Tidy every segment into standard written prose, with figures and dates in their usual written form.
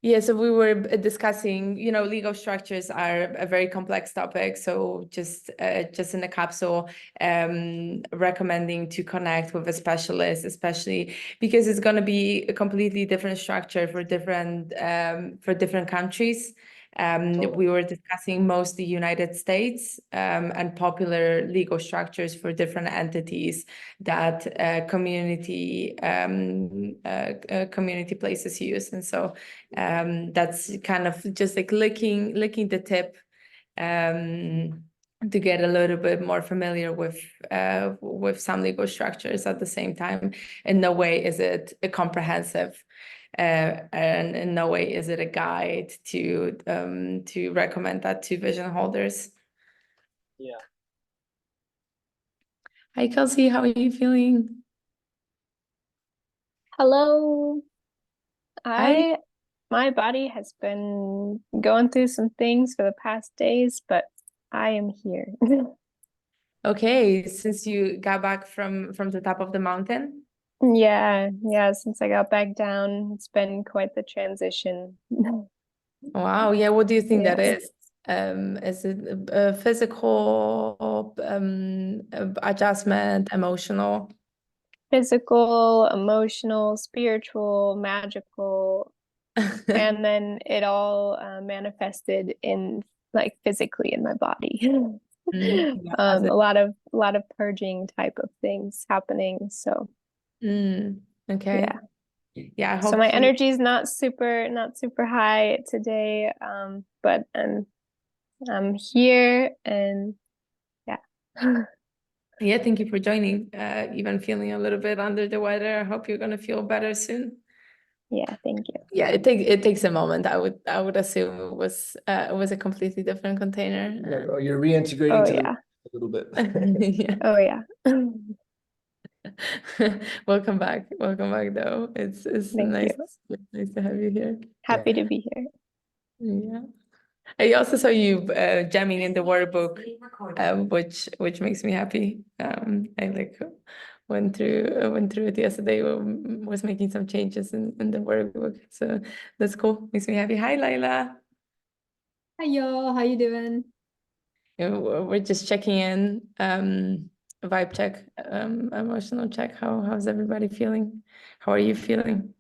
Yeah, so we were discussing, legal structures are a very complex topic. So just in the capsule, recommending to connect with a specialist, especially because it's going to be a completely different structure for different countries. We were discussing mostly United States and popular legal structures for different entities that community places use, and so that's kind of just like licking the tip to get a little bit more familiar with some legal structures. At the same time, in no way is it a comprehensive. And in no way is it a guide to recommend that to vision holders. Yeah. Hi, Kelsey. How are you feeling? Hello. Hi. My body has been going through some things for the past days, but I am here. Okay, since you got back from the top of the mountain? Yeah, since I got back down, it's been quite the transition. Wow, yeah, what do you think that Yes. is? Is it a physical adjustment, emotional? Physical, emotional, spiritual, magical, and then it all manifested in like physically in my body. Yeah, A lot of purging type of things happening. So okay. yeah. Yeah, I hope So my energy is not super high today, but I'm here and yeah. Yeah, thank you for joining. Even feeling a little bit under the weather. I hope you're gonna feel better soon. Yeah, thank you. Yeah, it takes a moment. I would assume it was a completely different container. Yeah, girl, you're reintegrating Oh, to yeah. a little bit. Yeah. Oh yeah. Welcome back though. It's Thank nice you. nice to have you here. Happy to be here. Yeah. I also saw you jamming in the workbook, which makes me happy. I like went through it yesterday. Was making some changes in the workbook, so that's cool. Makes me happy. Hi, Laila. Hi y'all, how you doing? We're just checking in. Vibe check, emotional check. How's everybody feeling? How are you feeling?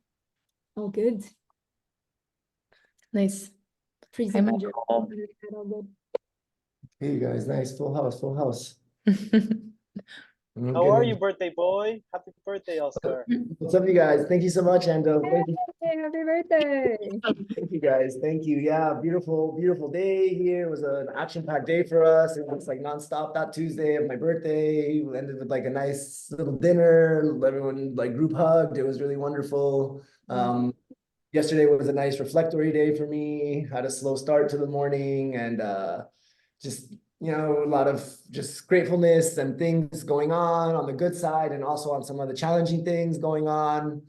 All good. Nice. Freezing Hi, in Germany. Michael. All good. Hey, you guys, nice. Full house, full house. How are you, birthday boy? Happy birthday, Oscar. What's up, you guys? Thank you so much, Ando. Hey, happy birthday. Thank you, guys. Thank you. Yeah, beautiful, beautiful day here. It was an action-packed day for us. It was like nonstop that Tuesday of my birthday. We ended with like a nice little dinner. Everyone like group hugged. It was really wonderful. Yesterday was a nice reflectory day for me. Had a slow start to the morning and just a lot of just gratefulness and things going on the good side and also on some of the challenging things going on.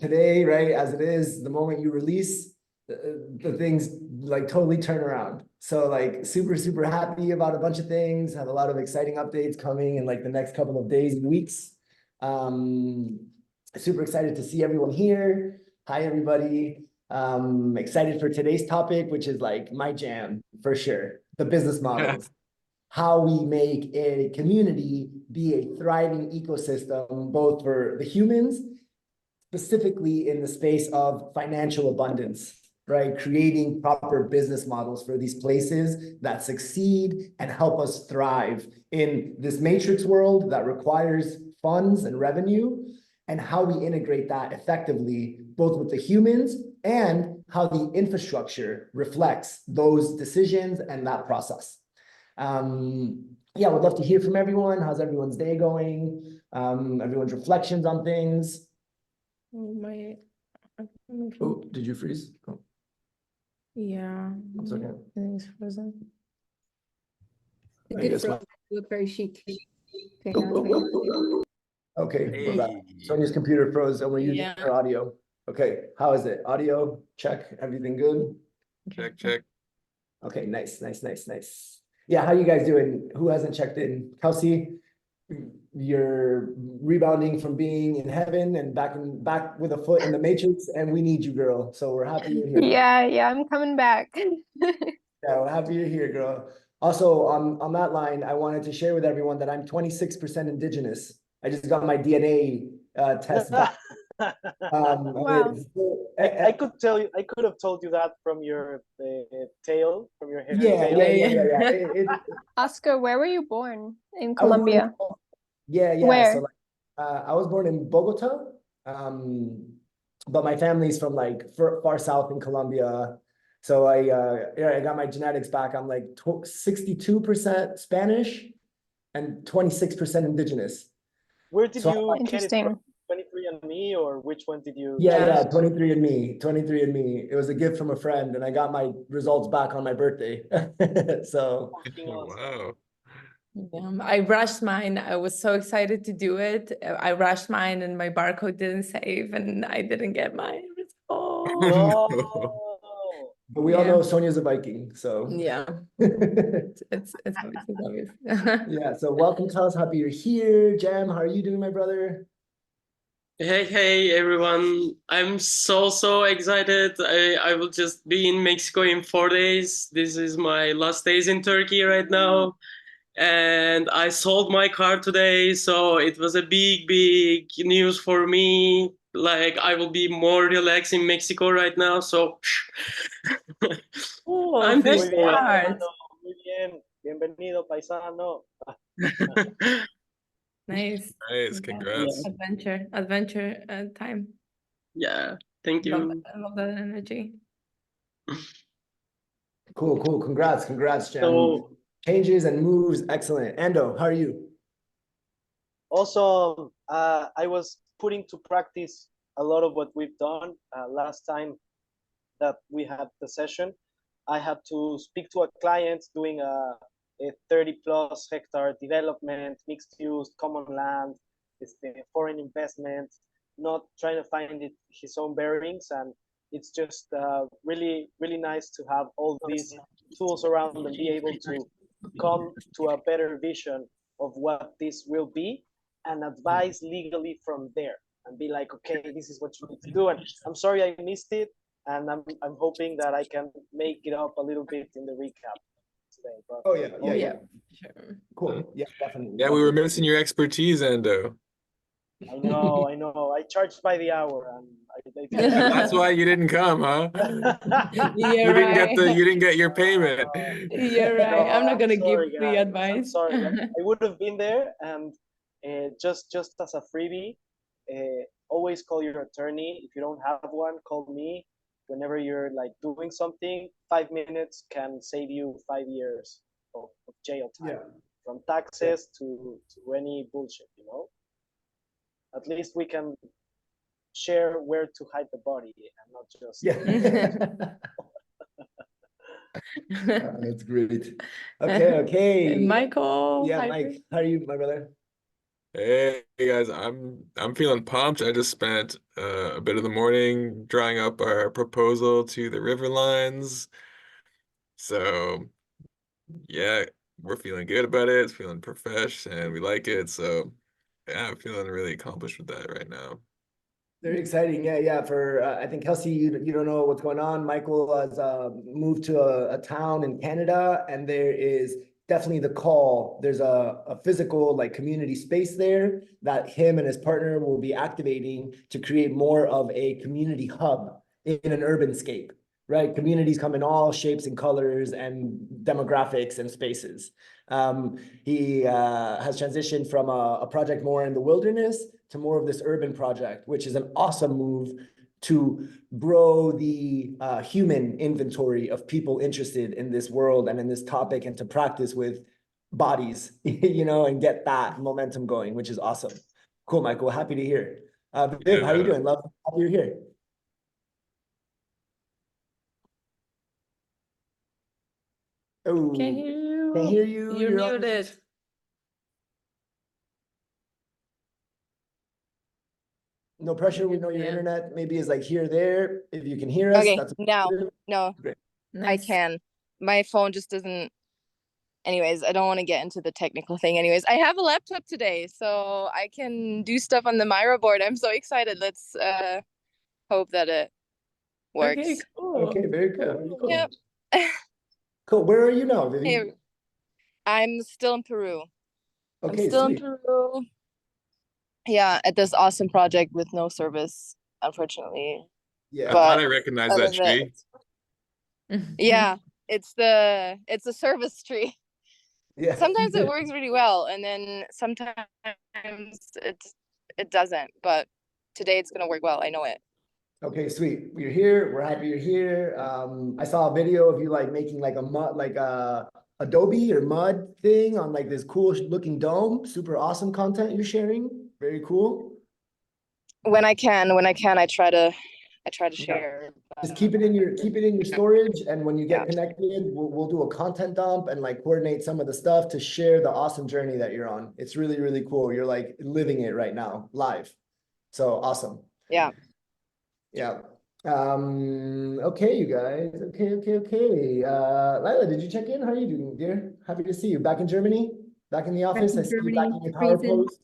Today, right, as it is, the moment you release, the things like totally turn around. So like super, super happy about a bunch of things, have a lot of exciting updates coming in like the next couple of days and weeks. Super excited to see everyone here. Hi, everybody. Excited for today's topic, which is like my jam for sure. The business models, how we make a community be a thriving ecosystem, both for the humans, specifically in the space of financial abundance, right? Creating proper business models for these places that succeed and help us thrive in this matrix world that requires funds and revenue, and how we integrate that effectively, both with the humans and how the infrastructure reflects those decisions and that process. Yeah, would love to hear from everyone. How's everyone's day going? Everyone's reflections on things. Oh, did you freeze? Oh. Yeah. It's okay. Everything's frozen. Good guess frozen. Look very chic. Okay, Oh, now it's making okay, we're back. Sonia's computer froze and we're using her audio. Okay, how is it? Audio, check, everything good? Check. Okay, nice. Yeah, how you guys doing? Who hasn't checked in? Kelsey, you're rebounding from being in heaven and back with a foot in the matrix, and we need you, girl. So we're happy you're here. Yeah, I'm coming back. Yeah, we're happy you're here, girl. Also, on that line, I wanted to share with everyone that I'm 26% indigenous. I just got my DNA test back. Wow. I could tell you, I could have told you that from your tail, from your hair Yeah, tail. yeah. Oscar, where were you born? In I was born Colombia? Yeah. Where? So like, I was born in Bogota, but my family's from like far south in Colombia. So I got my genetics back. I'm like 62% Spanish and 26% indigenous. Where did So you get it Interesting. from? 23andMe, or which one did you? Yeah, choose? 23andMe. It was a gift from a friend, and I got my results back on my birthday. So Fucking Oh, awesome. wow. Yeah, I rushed mine. I was so excited to do it. I rushed mine and my barcode didn't save and I didn't get my result. No. but we all Yeah. know Sonia's a Viking, so Yeah, it's obvious. yeah. So welcome, Klaus. Happy you're here. Jam, how are you doing, my brother? Hey everyone. I'm so excited. I will just be in Mexico in 4 days. This is my last days in Turkey right now. And I sold my car today, so it was a big news for me. Like I will be more relaxed in Mexico right now, so Oh, I'm first just Muy bien, start. hermano. Muy bien. Bienvenido, paisano. Nice. Nice, Yeah. congrats. Adventure time. yeah, thank Love you. that, I love that energy. Cool. Congrats, Jam. So Changes and moves, excellent. Ando, how are you? also, I was putting to practice a lot of what we've done last time that we had the session. I had to speak to a client doing a 30+ hectare development, mixed use, common land, it's the foreign investment, not trying to find it his own bearings. And it's just really nice to have all these tools around and be able to come to a better vision of what this will be and advise legally from there and be like, okay, this is what you need to do. And I'm sorry I missed it, and I'm hoping that I can make it up a little bit in the recap today. But Oh yeah. Sure. Cool. Yeah, definitely. Yeah, we were missing your expertise, Endo. I know. I charged by the hour, and That's why you didn't come, huh? You're right. You didn't get your payment. You're right. I'm not gonna give sorry, free guys. I'm advice. sorry. I would have been there, and just as a freebie, always call your attorney. If you don't have one, call me. Whenever you're like doing something, 5 minutes can save you 5 years of jail time, from taxes to any bullshit, you know. At least we can share where to hide the body and not just That's great. Okay. Michael. Yeah, hi, Mike, how are you, my brother? Hey guys, I'm feeling pumped. I just spent a bit of the morning drawing up our proposal to the river lines. So yeah, we're feeling good about it. It's feeling profesh and we like it. So yeah, I'm feeling really accomplished with that right now. Very exciting. Yeah. For I think Kelsey, you don't know what's going on. Michael has moved to a town in Canada, and there is definitely the call. There's a physical like community space there that him and his partner will be activating to create more of a community hub in an urban scape. Right, communities come in all shapes and colors and demographics and spaces. He has transitioned from a project more in the wilderness to more of this urban project, which is an awesome move to grow the human inventory of people interested in this world and in this topic, and to practice with bodies, and get that momentum going, which is awesome. Cool, Michael. Happy to hear. Viv, how are you doing? Love, happy you're here. Oh, Can't hear you. can't hear you. You're You're muted. No pressure. We know your internet maybe is like here, there. If you can hear us, Okay, that's no, good. no, Great. I can. My phone just doesn't anyways, I don't want to get into the technical thing. Anyways, I have a laptop today, so I can do stuff on the Miro board. I'm so excited. Let's hope that it works. Okay, cool. Okay, very cool. Very cool. Yep. Cool. Where are you now, Vivi? Hey, I'm still in Peru. Okay, I'm still sweet. in Peru. Yeah, at this awesome project with no service, unfortunately. Yeah. I But thought I recognized other that than tree. yeah, it's a service tree. Yeah. Sometimes it works really well, and then sometimes it doesn't. But today it's gonna work well. I know it. Okay, sweet. You're here. We're happy you're here. I saw a video of you like making like a mud, like a Adobe or mud thing on like this cool looking dome. Super awesome content you're sharing. Very cool. When I can, I try to share. Just keep it in your storage, and when you get Yeah. connected, we'll do a content dump and like coordinate some of the stuff to share the awesome journey that you're on. It's really, really cool. You're like living it right now, live. So awesome. Yeah. Yeah. Okay, you guys. Okay. Lila, did you check in? How are you doing, dear? Happy to see you. Back in Germany? Back in the office? I see you back in your power freezing. pose.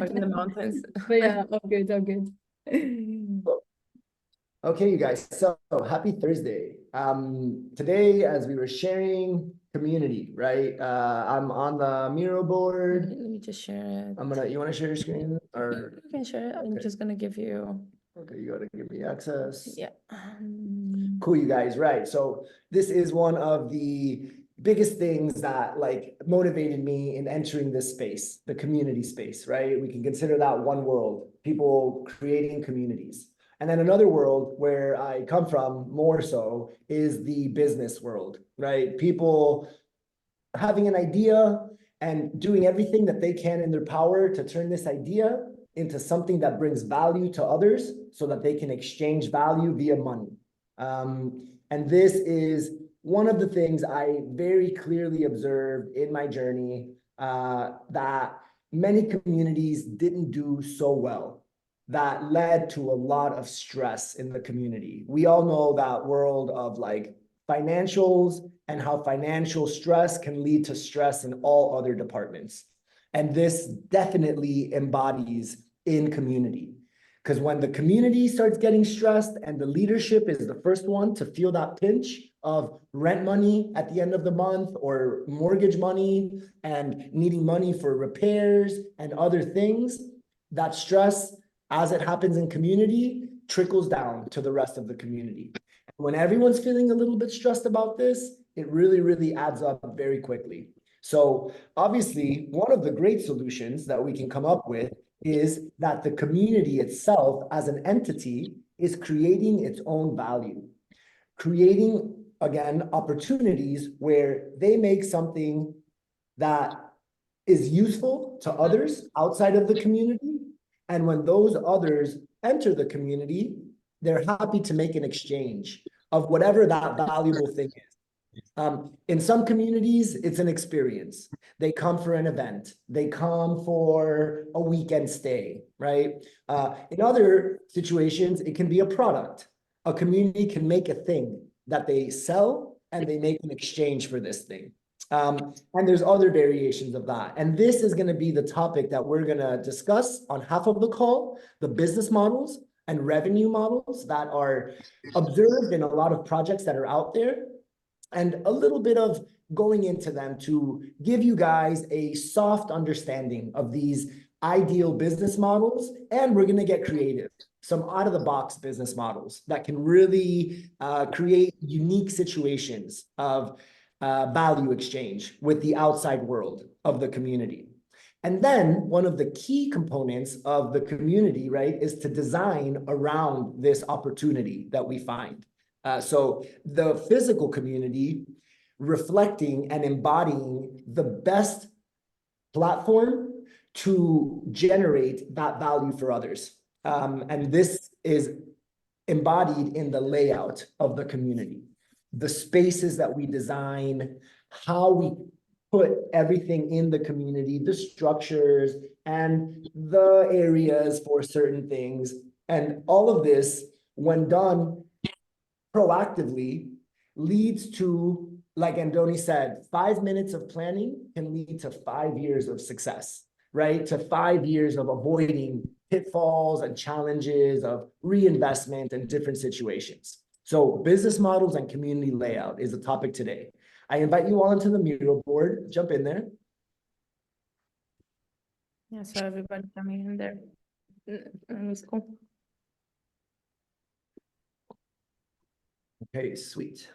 Out in the mountains. But yeah, all good, all good. Okay, you guys. So happy Thursday. Today, as we were sharing community, right? I'm on the Miro board. Let me just share it. You want to share your screen or? You can share it. I'm Okay. just gonna give you. Okay, you gotta give me access. Yeah. Cool, you guys, right? So this is one of the biggest things that like motivated me in entering this space, the community space, right? We can consider that one world, people creating communities. And then another world where I come from more so is the business world, right? People having an idea and doing everything that they can in their power to turn this idea into something that brings value to others so that they can exchange value via money. And this is one of the things I very clearly observed in my journey that many communities didn't do so well. That led to a lot of stress in the community. We all know that world of like financials and how financial stress can lead to stress in all other departments. And this definitely embodies in community. Because when the community starts getting stressed and the leadership is the first one to feel that pinch of rent money at the end of the month or mortgage money and needing money for repairs and other things, that stress, as it happens in community, trickles down to the rest of the community. When everyone's feeling a little bit stressed about this, it really, really adds up very quickly. So obviously, one of the great solutions that we can come up with is that the community itself as an entity is creating its own value, creating, again, opportunities where they make something that is useful to others outside of the community. And when those others enter the community, they're happy to make an exchange of whatever that valuable thing is. In some communities, it's an experience. They come for an event. They come for a weekend stay, right? In other situations, it can be a product. A community can make a thing that they sell and they make an exchange for this thing. And there's other variations of that. And this is going to be the topic that we're going to discuss on half of the call, the business models and revenue models that are observed in a lot of projects that are out there, and a little bit of going into them to give you guys a soft understanding of these ideal business models. And we're going to get creative, some out of the box business models that can really create unique situations of value exchange with the outside world of the community. And then one of the key components of the community, right, is to design around this opportunity that we find. So the physical community reflecting and embodying the best platform to generate that value for others. And this is embodied in the layout of the community, the spaces that we design, how we put everything in the community, the structures and the areas for certain things. And all of this, when done proactively, leads to like Andoni said, 5 minutes of planning can lead to 5 years of success, right? To 5 years of avoiding pitfalls and challenges of reinvestment in different situations. So business models and community layout is the topic today. I invite you all into the mural board. Jump in there. Yeah, so everybody coming in there. It's cool. Okay, sweet.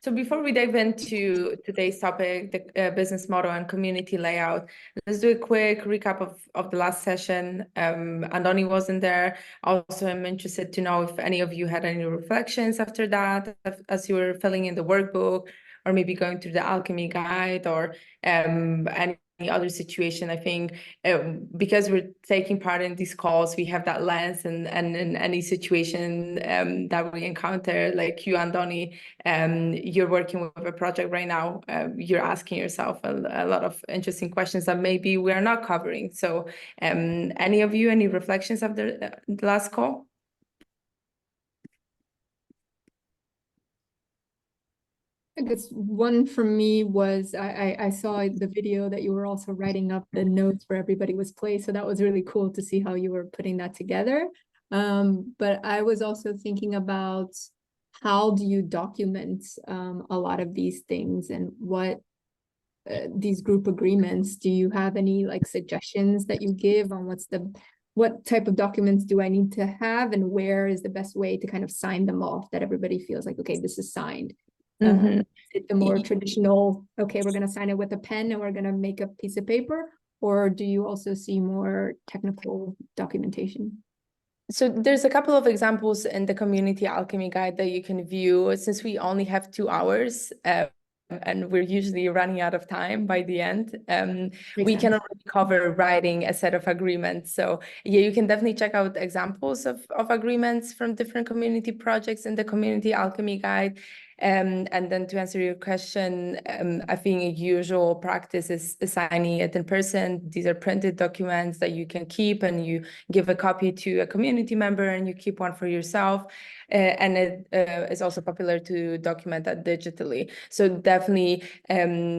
So before we dive into today's topic, the business model and community layout, let's do a quick recap of the last session. Andoni wasn't there. Also, I'm interested to know if any of you had any reflections after that, as you were filling in the workbook, or maybe going through the Alchemy guide, or any other situation. I think because we're taking part in these calls, we have that lens, and in any situation that we encounter, like you, Andoni, you're working with a project right now, you're asking yourself a lot of interesting questions that maybe we are not covering. So any of you, any reflections after the last call? I guess one for me was I saw the video that you were also writing up the notes where everybody was placed. So that was really cool to see how you were putting that together. But I was also thinking about how do you document a lot of these things, and what these group agreements, do you have any like suggestions that you give on what type of documents do I need to have, and where is the best way to kind of sign them off that everybody feels like, okay, this is signed? Is it the more traditional, okay, we're going to sign it with a pen and we're going to make a piece of paper, or do you also see more technical documentation? So there's a couple of examples in the community Alchemy guide that you can view. Since we only have 2 hours, and we're usually running out of time by the end, we can already cover writing a set of agreements. So yeah, you can definitely check out examples of agreements from different community projects in the community Alchemy guide. And then to answer your question, I think a usual practice is signing it in person. These are printed documents that you can keep, and you give a copy to a community member and you keep one for yourself. And it is also popular to document that digitally. So definitely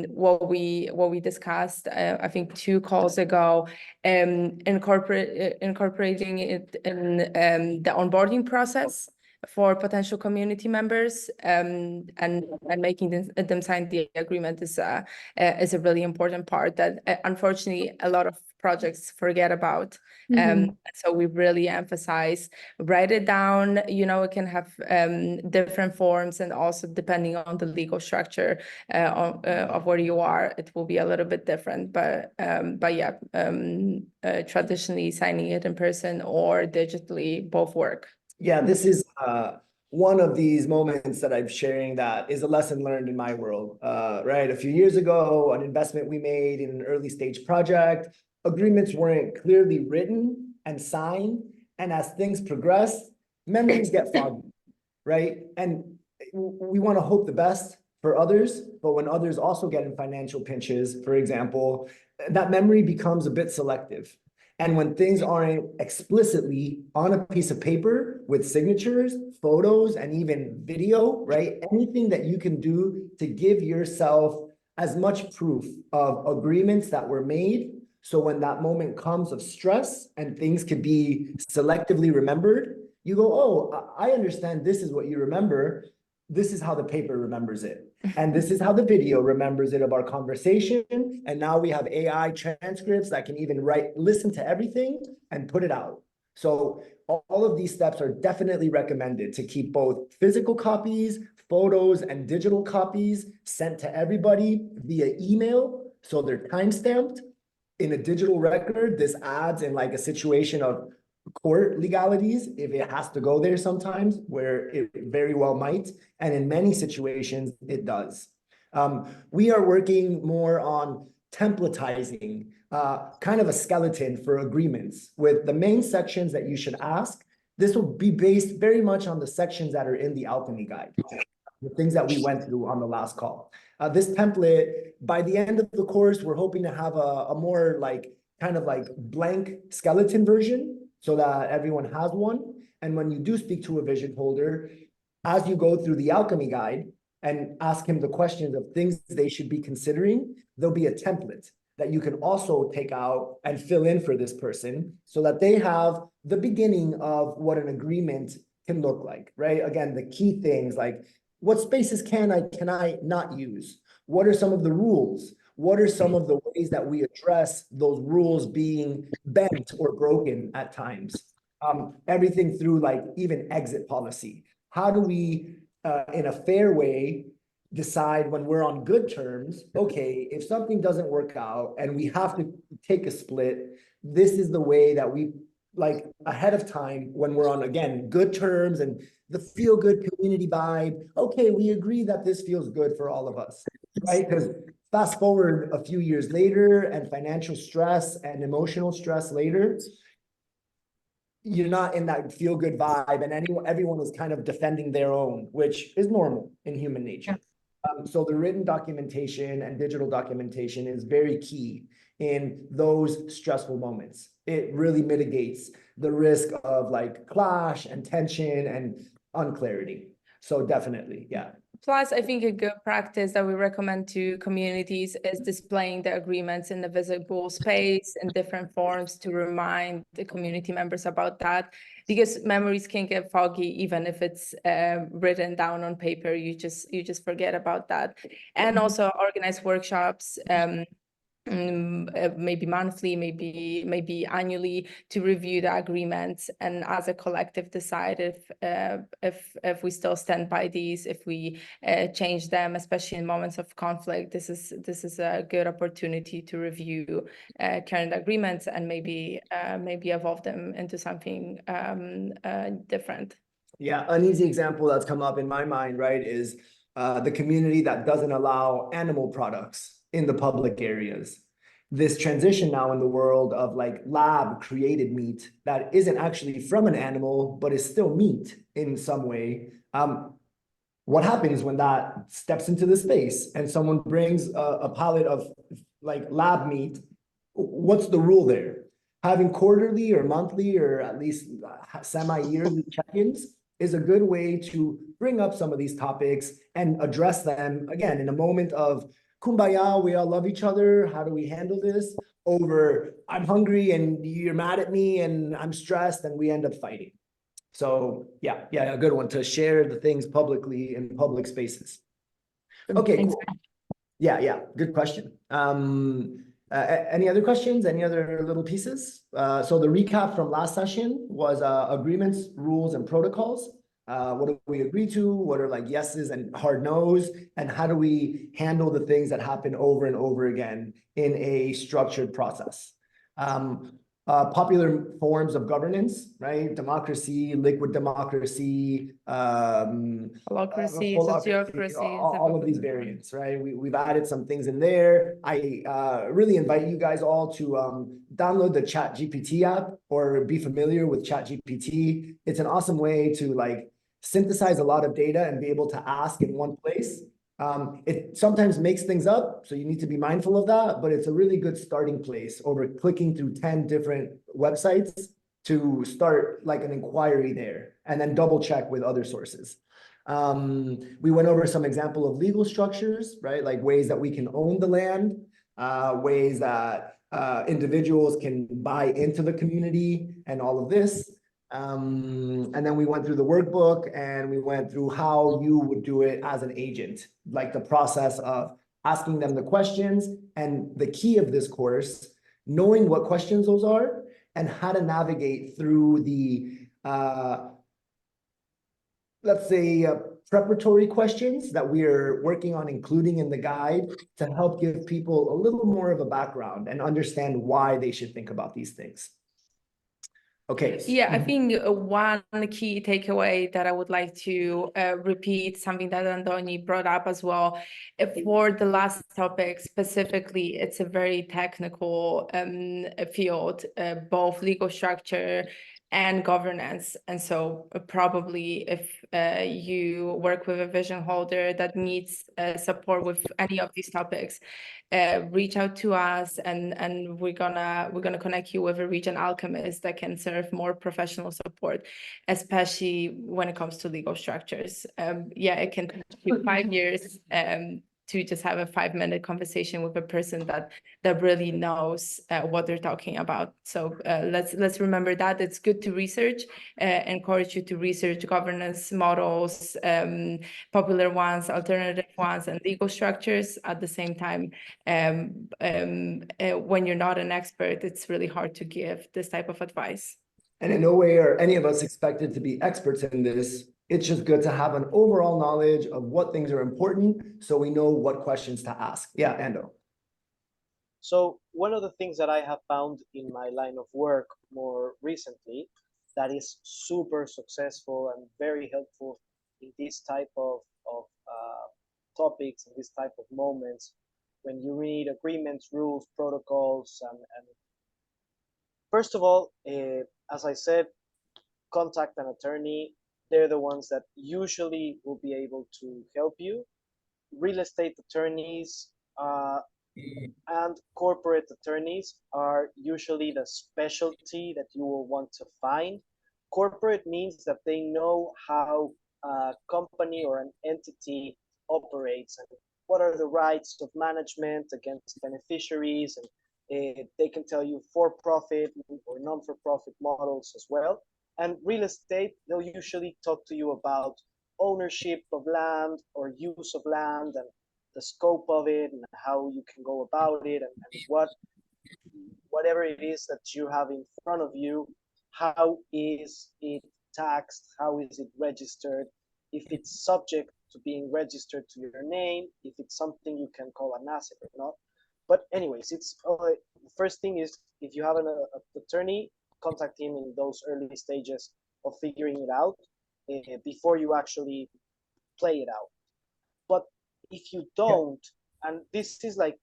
what we discussed, I think 2 calls ago, incorporating it in the onboarding process for potential community members, and making them sign the agreement is a really important part that unfortunately a lot of projects forget about. So we really emphasize, write it down. It can have different forms, and also depending on the legal structure of where you are, it will be a little bit different. But yeah, traditionally signing it in person or digitally, both work. Yeah, this is one of these moments that I'm sharing that is a lesson learned in my world, right? A few years ago, an investment we made in an early stage project, agreements weren't clearly written and signed. And as things progress, memories get foggy, right? And we want to hope the best for others, but when others also get in financial pinches, for example, that memory becomes a bit selective. And when things aren't explicitly on a piece of paper with signatures, photos, and even video, right? Anything that you can do to give yourself as much proof of agreements that were made. So when that moment comes of stress and things could be selectively remembered, you go, oh, I understand this is what you remember. This is how the paper remembers it. And this is how the video remembers it of our conversation. And now we have AI transcripts that can even listen to everything and put it out. So all of these steps are definitely recommended to keep both physical copies, photos, and digital copies sent to everybody via email. So they're timestamped in a digital record. This adds in like a situation of court legalities, if it has to go there sometimes, where it very well might, and in many situations it does. We are working more on templatizing, kind of a skeleton for agreements with the main sections that you should ask. This will be based very much on the sections that are in the Alchemy guide, the things that we went through on the last call. This template, by the end of the course, we're hoping to have a more kind of blank skeleton version, so that everyone has one. And when you do speak to a vision holder, as you go through the Alchemy guide, and ask him the questions of things they should be considering, there'll be a template that you can also take out and fill in for this person so that they have the beginning of what an agreement can look like, right? Again, the key things like what spaces can I not use? What are some of the rules? What are some of the ways that we address those rules being bent or broken at times? Everything through like even exit policy. How do we, in a fair way, decide when we're on good terms, okay, if something doesn't work out and we have to take a split, this is the way that we, like ahead of time when we're on, again, good terms and the feel good community vibe, okay, we agree that this feels good for all of us, right? Because fast forward a few years later and financial stress and emotional stress later, you're not in that feel good vibe and everyone is kind of defending their own, which is normal in human nature. So the written documentation and digital documentation is very key in those stressful moments. It really mitigates the risk of like clash and tension and unclarity. So definitely, yeah. Plus, I think a good practice that we recommend to communities is displaying the agreements in the visible space in different forms to remind the community members about that, because memories can get foggy even if it's written down on paper. You just forget about that. And also organize workshops. Maybe monthly, maybe annually, to review the agreements and as a collective decide if we still stand by these, if we change them, especially in moments of conflict. This is a good opportunity to review current agreements and maybe evolve them into something different. Yeah, an easy example that's come up in my mind, right, is the community that doesn't allow animal products in the public areas. This transition now in the world of like lab created meat that isn't actually from an animal, but is still meat in some way. What happens when that steps into the space and someone brings a pallet of like lab meat? What's the rule there? Having quarterly or monthly or at least semi-yearly check-ins is a good way to bring up some of these topics and address them, again, in a moment of kumbaya, we all love each other, how do we handle this? Over, I'm hungry and you're mad at me and I'm stressed and we end up fighting. So yeah, a good one to share the things publicly in public spaces. Okay, cool. Yeah, good question. Any other questions? Any other little pieces? So the recap from last session was agreements, rules, and protocols. What do we agree to? What are like yeses and hard no's? And how do we handle the things that happen over and over again in a structured process? Popular forms of governance, right? Democracy, liquid democracy, holacracy, sociocracy, all of these variants, right? We've added some things in there. I really invite you guys all to download the ChatGPT app or be familiar with ChatGPT. It's an awesome way to like synthesize a lot of data and be able to ask in one place. It sometimes makes things up, so you need to be mindful of that, but it's a really good starting place over clicking through 10 different websites to start like an inquiry there and then double check with other sources. We went over some example of legal structures, right? Like ways that we can own the land, ways that individuals can buy into the community and all of this. And then we went through the workbook and we went through how you would do it as an agent, like the process of asking them the questions and the key of this course, knowing what questions those are and how to navigate through the, let's say, preparatory questions that we are working on including in the guide to help give people a little more of a background and understand why they should think about these things. Okay. Yeah, I think one key takeaway that I would like to repeat, something that Andoni brought up as well, for the last topic specifically, it's a very technical field, both legal structure and governance. And so probably if you work with a vision holder that needs support with any of these topics, reach out to us, and we're gonna connect you with a region alchemist that can serve more professional support, especially when it comes to legal structures. Yeah, it can take 5 years to just have a 5-minute conversation with a person that really knows what they're talking about. So let's remember that it's good to research. Encourage you to research governance models, popular ones, alternative ones, and legal structures. At the same time, when you're not an expert, it's really hard to give this type of advice. And in no way are any of us expected to be experts in this. It's just good to have an overall knowledge of what things are important so we know what questions to ask. Yeah, Ando. So one of the things that I have found in my line of work more recently that is super successful and very helpful in this type of topics and this type of moments when you read agreements, rules, protocols, and first of all, as I said, contact an attorney. They're the ones that usually will be able to help you. Real estate attorneys and corporate attorneys are usually the specialty that you will want to find. Corporate means that they know how a company or an entity operates and what are the rights of management against beneficiaries, and they can tell you for-profit or non-for-profit models as well. And real estate, they'll usually talk to you about ownership of land or use of land and the scope of it and how you can go about it, and whatever it is that you have in front of you, how is it taxed, how is it registered, if it's subject to being registered to your name, if it's something you can call an asset or not. But anyways, it's the first thing is if you have an attorney, contact him in those early stages of figuring it out before you actually play it out. But if you don't, and this is like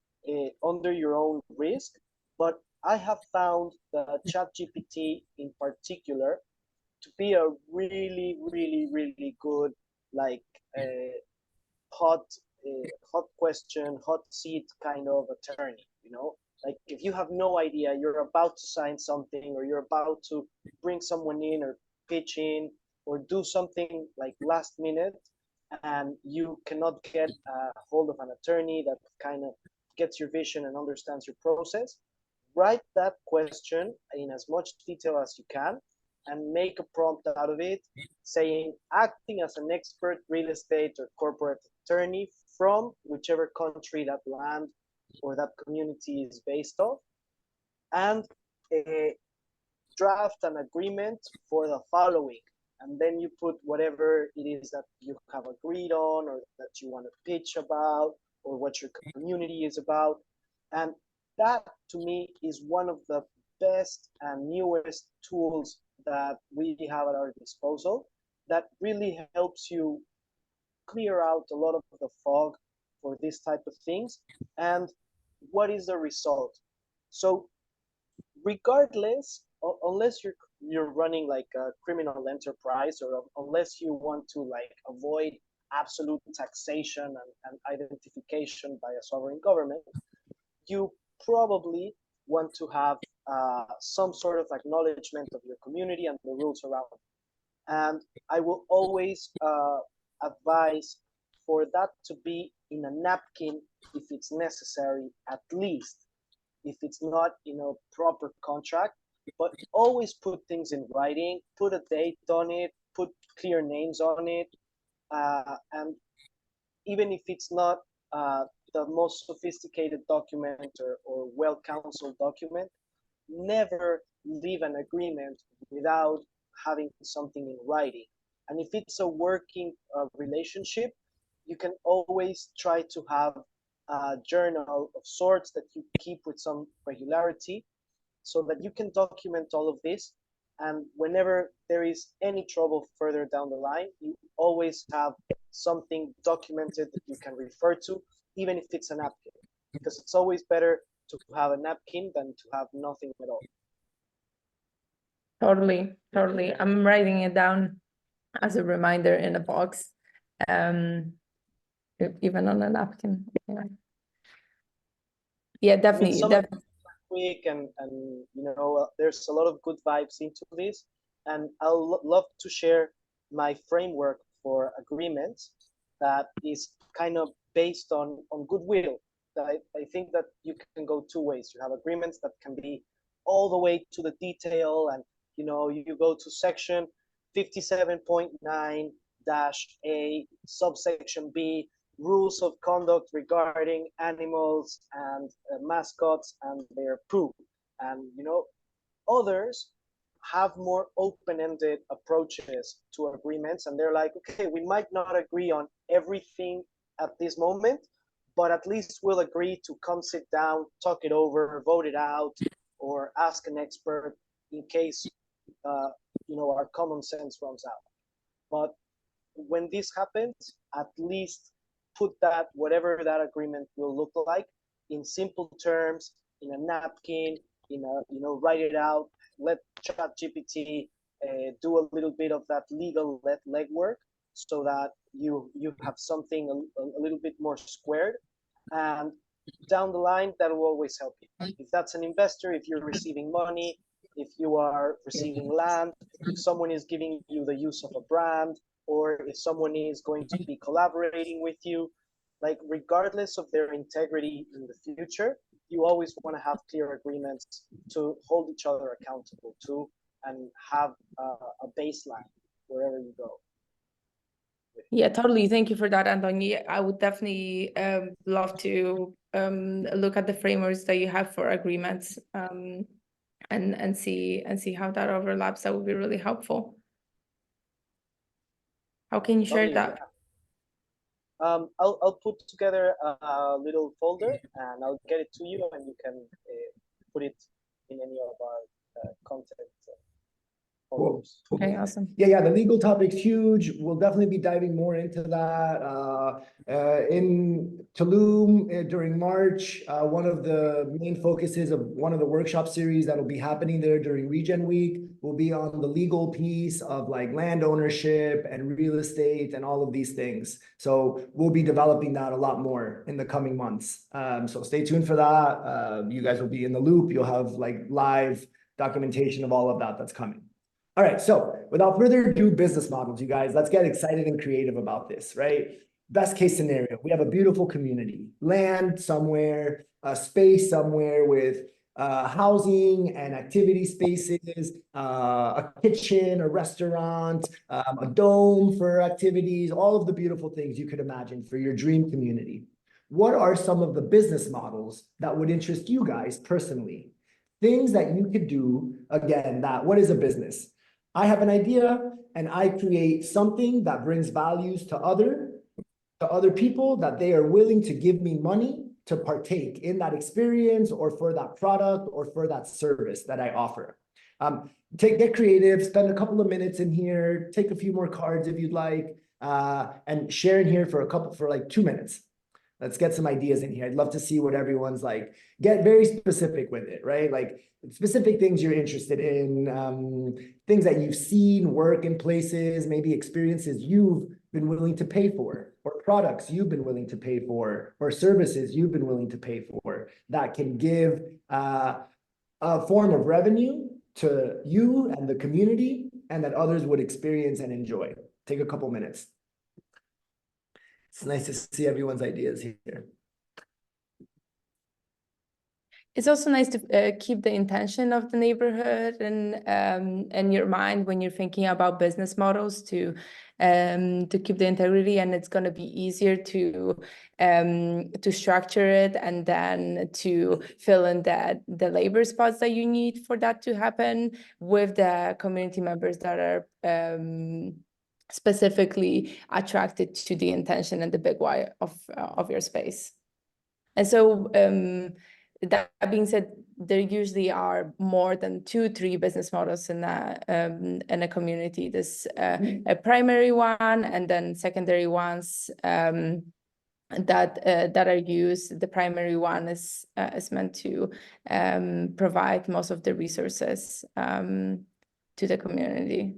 under your own risk, but I have found the ChatGPT in particular to be a really, really, really good like hot question, hot seat kind of attorney, you know? Like if you have no idea, you're about to sign something or you're about to bring someone in or pitch in or do something like last minute and you cannot get a hold of an attorney that kind of gets your vision and understands your process, write that question in as much detail as you can and make a prompt out of it saying acting as an expert real estate or corporate attorney from whichever country that land or that community is based off, and draft an agreement for the following. And then you put whatever it is that you have agreed on or that you want to pitch about or what your community is about. And that to me is one of the best and newest tools that we have at our disposal that really helps you clear out a lot of the fog for this type of things. And what is the result? So regardless, unless you're running like a criminal enterprise or unless you want to like avoid absolute taxation and identification by a sovereign government, you probably want to have some sort of acknowledgement of your community and the rules around it. And I will always advise for that to be in a napkin if it's necessary, at least if it's not in a proper contract, but always put things in writing, put a date on it, put clear names on it, and even if it's not the most sophisticated document or well-counseled document, never leave an agreement without having something in writing. And if it's a working relationship, you can always try to have a journal of sorts that you keep with some regularity so that you can document all of this. And whenever there is any trouble further down the line, you always have something documented that you can refer to, even if it's a napkin, because it's always better to have a napkin than to have nothing at all. Totally. I'm writing it down as a reminder in a box, even on a napkin. Yeah, definitely. Some quick and there's a lot of good vibes into this, and I'll love to share my framework for agreements that is kind of based on goodwill. I think that you can go two ways. You have agreements that can be all the way to the detail, and you go to section 57.9-A subsection B, rules of conduct regarding animals and mascots and their poop. And others have more open-ended approaches to agreements, and they're like, okay, we might not agree on everything at this moment, but at least we'll agree to come sit down, talk it over, vote it out, or ask an expert in case our common sense runs out. But when this happens, at least put that, whatever that agreement will look like, in simple terms, in a napkin, write it out, let ChatGPT do a little bit of that legal legwork, so that you have something a little bit more squared, and down the line that will always help you. If that's an investor, if you're receiving money, if you are receiving land, if someone is giving you the use of a brand, or if someone is going to be collaborating with you, like regardless of their integrity in the future, you always want to have clear agreements to hold each other accountable to, and have a baseline wherever you go. Yeah, totally. Thank you for that, Anthony. I would definitely love to look at the frameworks that you have for agreements, and see how that overlaps. That would be really helpful. How can you share that? I'll put together a little folder, and I'll get it to you, and you can put it in any of our content folders. Cool. Okay, awesome. Yeah, the legal topic's huge. We'll definitely be diving more into that. In Tulum during March, one of the main focuses of one of the workshop series that'll be happening there during Regen Week will be on the legal piece of like land ownership and real estate and all of these things. So we'll be developing that a lot more in the coming months. So stay tuned for that. You guys will be in the loop. You'll have like live documentation of all of that that's coming. All right, so without further ado, business models, you guys, let's get excited and creative about this, right? Best case scenario, we have a beautiful community, land somewhere, a space somewhere with housing and activity spaces, a kitchen, a restaurant, a dome for activities, all of the beautiful things you could imagine for your dream community. What are some of the business models that would interest you guys personally? Things that you could do, again, what is a business? I have an idea and I create something that brings values to other people, that they are willing to give me money to partake in that experience or for that product or for that service that I offer. Get creative, spend a couple of minutes in here, take a few more cards if you'd like, and share in here for like 2 minutes. Let's get some ideas in here. I'd love to see what everyone's like. Get very specific with it, right? Like specific things you're interested in, things that you've seen work in places, maybe experiences you've been willing to pay for, or products you've been willing to pay for, or services you've been willing to pay for that can give a form of revenue to you and the community, and that others would experience and enjoy. Take a couple minutes. It's nice to see everyone's ideas here. It's also nice to keep the intention of the neighborhood in your mind when you're thinking about business models, to keep the integrity, and it's going to be easier to structure it and then to fill in the labor spots that you need for that to happen with the community members that are specifically attracted to the intention and the big why of your space. And so that being said, there usually are more than 2-3 business models in a community. There's a primary one, and then secondary ones that are used. The primary one is meant to provide most of the resources to the community.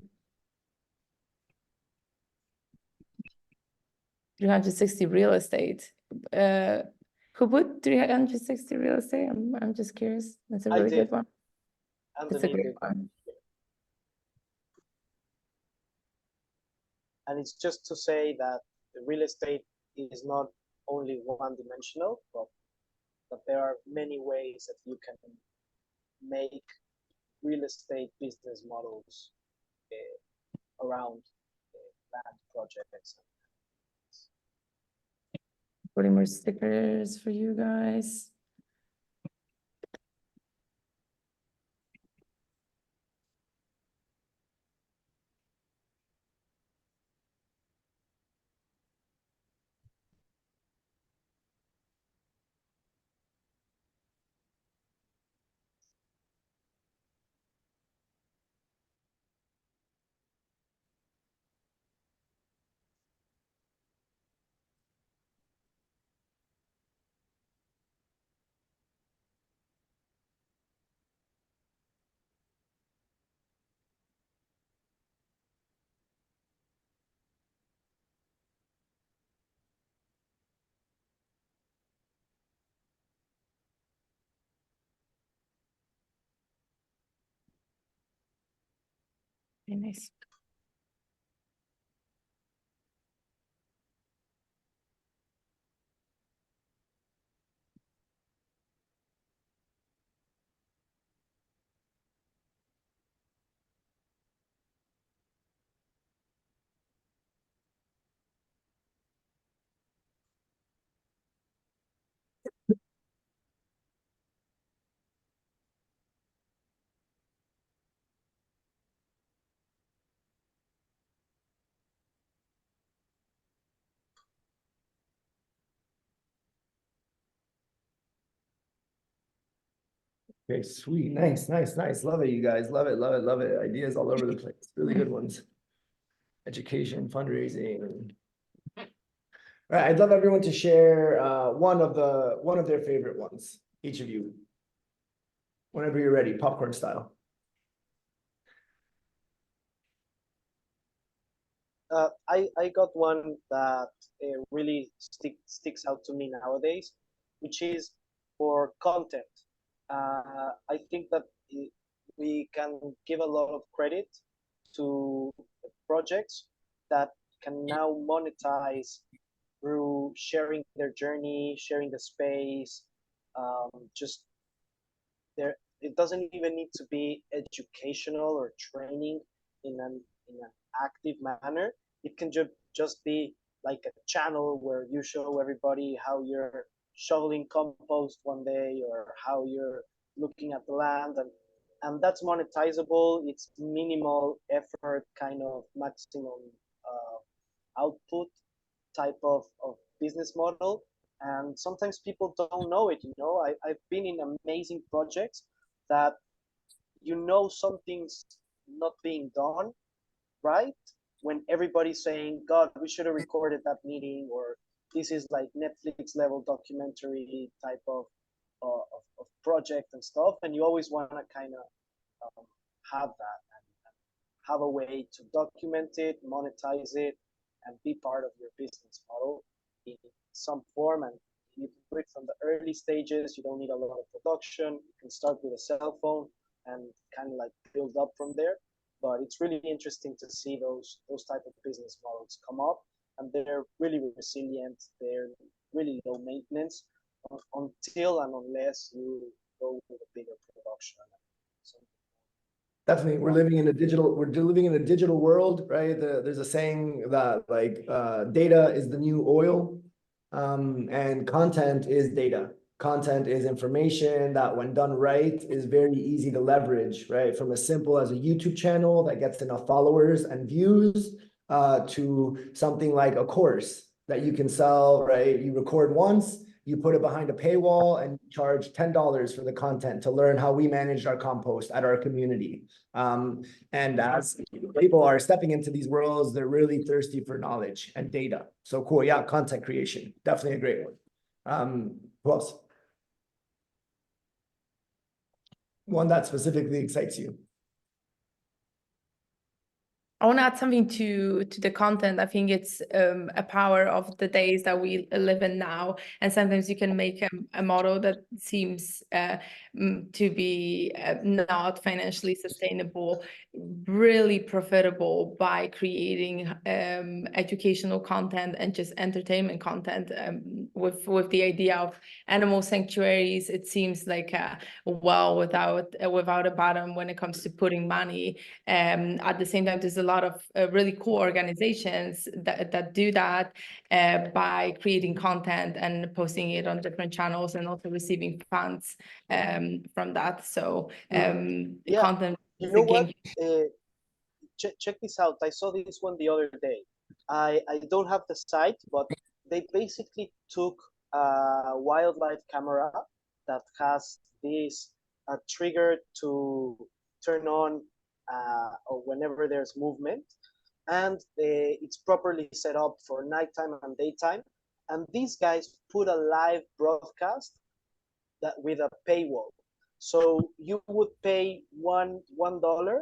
360 real estate. Who put 360 real estate? I'm just curious. That's a I really did. good one. And It's a great one. And it's just to say that the real estate is not only one-dimensional, but that there are many ways that you can make real estate business models around land projects. Putting more stickers for you guys. Very nice. Okay, sweet. Nice, nice, nice. Love it, you guys. Love it, love it, love it. Ideas all over the place. Really good ones. Education, fundraising. All right, I'd love everyone to share one of their favorite ones. Each of you. Whenever you're ready, popcorn style. I got one that really sticks out to me nowadays, which is for content. I think that we can give a lot of credit to projects that can now monetize through sharing their journey, sharing the space. Just there, it doesn't even need to be educational or training in an active manner. It can just be like a channel where you show everybody how you're shoveling compost one day or how you're looking at the land, and that's monetizable. It's minimal effort, kind of maximum output type of business model. And sometimes people don't know it. I've been in amazing projects that something's not being done right when everybody's saying, God, we should have recorded that meeting, or this is like Netflix level documentary type of project and stuff. And you always want to kind of have that and have a way to document it, monetize it, and be part of your business model in some form. And you do it from the early stages. You don't need a lot of production. You can start with a cell phone and kind of like build up from there. But it's really interesting to see those type of business models come up, and they're really resilient. They're really low maintenance until and unless you go with a bigger production. Definitely, we're living in a digital world, right? There's a saying that like data is the new oil, and content is data. Content is information that, when done right, is very easy to leverage, right? From as simple as a YouTube channel that gets enough followers and views, to something like a course that you can sell, right? You record once, you put it behind a paywall, and charge $10 for the content to learn how we managed our compost at our community. And as people are stepping into these worlds, they're really thirsty for knowledge and data. So cool. Yeah, content creation. Definitely a great one. Who else? One that specifically excites you. I want to add something to the content. I think it's a power of the days that we live in now. And sometimes you can make a model that seems to be not financially sustainable, really profitable by creating educational content and just entertainment content. With the idea of animal sanctuaries, it seems like a well without a bottom when it comes to putting money. At the same time, there's a lot of really cool organizations that do that by creating content and posting it on different channels and also receiving funds from that. So Yeah, content you is know a game. what? Check this out. I saw this one the other day. I don't have the site, but they basically took a wildlife camera that has this trigger to turn on or whenever there's movement, and it's properly set up for nighttime and daytime. And these guys put a live broadcast that with a paywall. So you would pay $1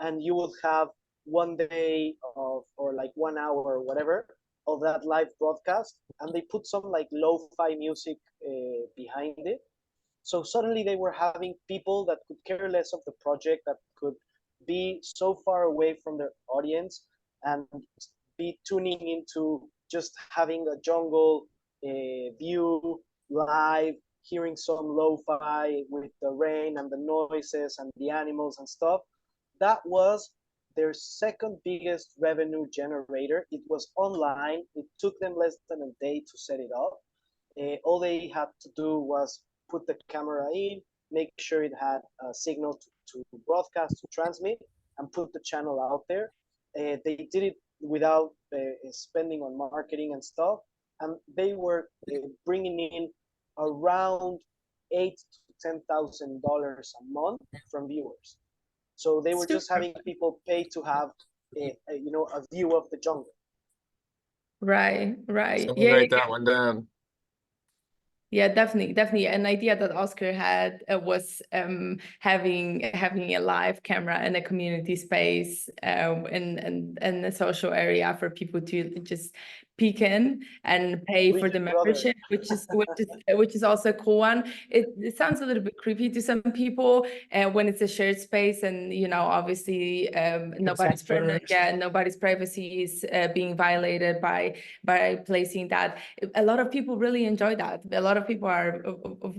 and you would have 1 day of, or like 1 hour or whatever, of that live broadcast, and they put some like lo-fi music behind it. So suddenly they were having people that could care less of the project, that could be so far away from their audience and be tuning into just having a jungle view live, hearing some lo-fi with the rain and the noises and the animals and stuff. That was their second biggest revenue generator. It was online. It took them less than a day to set it up. All they had to do was put the camera in, make sure it had a signal to broadcast, to transmit, and put the channel out there. They did it without spending on marketing and stuff, and they were bringing in around $8,000 to $10,000 a month from viewers. So they were just having people pay to have a view of the jungle. Right. Someone write that one down. Yeah, definitely. An idea that Oscar had was having a live camera in a community space in a social area for people to just peek in and pay for the membership, which is also a cool one. It sounds a little bit creepy to some people when it's a shared space, and obviously nobody's privacy is being violated by placing that. A lot of people really enjoy that. A lot of people are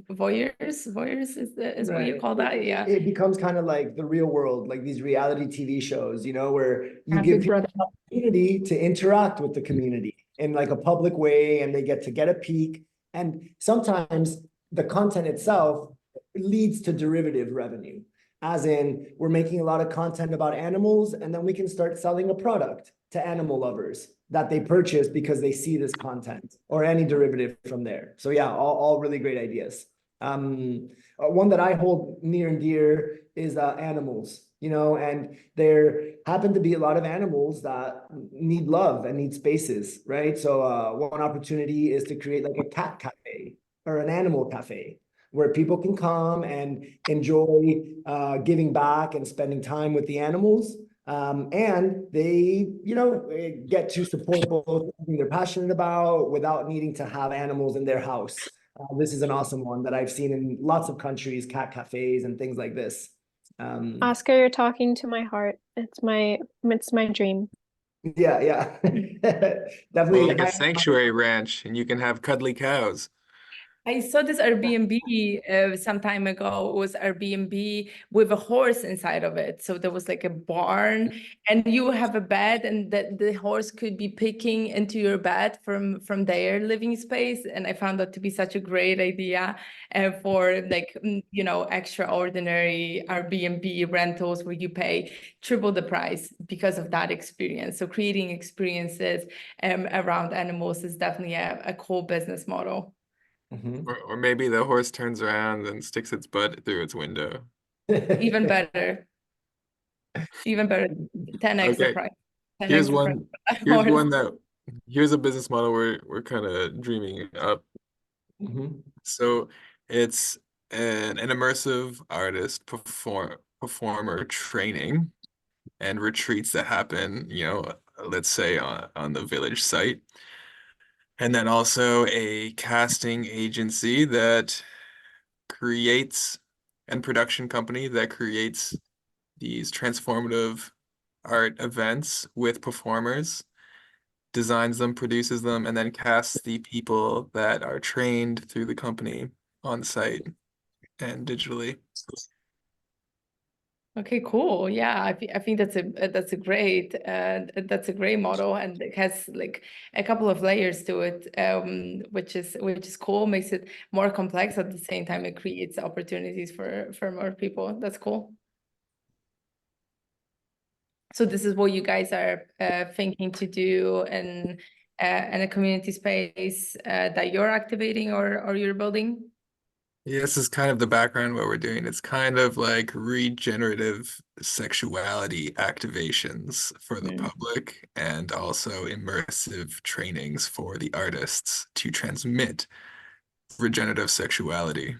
voyeurs is what you call that. Yeah, it becomes kind of like the real world, like these reality TV shows, where you give people the opportunity to interact with the community in like a public way, and they get a peek. And sometimes the content itself leads to derivative revenue, as in we're making a lot of content about animals, and then we can start selling a product to animal lovers that they purchase because they see this content, or any derivative from there. So yeah, all really great ideas. One that I hold near and dear is animals, and there happen to be a lot of animals that need love and need spaces, right? So one opportunity is to create like a cat cafe or an animal cafe, where people can come and enjoy giving back and spending time with the animals. And they, get to support both something they're passionate about without needing to have animals in their house. This is an awesome one that I've seen in lots of countries, cat cafes and things like this. Oscar, you're talking to my heart. It's my dream. Yeah. Definitely. Well, like a sanctuary ranch, and you can have cuddly cows. I saw this Airbnb some time ago. It was Airbnb with a horse inside of it. So there was like a barn, and you have a bed, and the horse could be picking into your bed from their living space. And I found that to be such a great idea for like, extraordinary Airbnb rentals where you pay triple the price because of that experience. So creating experiences around animals is definitely a cool business model. Mm-hmm. Or maybe the horse turns around and sticks its butt through its window. Even better. 10x the Okay. price. 10x Here's the one. price. Here's a business model we're kind of dreaming up. Mm-hmm. So it's an immersive artist performer training and retreats that happen, let's say on the village site. And then also a casting agency that creates, and production company that creates these transformative art events with performers, designs them, produces them, and then casts the people that are trained through the company on site and digitally. Okay, cool. Yeah, I think that's a great model, and it has like a couple of layers to it, which is cool. Makes it more complex at the same time. It creates opportunities for more people. That's cool. So this is what you guys are thinking to do in a community space that you're activating or you're building? Yeah, this is kind of the background what we're doing. It's kind of like regenerative sexuality activations for the public, and also immersive trainings for the artists to transmit regenerative sexuality.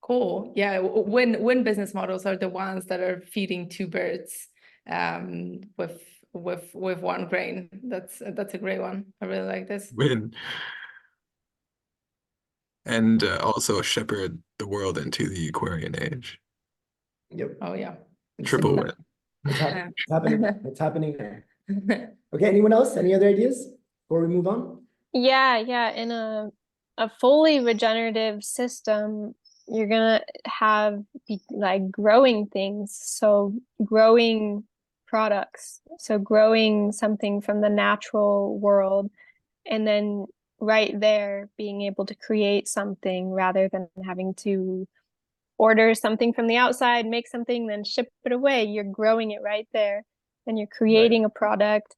Cool. Yeah, when business models are the ones that are feeding two birds with one grain. That's a great one. I really like this. Win. And also shepherd the world into the Aquarian age. Yep. Oh yeah. Triple win. It's happening. It's happening there. Okay, anyone else? Any other ideas before we move on? Yeah. In a fully regenerative system, you're gonna have like growing things. So growing products. So growing something from the natural world, and then right there being able to create something rather than having to order something from the outside, make something, then ship it away. You're growing it right there, and you're creating a product.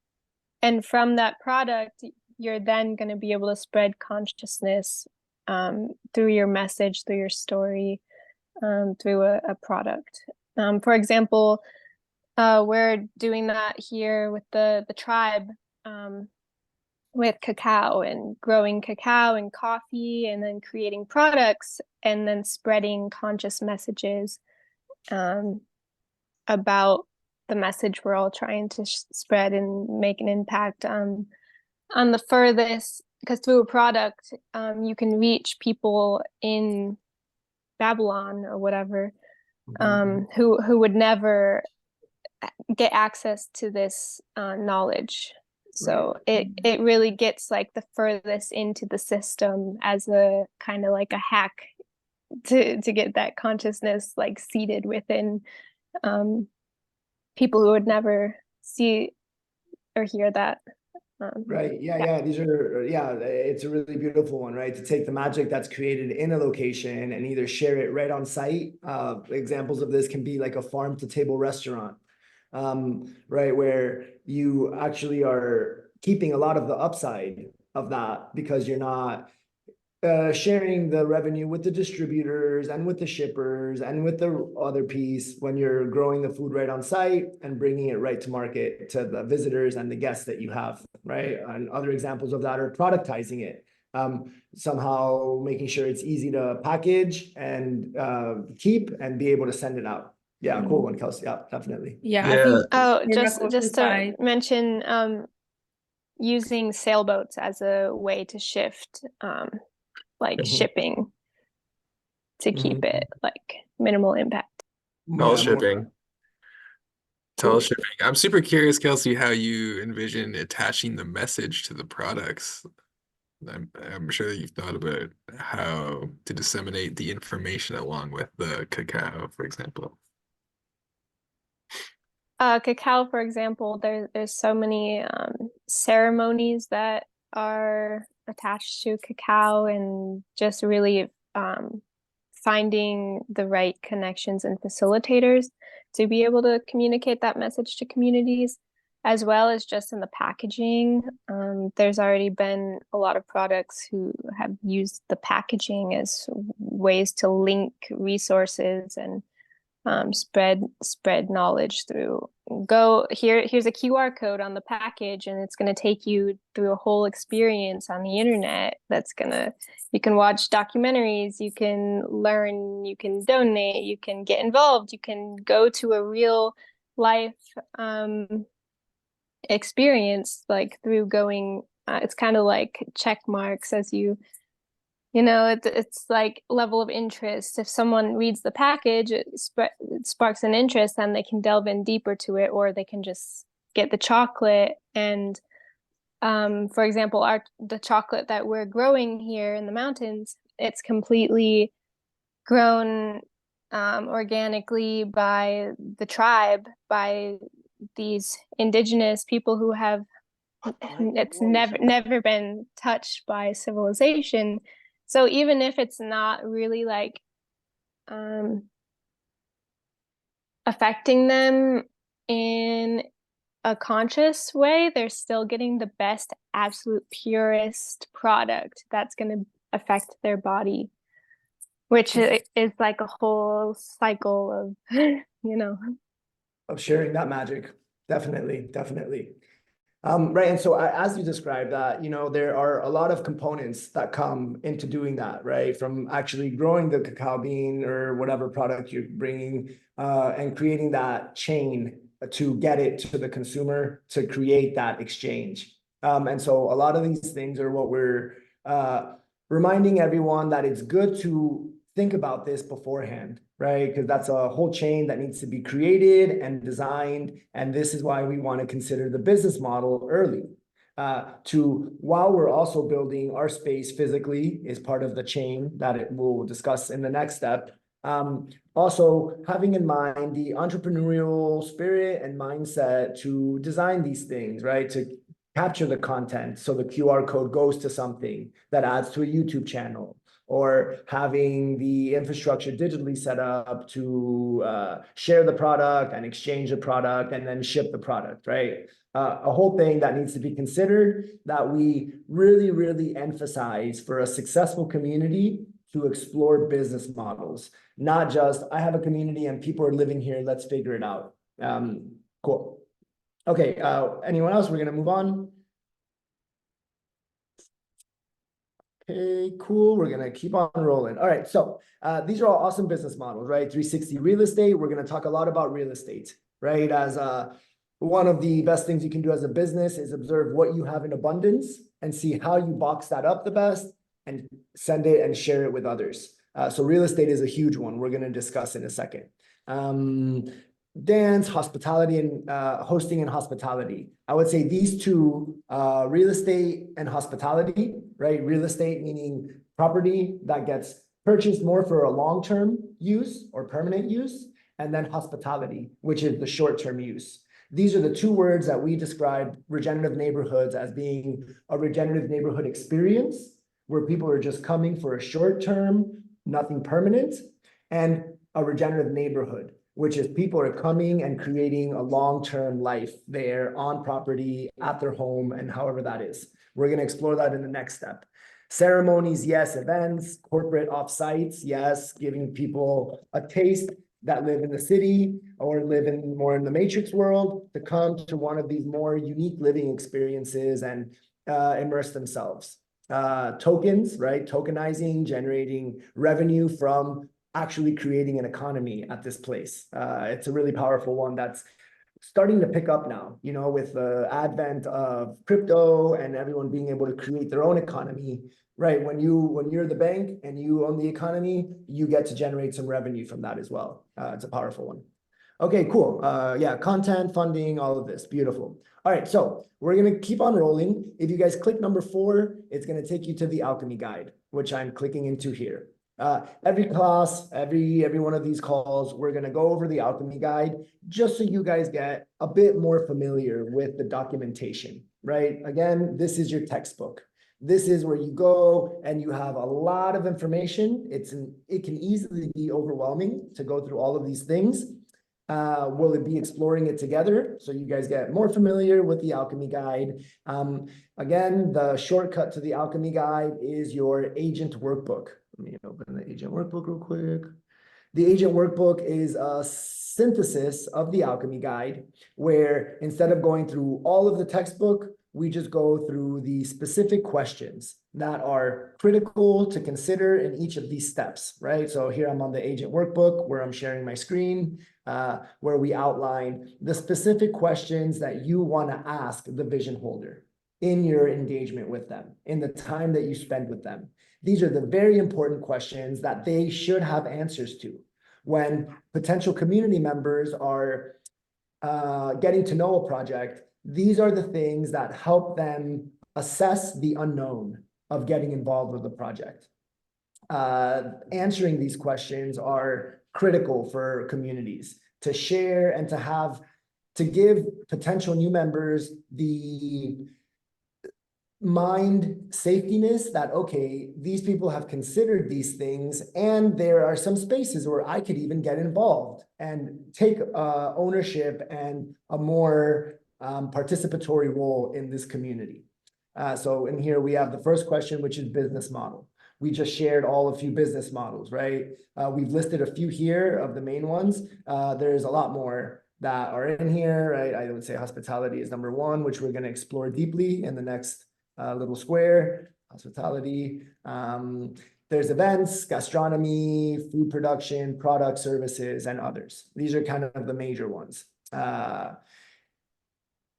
And from that product, you're then going to be able to spread consciousness through your message, through your story, through a product. For example, we're doing that here with the tribe, with cacao, and growing cacao and coffee, and then creating products, and then spreading conscious messages about the message we're all trying to spread and make an impact on the furthest, because through a product you can reach people in Babylon or whatever, who would never get access to this knowledge. So it really gets like the furthest into the system as a kind of like a hack to get that consciousness like seated within people who would never see or hear that. Right. Yeah. These are, it's a really beautiful one, right? To take the magic that's created in a location and either share it right on site. Examples of this can be like a farm to table restaurant, right? Where you actually are keeping a lot of the upside of that because you're not sharing the revenue with the distributors and with the shippers and with the other piece when you're growing the food right on site and bringing it right to market to the visitors and the guests that you have, right? And other examples of that are productizing it, somehow making sure it's easy to package and keep and be able to send it out. Yeah, cool one, Kelsey. Yeah, definitely. Yeah. I think just to mention, using sailboats as a way to shift like shipping to keep it like minimal impact. Shipping. I'm super curious, Kelsey, how you envision attaching the message to the products. I'm sure that you've thought about how to disseminate the information along with the cacao, for example. Cacao, for example, there's so many ceremonies that are attached to cacao, and just really finding the right connections and facilitators to be able to communicate that message to communities, as well as just in the packaging. There's already been a lot of products who have used the packaging as ways to link resources and spread knowledge through. Here's a QR code on the package, and it's going to take you through a whole experience on the internet. You can watch documentaries, you can learn, you can donate, you can get involved, you can go to a real life experience, like through going, it's kind of like check marks as you know, it's like level of interest. If someone reads the package, it sparks an interest, and they can delve in deeper to it, or they can just get the chocolate. And for example, the chocolate that we're growing here in the mountains, it's completely grown organically by the tribe, by these indigenous people who have it's never been touched by civilization. So even if it's not really like affecting them in a conscious way, they're still getting the best, absolute purest product that's going to affect their body, which is like a whole cycle of, you know, of sharing that magic. Definitely, definitely. Right, and so as you described that, you know, there are a lot of components that come into doing that, right? From actually growing the cacao bean or whatever product you're bringing, and creating that chain to get it to the consumer, to create that exchange. And so a lot of these things are what we're reminding everyone that it's good to think about this beforehand, right? Because that's a whole chain that needs to be created and designed. And this is why we want to consider the business model early. While we're also building our space physically is part of the chain that we'll discuss in the next step. Also having in mind the entrepreneurial spirit and mindset to design these things, right? To capture the content. So the QR code goes to something that adds to a YouTube channel, or having the infrastructure digitally set up to share the product and exchange the product and then ship the product, right? A whole thing that needs to be considered, that we really, really emphasize for a successful community to explore business models, not just, I have a community and people are living here, let's figure it out. Cool. Okay, anyone else? We're gonna move on. Okay, cool. We're gonna keep on rolling. All right, so these are all awesome business models, right? 360 real estate. We're gonna talk a lot about real estate, right? As one of the best things you can do as a business is observe what you have in abundance and see how you box that up the best and send it and share it with others. So real estate is a huge one we're gonna discuss in a second. Dance, hospitality, and hosting and hospitality. I would say these two, real estate and hospitality, right? Real estate meaning property that gets purchased more for a long-term use or permanent use, and then hospitality, which is the short-term use. These are the two words that we describe regenerative neighborhoods as being a regenerative neighborhood experience, where people are just coming for a short-term, nothing permanent, and a regenerative neighborhood, which is people are coming and creating a long-term life there on property, at their home, and however that is. We're going to explore that in the next step. Ceremonies, yes. Events, corporate offsites, yes. Giving people a taste that live in the city or live in more in the matrix world to come to one of these more unique living experiences and immerse themselves. Tokens, right? Tokenizing, generating revenue from actually creating an economy at this place. It's a really powerful one that's starting to pick up now, you know, with the advent of crypto and everyone being able to create their own economy, right? When you're the bank and you own the economy, you get to generate some revenue from that as well. It's a powerful one. Okay, cool. Yeah, content, funding, all of this, beautiful. All right, so we're gonna keep on rolling. If you guys click number 4, it's gonna take you to the Alchemy guide, which I'm clicking into here. Every class, every one of these calls, we're going to go over the Alchemy guide just so you guys get a bit more familiar with the documentation, right? Again, this is your textbook. This is where you go and you have a lot of information. It can easily be overwhelming to go through all of these things. We'll be exploring it together so you guys get more familiar with the Alchemy guide. Again, the shortcut to the Alchemy guide is your agent workbook. Let me open the agent workbook real quick. The agent workbook is a synthesis of the Alchemy guide, where instead of going through all of the textbook, we just go through the specific questions that are critical to consider in each of these steps, right? So here I'm on the agent workbook where I'm sharing my screen, where we outline the specific questions that you want to ask the vision holder in your engagement with them, in the time that you spend with them. These are the very important questions that they should have answers to. When potential community members are getting to know a project, these are the things that help them assess the unknown of getting involved with the project. Answering these questions are critical for communities to share and to give potential new members the mind safetiness that, okay, these people have considered these things, and there are some spaces where I could even get involved and take ownership and a more participatory role in this community. So in here we have the first question, which is business model. We just shared a few business models, right? We've listed a few here of the main ones. There's a lot more that are in here, right? I would say hospitality is number one, which we're going to explore deeply in the next little square. Hospitality. There's events, gastronomy, food production, product services, and others. These are kind of the major ones.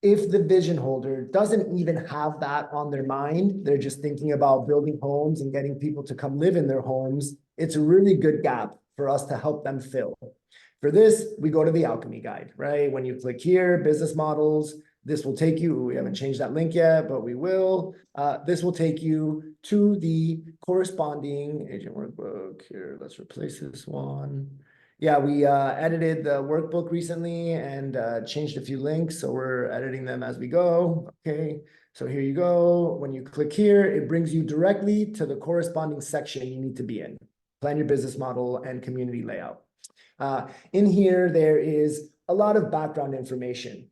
If the vision holder doesn't even have that on their mind, they're just thinking about building homes and getting people to come live in their homes, it's a really good gap for us to help them fill. For this, we go to the Alchemy guide, right? When you click here, business models, this will take you, we haven't changed that link yet, but we will. This will take you to the corresponding agent workbook. Here, let's replace this one. Yeah, we edited the workbook recently and changed a few links, so we're editing them as we go. Okay, so here you go. When you click here, it brings you directly to the corresponding section you need to be in. Plan your business model and community layout. In here, there is a lot of background information.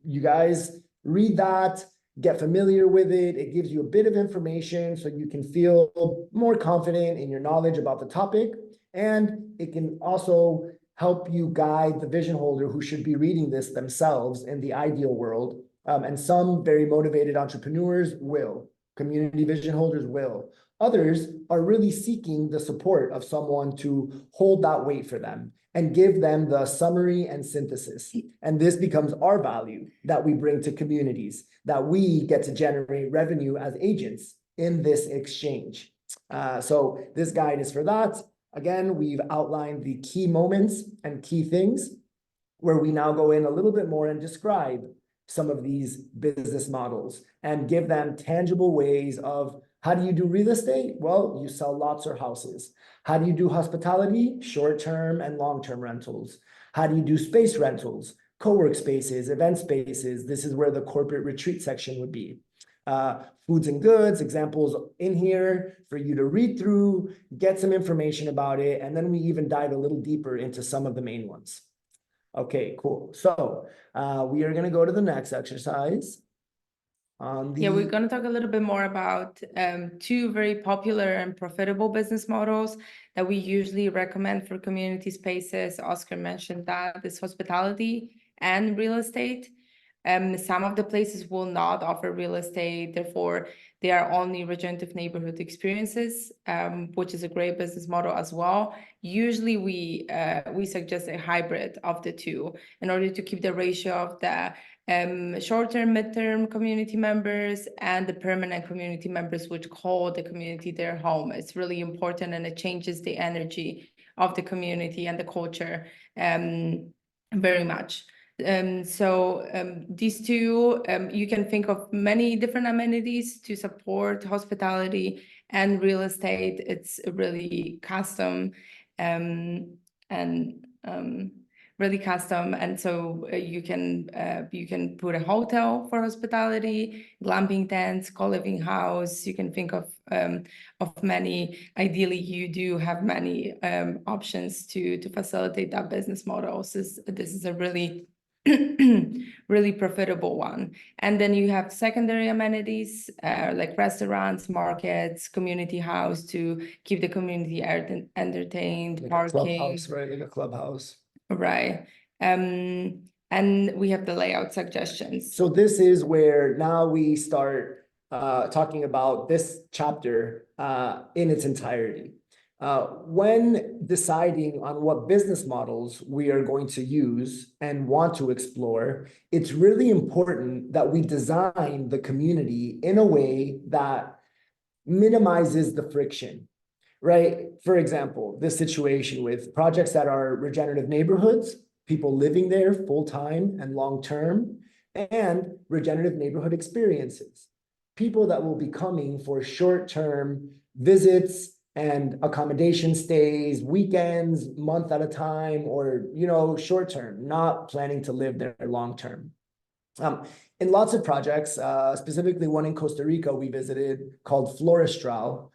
You guys read that, get familiar with it. It gives you a bit of information so you can feel more confident in your knowledge about the topic. And it can also help you guide the vision holder who should be reading this themselves in the ideal world. And some very motivated entrepreneurs will, community vision holders will. Others are really seeking the support of someone to hold that weight for them and give them the summary and synthesis. And this becomes our value that we bring to communities, that we get to generate revenue as agents in this exchange. So this guide is for that. Again, we've outlined the key moments and key things where we now go in a little bit more and describe some of these business models and give them tangible ways of how do you do real estate? Well, you sell lots or houses. How do you do hospitality? Short-term and long-term rentals. How do you do space rentals? Co-work spaces, event spaces. This is where the corporate retreat section would be. Foods and goods, examples in here for you to read through, get some information about it, and then we even dive a little deeper into some of the main ones. Okay, cool. So we are going to go to the next exercise. Yeah, we're going to talk a little bit more about two very popular and profitable business models that we usually recommend for community spaces. Oscar mentioned that this hospitality and real estate. Some of the places will not offer real estate, therefore they are only regenerative neighborhood experiences, which is a great business model as well. Usually we suggest a hybrid of the two in order to keep the ratio of the short-term, mid-term community members and the permanent community members, which call the community their home. It's really important, and it changes the energy of the community and the culture very much. These two, you can think of many different amenities to support hospitality and real estate. It's really custom really custom, and so you can put a hotel for hospitality, glamping tents, co-living house. You can think of many. Ideally, you do have many options to facilitate that business model. So this is a really really profitable one. And then you have secondary amenities like restaurants, markets, community house to keep the community entertained, like parking. a clubhouse, right? Like a clubhouse. Right. And we have the layout suggestions. So this is where now we start talking about this chapter in its entirety. When deciding on what business models we are going to use and want to explore, it's really important that we design the community in a way that minimizes the friction, right? For example, this situation with projects that are regenerative neighborhoods, people living there full-time and long-term, and regenerative neighborhood experiences, people that will be coming for short-term visits and accommodation stays, weekends, month at a time, or, you know, short-term, not planning to live there long-term. In lots of projects, specifically one in Costa Rica we visited called Florestral,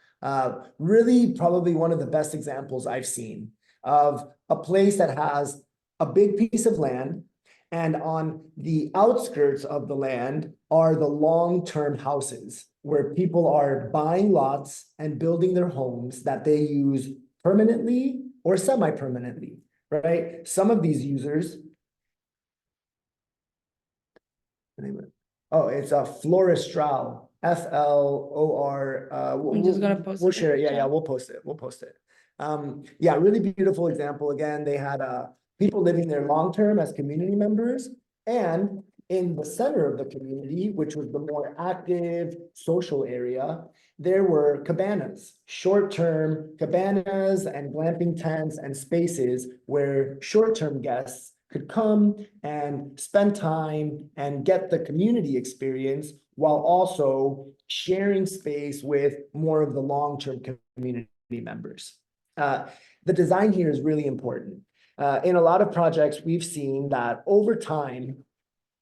really probably one of the best examples I've seen of a place that has a big piece of land, and on the outskirts of the land are the long-term houses where people are buying lots and building their homes that they use permanently or semi-permanently, right? Some of these users, oh, it's a Florestral, Flor. I'm just gonna post We'll it in share it. the Yeah, chat. yeah, we'll post it. We'll post it. Yeah, really beautiful example. Again, they had people living there long term as community members, and in the center of the community, which was the more active social area, there were cabanas, short-term cabanas and glamping tents and spaces where short-term guests could come and spend time and get the community experience while also sharing space with more of the long-term community members. The design here is really important. In a lot of projects, we've seen that over time,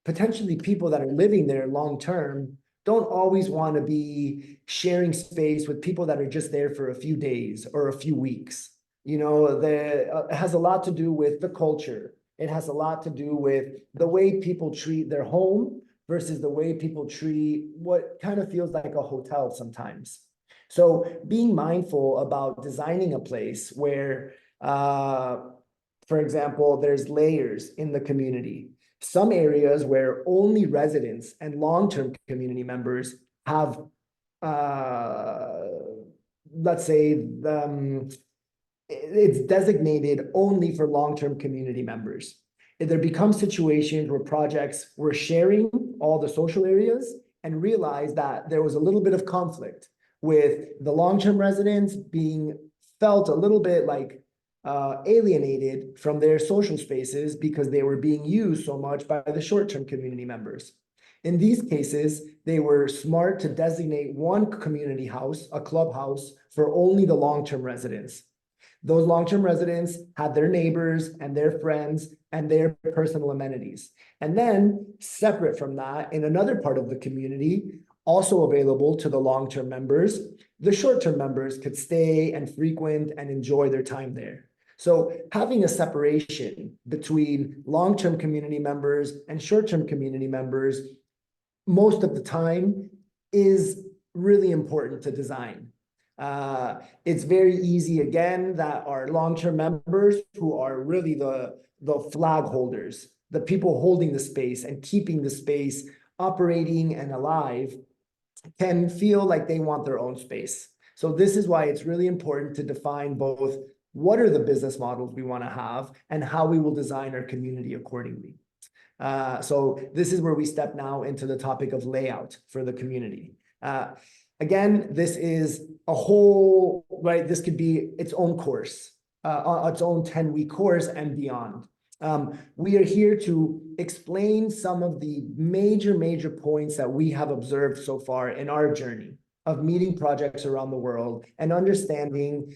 potentially people that are living there long-term don't always want to be sharing space with people that are just there for a few days or a few weeks. You know, it has a lot to do with the culture. It has a lot to do with the way people treat their home versus the way people treat what kind of feels like a hotel sometimes. So being mindful about designing a place where, for example, there's layers in the community. Some areas where only residents and long-term community members have, let's say, it's designated only for long-term community members. There become situations where projects were sharing all the social areas and realized that there was a little bit of conflict with the long-term residents being felt a little bit like alienated from their social spaces because they were being used so much by the short-term community members. In these cases, they were smart to designate one community house, a clubhouse, for only the long-term residents. Those long-term residents had their neighbors and their friends and their personal amenities. And then separate from that, in another part of the community, also available to the long-term members, the short-term members could stay and frequent and enjoy their time there. So having a separation between long-term community members and short-term community members most of the time is really important to design. It's very easy, again, that our long-term members who are really the flag holders, the people holding the space and keeping the space operating and alive, can feel like they want their own space. So this is why it's really important to define both what are the business models we want to have and how we will design our community accordingly. So this is where we step now into the topic of layout for the community. Again, this is a whole, right? This could be its own course, its own 10-week course and beyond. We are here to explain some of the major points that we have observed so far in our journey of meeting projects around the world and understanding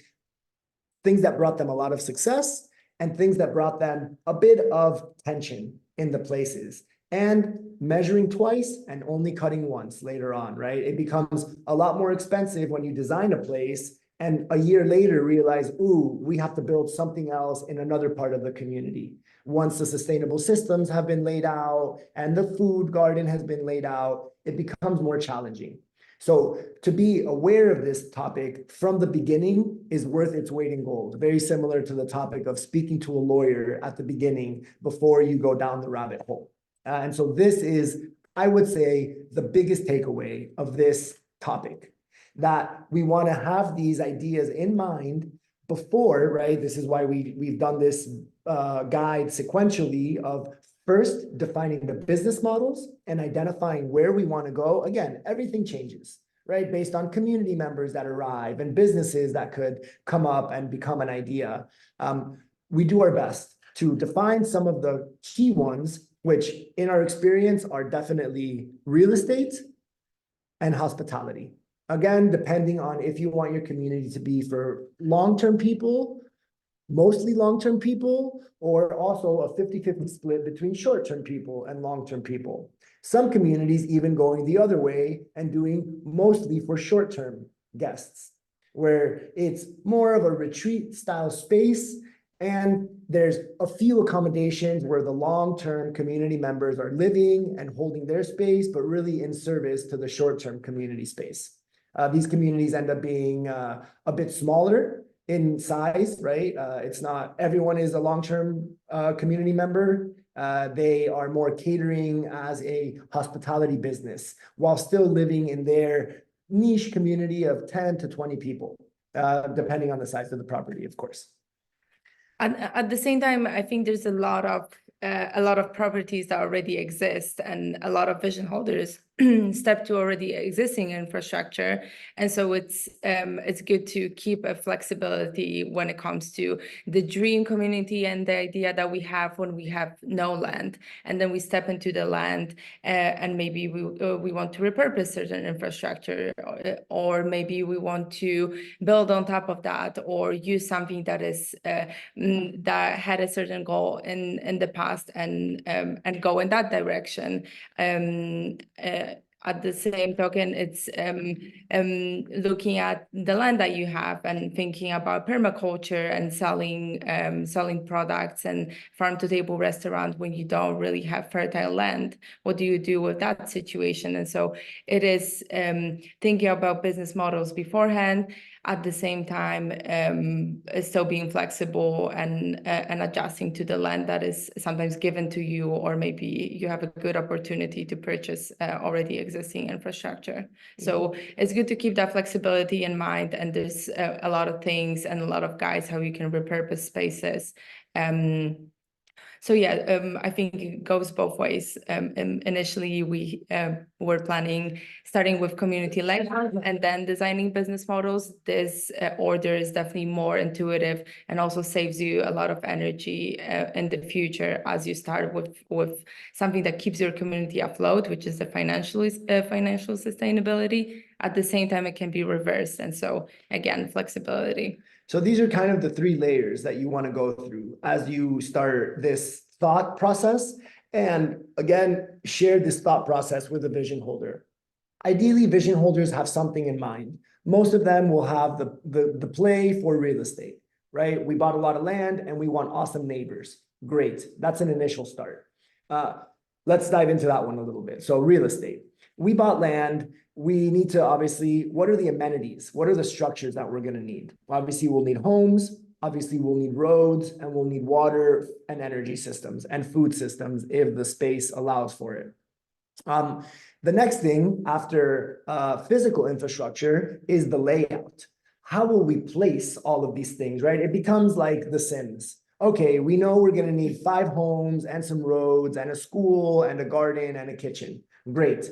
things that brought them a lot of success and things that brought them a bit of tension in the places, and measuring twice and only cutting once later on, right? It becomes a lot more expensive when you design a place and a year later realize, ooh, we have to build something else in another part of the community. Once the sustainable systems have been laid out and the food garden has been laid out, it becomes more challenging. So to be aware of this topic from the beginning is worth its weight in gold. Very similar to the topic of speaking to a lawyer at the beginning before you go down the rabbit hole. And so this is, I would say, the biggest takeaway of this topic, that we want to have these ideas in mind before, right? This is why we've done this guide sequentially of first defining the business models and identifying where we want to go. Again, everything changes, right? Based on community members that arrive and businesses that could come up and become an idea. We do our best to define some of the key ones, which in our experience are definitely real estate and hospitality. Again, depending on if you want your community to be for long-term people, mostly long-term people, or also a 50-50 split between short-term people and long-term people. Some communities even going the other way and doing mostly for short-term guests, where it's more of a retreat style space, and there's a few accommodations where the long-term community members are living and holding their space, but really in service to the short-term community space. These communities end up being a bit smaller in size, right? It's not everyone is a long-term community member. They are more catering as a hospitality business while still living in their niche community of 10 to 20 people, depending on the size of the property, of course. At the same time, I think there's a lot of properties that already exist, and a lot of vision holders step to already existing infrastructure, and so it's good to keep a flexibility when it comes to the dream community and the idea that we have when we have no land, and then we step into the land, and maybe we want to repurpose certain infrastructure, or maybe we want to build on top of that, or use something that is that had a certain goal in the past, and go in that direction. At the same token, it's looking at the land that you have and thinking about permaculture and selling products and farm to table restaurant when you don't really have fertile land. What do you do with that situation? And so it is thinking about business models beforehand, at the same time still being flexible and adjusting to the land that is sometimes given to you, or maybe you have a good opportunity to purchase already existing infrastructure. So it's good to keep that flexibility in mind, and there's a lot of things and a lot of guides how you can repurpose spaces. So yeah, I think it goes both ways. Initially, we were planning starting with community layout and then designing business models. This order is definitely more intuitive and also saves you a lot of energy in the future as you start with something that keeps your community afloat, which is the financial sustainability. At the same time, it can be reversed, and so again, flexibility. So these are kind of the three layers that you want to go through as you start this thought process. And again, share this thought process with a vision holder. Ideally, vision holders have something in mind. Most of them will have the play for real estate, right? We bought a lot of land and we want awesome neighbors. Great. That's an initial start. Let's dive into that one a little bit. So real estate. We bought land. We need to obviously, what are the amenities? What are the structures that we're going to need? Obviously, we'll need homes. Obviously, we'll need roads, and we'll need water and energy systems and food systems if the space allows for it. The next thing after physical infrastructure is the layout. How will we place all of these things, right? It becomes like The Sims. Okay, we know we're going to need 5 homes and some roads and a school and a garden and a kitchen. Great.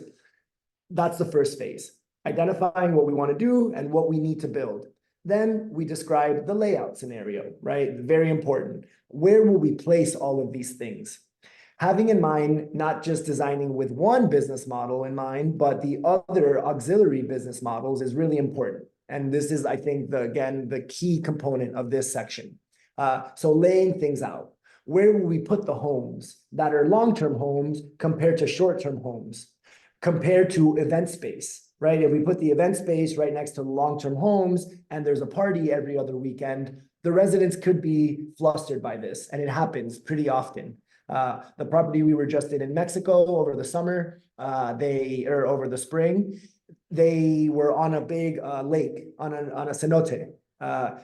That's the first phase, identifying what we want to do and what we need to build. Then we describe the layout scenario, right? Very important. Where will we place all of these things? Having in mind, not just designing with one business model in mind, but the other auxiliary business models is really important. And this is, I think, the key component of this section. So laying things out. Where will we put the homes that are long-term homes compared to short-term homes? Compared to event space, right? If we put the event space right next to the long-term homes and there's a party every other weekend, the residents could be flustered by this, and it happens pretty often. The property we were just in Mexico over the summer, over the spring, they were on a big lake, on a cenote.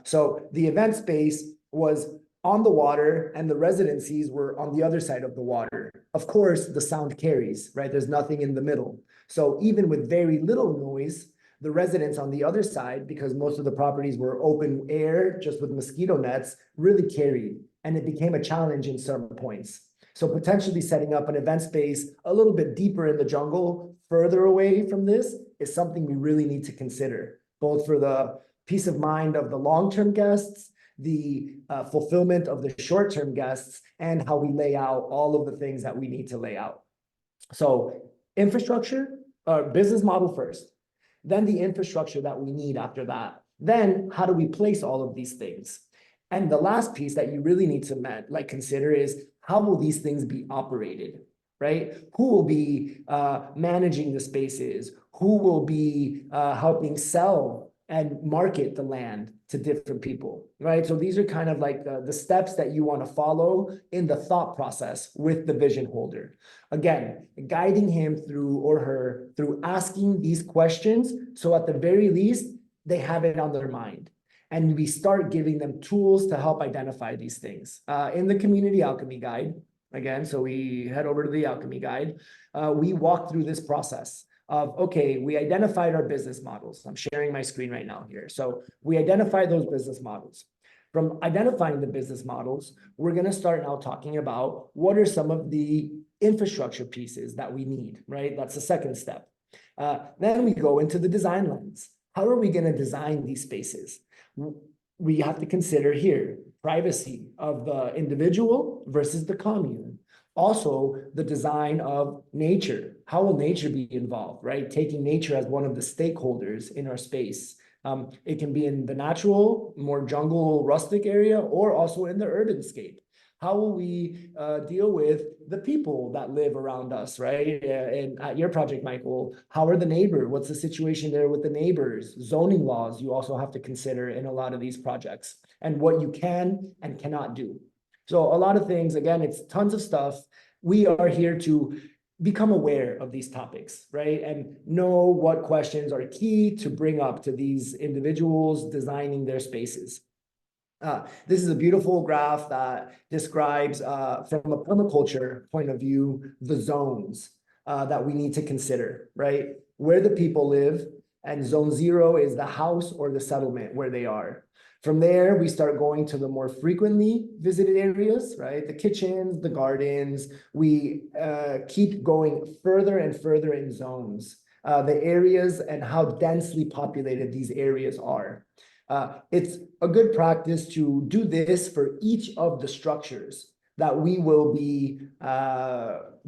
So the event space was on the water and the residencies were on the other side of the water. Of course, the sound carries, right? There's nothing in the middle. So even with very little noise, the residents on the other side, because most of the properties were open air, just with mosquito nets, really carried. And it became a challenge in certain points. So potentially setting up an event space a little bit deeper in the jungle, further away from this, is something we really need to consider, both for the peace of mind of the long-term guests, the fulfillment of the short-term guests, and how we lay out all of the things that we need to lay out. So infrastructure, business model first, then the infrastructure that we need after that. Then how do we place all of these things? And the last piece that you really need to consider is, how will these things be operated, right? Who will be managing the spaces? Who will be helping sell and market the land to different people, right? So these are kind of like the steps that you want to follow in the thought process with the vision holder. Again, guiding him through or her through asking these questions. So at the very least, they have it on their mind. And we start giving them tools to help identify these things. In the Community Alchemy Guide, again, so we head over to the Alchemy Guide, we walk through this process of, okay, we identified our business models. I'm sharing my screen right now here. So we identified those business models. From identifying the business models, we're going to start now talking about what are some of the infrastructure pieces that we need, right? That's the second step. Then we go into the design lens. How are we going to design these spaces? We have to consider here privacy of the individual versus the commune. Also, the design of nature. How will nature be involved, right? Taking nature as one of the stakeholders in our space. It can be in the natural, more jungle, rustic area, or also in the urban scape. How will we deal with the people that live around us, right? And at your project, Michael, how are the neighbors? What's the situation there with the neighbors? Zoning laws you also have to consider in a lot of these projects, and what you can and cannot do. So a lot of things, again, it's tons of stuff. We are here to become aware of these topics, right? And know what questions are key to bring up to these individuals designing their spaces. This is a beautiful graph that describes, from a permaculture point of view, the zones that we need to consider, right? Where the people live, and zone 0 is the house or the settlement where they are. From there, we start going to the more frequently visited areas, right? The kitchens, the gardens. We keep going further and further in zones, the areas and how densely populated these areas are. It's a good practice to do this for each of the structures that we will be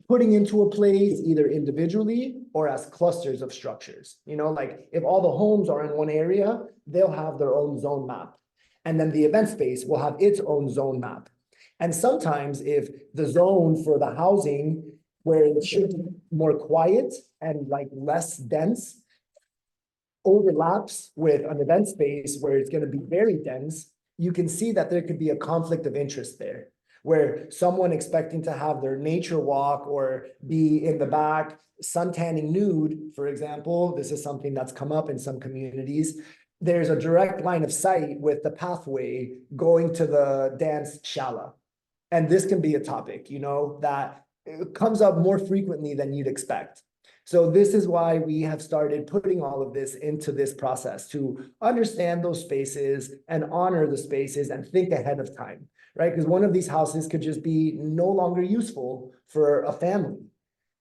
putting into a place, either individually or as clusters of structures. You know, like if all the homes are in one area, they'll have their own zone map. And then the event space will have its own zone map. And sometimes if the zone for the housing, where it should be more quiet and like less dense, overlaps with an event space where it's going to be very dense, you can see that there could be a conflict of interest there, where someone expecting to have their nature walk or be in the back suntanning nude, for example, this is something that's come up in some communities. There's a direct line of sight with the pathway going to the dance shala. And this can be a topic, you know, that comes up more frequently than you'd expect. So this is why we have started putting all of this into this process, to understand those spaces and honor the spaces and think ahead of time, right? Because one of these houses could just be no longer useful for a family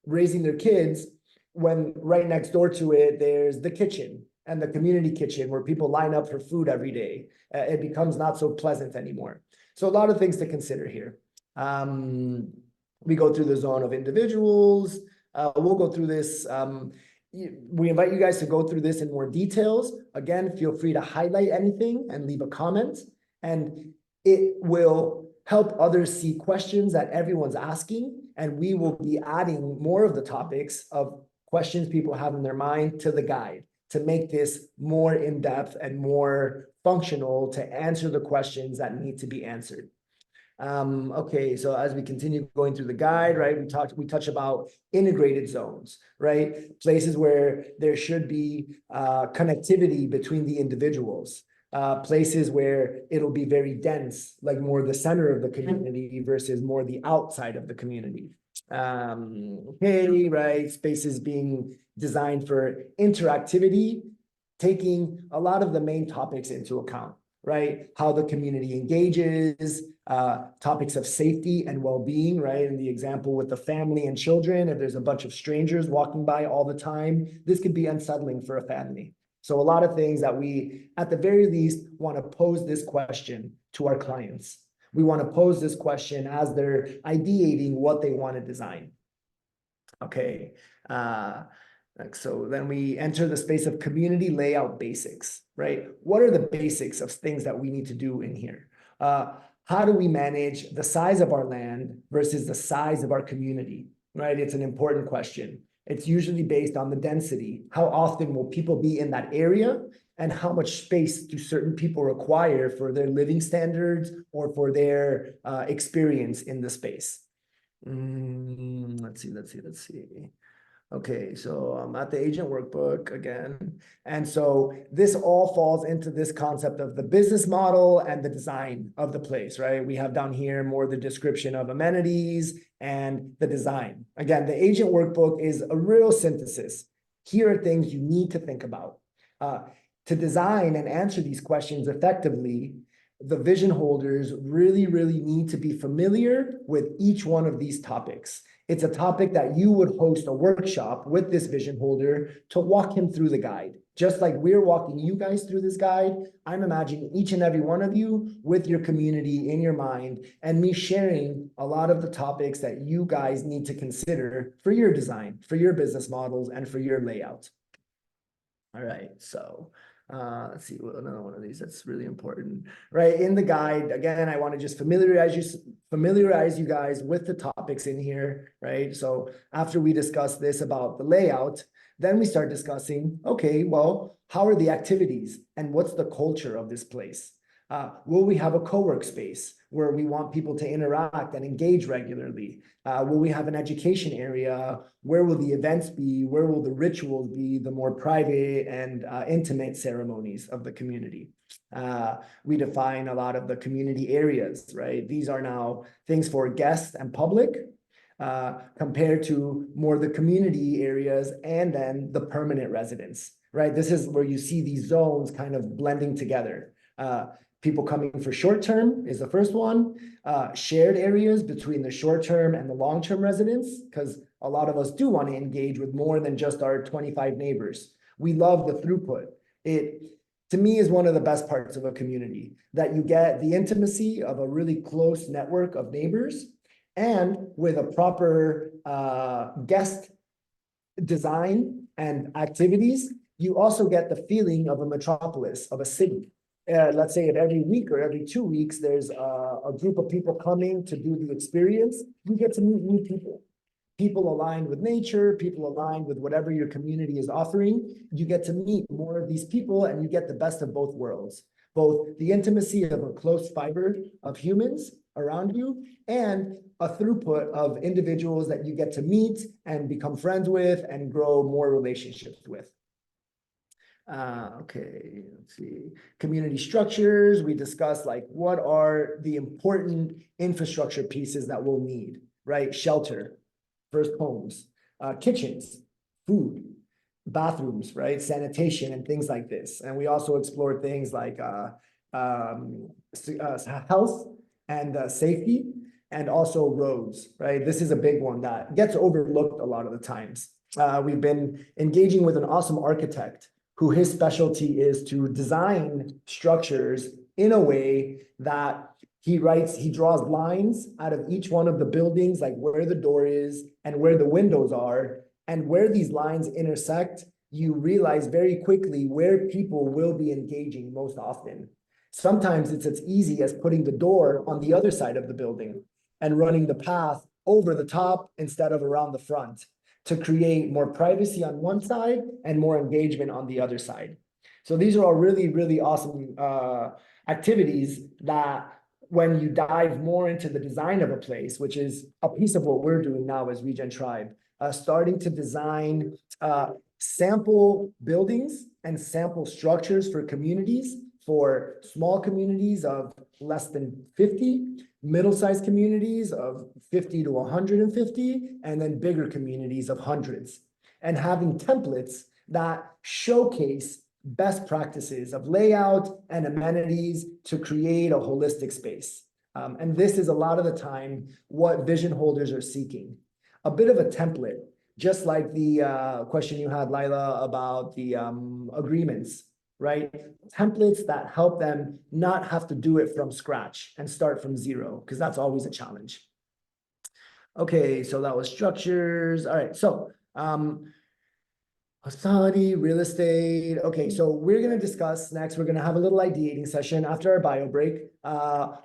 raising their kids, when right next door to it, there's the kitchen and the community kitchen where people line up for food every day. It becomes not so pleasant anymore. So a lot of things to consider here. We go through the zone of individuals. We'll go through this. We invite you guys to go through this in more details. Again, feel free to highlight anything and leave a comment, and it will help others see questions that everyone's asking. And we will be adding more of the topics of questions people have in their mind to the guide to make this more in-depth and more functional to answer the questions that need to be answered. Okay, so as we continue going through the guide, right, we touch about integrated zones, right? Places where there should be connectivity between the individuals. Places where it'll be very dense, like more the center of the community versus more the outside of the community. Okay, right, spaces being designed for interactivity, taking a lot of the main topics into account, right? How the community engages, topics of safety and well-being, right? In the example with the family and children, if there's a bunch of strangers walking by all the time, this could be unsettling for a family. So a lot of things that we, at the very least, want to pose this question to our clients. We want to pose this question as they're ideating what they want to design. Okay. So then we enter the space of community layout basics, right? What are the basics of things that we need to do in here? How do we manage the size of our land versus the size of our community, right? It's an important question. It's usually based on the density. How often will people be in that area? And how much space do certain people require for their living standards or for their experience in the space? Let's see. Okay, so I'm at the agent workbook again. And so this all falls into this concept of the business model and the design of the place, right? We have down here more the description of amenities and the design. Again, the agent workbook is a real synthesis. Here are things you need to think about. To design and answer these questions effectively, the vision holders really need to be familiar with each one of these topics. It's a topic that you would host a workshop with this vision holder to walk him through the guide. Just like we're walking you guys through this guide, I'm imagining each and every one of you with your community in your mind and me sharing a lot of the topics that you guys need to consider for your design, for your business models, and for your layout. All right, so let's see, another one of these that's really important, right? In the guide, again, I want to just familiarize you guys with the topics in here, right? So after we discuss this about the layout, then we start discussing, okay, well, how are the activities and what's the culture of this place? Will we have a co-work space where we want people to interact and engage regularly? Will we have an education area? Where will the events be? Where will the rituals be? The more private and intimate ceremonies of the community. We define a lot of the community areas, right? These are now things for guests and public, compared to more the community areas and then the permanent residents, right? This is where you see these zones kind of blending together. People coming for short-term is the first one. Shared areas between the short-term and the long-term residents, because a lot of us do want to engage with more than just our 25 neighbors. We love the throughput. It, to me, is one of the best parts of a community, that you get the intimacy of a really close network of neighbors, and with a proper guest design and activities, you also get the feeling of a metropolis, of a city. Let's say if every week or every 2 weeks, there's a group of people coming to do the experience, you get to meet new people. People aligned with nature, people aligned with whatever your community is offering. You get to meet more of these people and you get the best of both worlds. Both the intimacy of a close fiber of humans around you and a throughput of individuals that you get to meet and become friends with and grow more relationships with. Okay, let's see. Community structures, we discussed like what are the important infrastructure pieces that we'll need, right? Shelter, first homes, kitchens, food, bathrooms, right? Sanitation and things like this. And we also explored things like health and safety, and also roads, right? This is a big one that gets overlooked a lot of the times. We've been engaging with an awesome architect who his specialty is to design structures in a way that he draws lines out of each one of the buildings, like where the door is and where the windows are, and where these lines intersect, you realize very quickly where people will be engaging most often. Sometimes it's as easy as putting the door on the other side of the building and running the path over the top instead of around the front, to create more privacy on one side and more engagement on the other side. So these are all really awesome activities that when you dive more into the design of a place, which is a piece of what we're doing now as Regen Tribe, starting to design sample buildings and sample structures for communities, for small communities of less than 50, middle-sized communities of 50 to 150, and then bigger communities of hundreds. And having templates that showcase best practices of layout and amenities to create a holistic space. And this is a lot of the time what vision holders are seeking. A bit of a template, just like the question you had, Lila, about the agreements, right? Templates that help them not have to do it from scratch and start from zero, because that's always a challenge. Okay, so that was structures. All right, so hospitality, real estate. Okay, so we're going to discuss next, we're going to have a little ideating session after our bio break,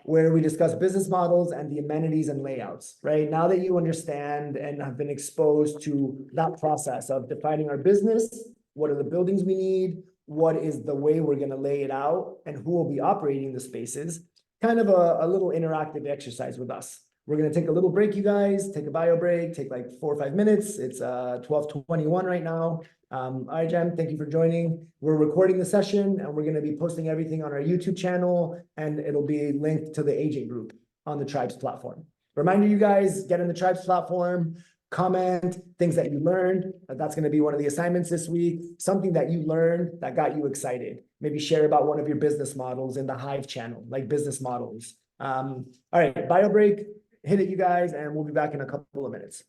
where we discuss business models and the amenities and layouts, right? Now that you understand and have been exposed to that process of defining our business, what are the buildings we need, what is the way we're going to lay it out, and who will be operating the spaces, kind of a little interactive exercise with us. We're going to take a little break, you guys, take a bio break, take like 4 or 5 minutes. It's 12:21 right now. All right, Jem, thank you for joining. We're recording the session and we're going to be posting everything on our YouTube channel, and it'll be linked to the agent group on the Tribes platform. Reminder, you guys, get in the Tribes platform, comment things that you learned. That's going to be one of the assignments this week. Something that you learned that got you excited. Maybe share about one of your business models in the Hive channel, like business models. All right, bio break. Hit it, you guys, and we'll be back in a couple of minutes.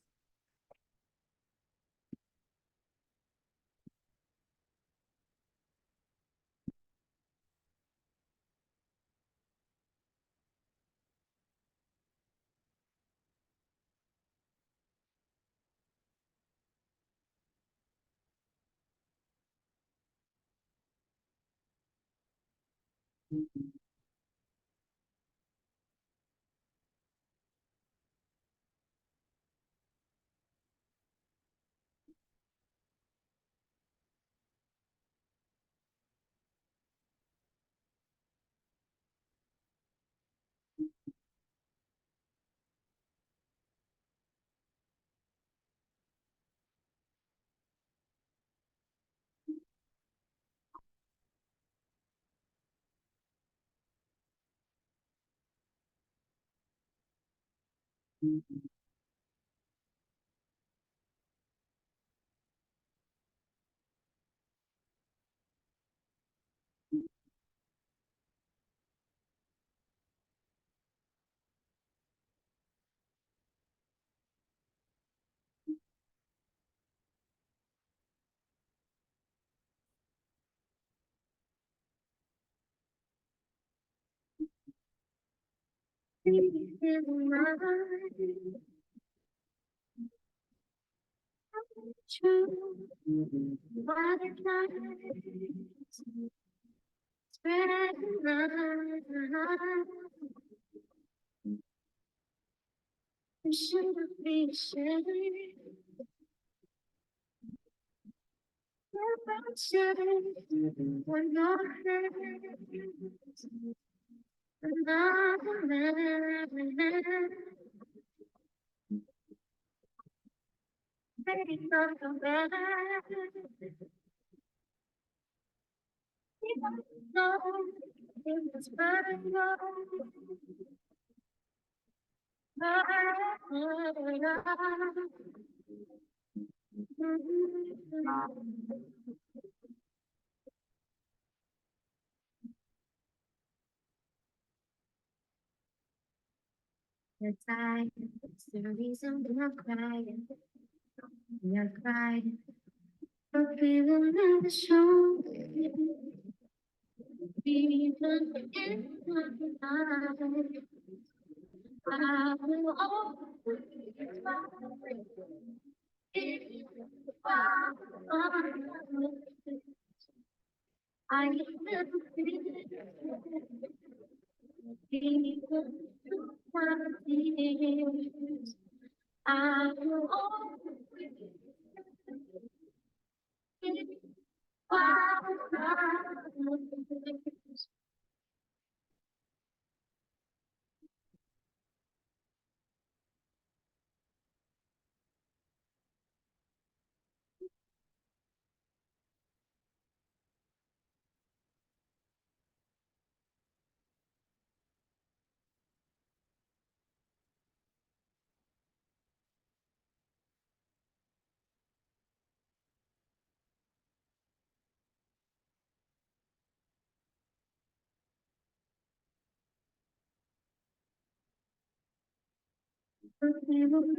Even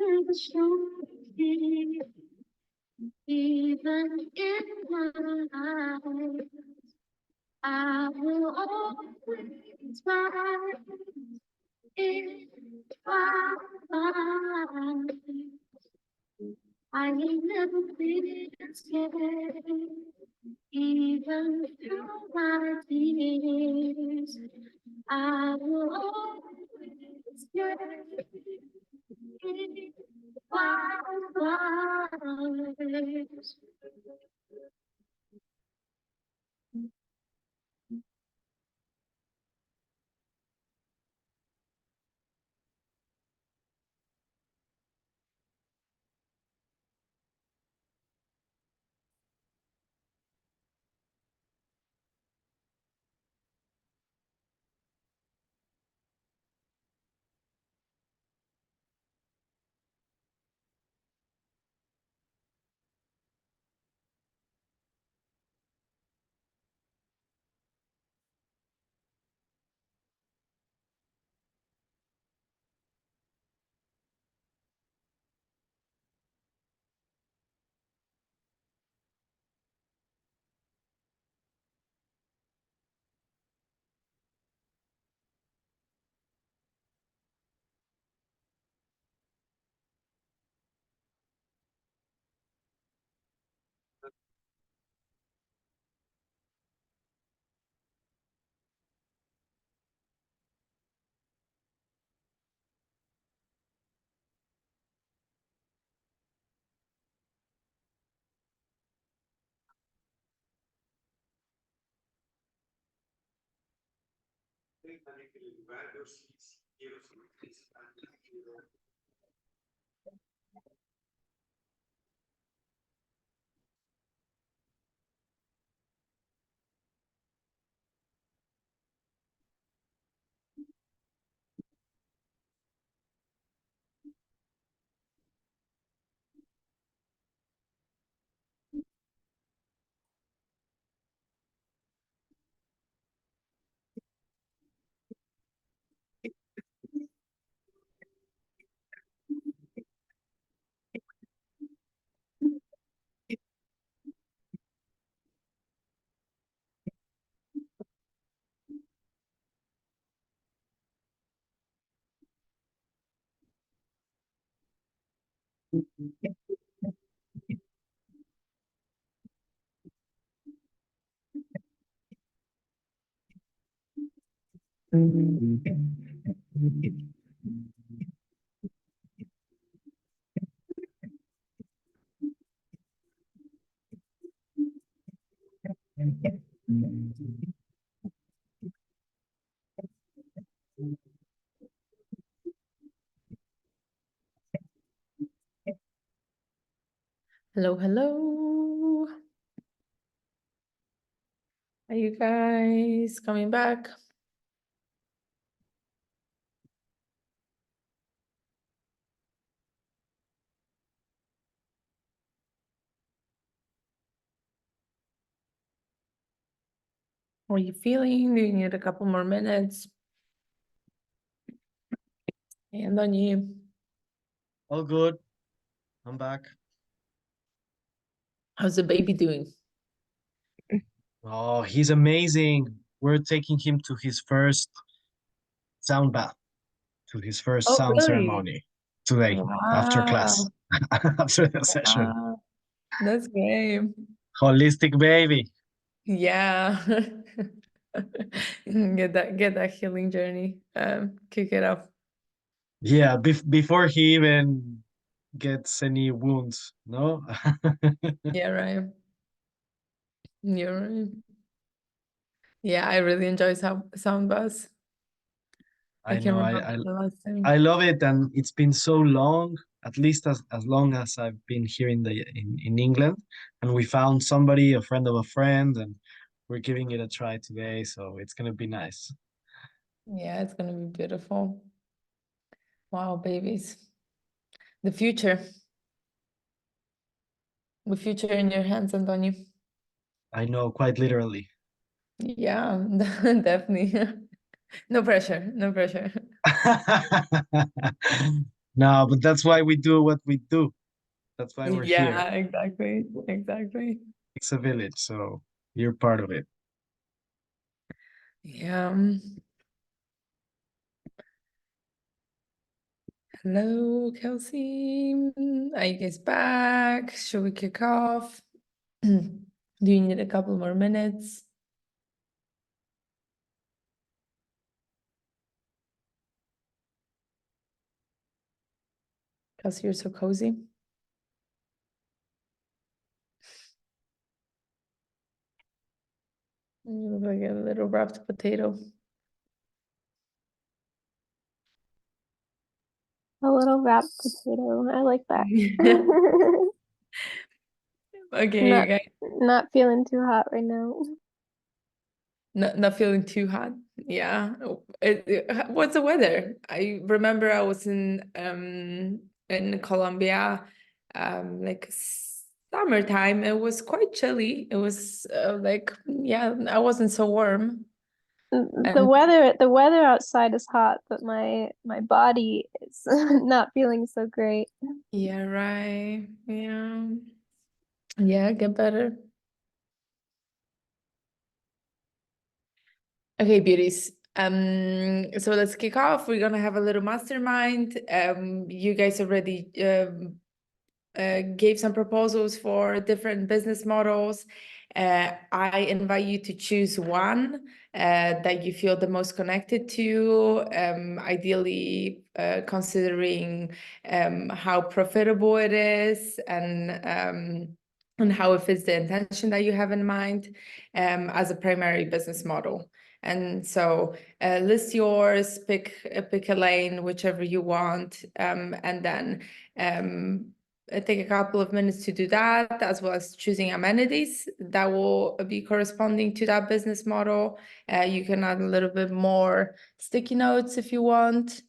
in my life, I will always find in my life. I ain't never been scared, even through my tears. I will always get in my life. Hello, hello. Are you guys coming back? How are you feeling? Do you need a couple more minutes? And on you. All good. I'm back. How's the baby doing? Oh, he's amazing. We're taking him to his first sound bath, to his first Oh, sound really? ceremony today after class, Wow. after the session. Wow. That's great. Holistic baby. Yeah. Get that healing journey. Kick it off. Yeah, before he even gets any wounds, no? Yeah, right. You're right. Yeah, I really enjoy sound baths. I I can know, remember the last time. I love it, and it's been so long, at least as long as I've been here in England, and we found somebody, a friend of a friend, and we're giving it a try today, so it's gonna be nice. Yeah, it's gonna be beautiful. Wow, babies. The future. The future in your hands, Antonio. I know, quite literally. Yeah, definitely. No pressure, no pressure. No, but that's why we do what we do. That's why we're here. Yeah, exactly, exactly. It's a village, so you're part of it. Yeah. Hello, Kelsey. Are you guys back? Should we kick off? Do you need a couple more minutes? Kelsey, you're so cozy. You look like a little wrapped potato. A little wrapped potato. I like that. Okay, Not guys. not feeling too hot right now. Not feeling too hot. Yeah. What's the weather? I remember I was in Colombia, like summertime. It was quite chilly. It was like, yeah, I wasn't so warm. The And weather outside is hot, but my body is not feeling so great. yeah, right. Yeah. Yeah, get better. Okay, beauties. So let's kick off. We're gonna have a little mastermind. You guys already gave some proposals for different business models. I invite you to choose one that you feel the most connected to, ideally considering how profitable it is and how it fits the intention that you have in mind as a primary business model. And so list yours, pick a lane, whichever you want, and then take a couple of minutes to do that, as well as choosing amenities that will be corresponding to that business model. You can add a little bit more sticky notes if you want.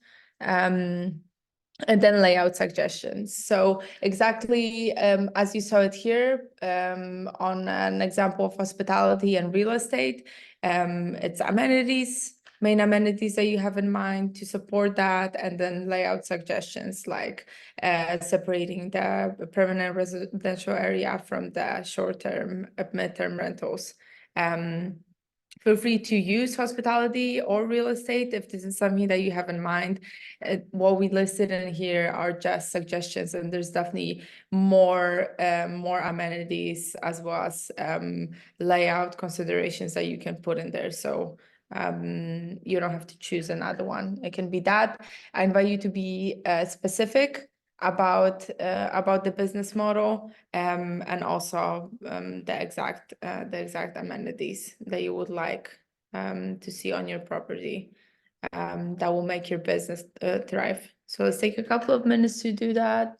And then layout suggestions. So exactly as you saw it here on an example of hospitality and real estate, it's amenities, main amenities that you have in mind to support that, and then layout suggestions like separating the permanent residential area from the short-term, mid-term rentals. Feel free to use hospitality or real estate if this is something that you have in mind. What we listed in here are just suggestions, and there's definitely more amenities as well as layout considerations that you can put in there. So you don't have to choose another one. It can be that. I invite you to be specific about the business model and also the exact amenities that you would like to see on your property that will make your business thrive. So let's take a couple of minutes to do that.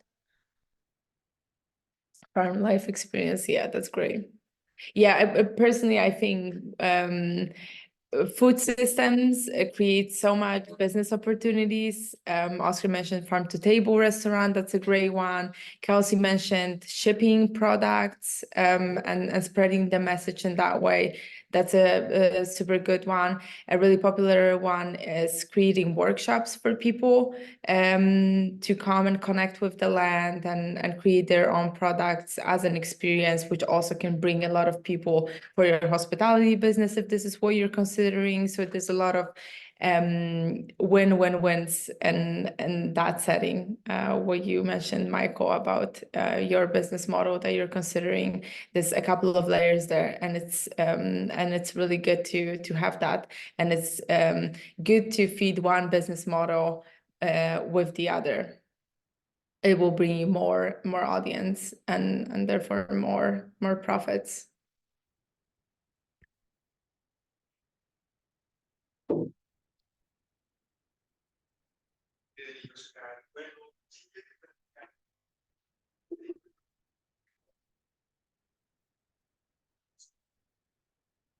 Farm life experience, yeah, that's great. Yeah, personally, I think food systems create so much business opportunities. Oscar mentioned farm to table restaurant. That's a great one. Kelsey mentioned shipping products and spreading the message in that way. That's a super good one. A really popular one is creating workshops for people to come and connect with the land and create their own products as an experience, which also can bring a lot of people for your hospitality business if this is what you're considering. So there's a lot of win-win-wins in that setting. What you mentioned, Michael, about your business model that you're considering. There's a couple of layers there, and it's really good to have that, and it's good to feed one business model with the other. It will bring you more audience and therefore more profits.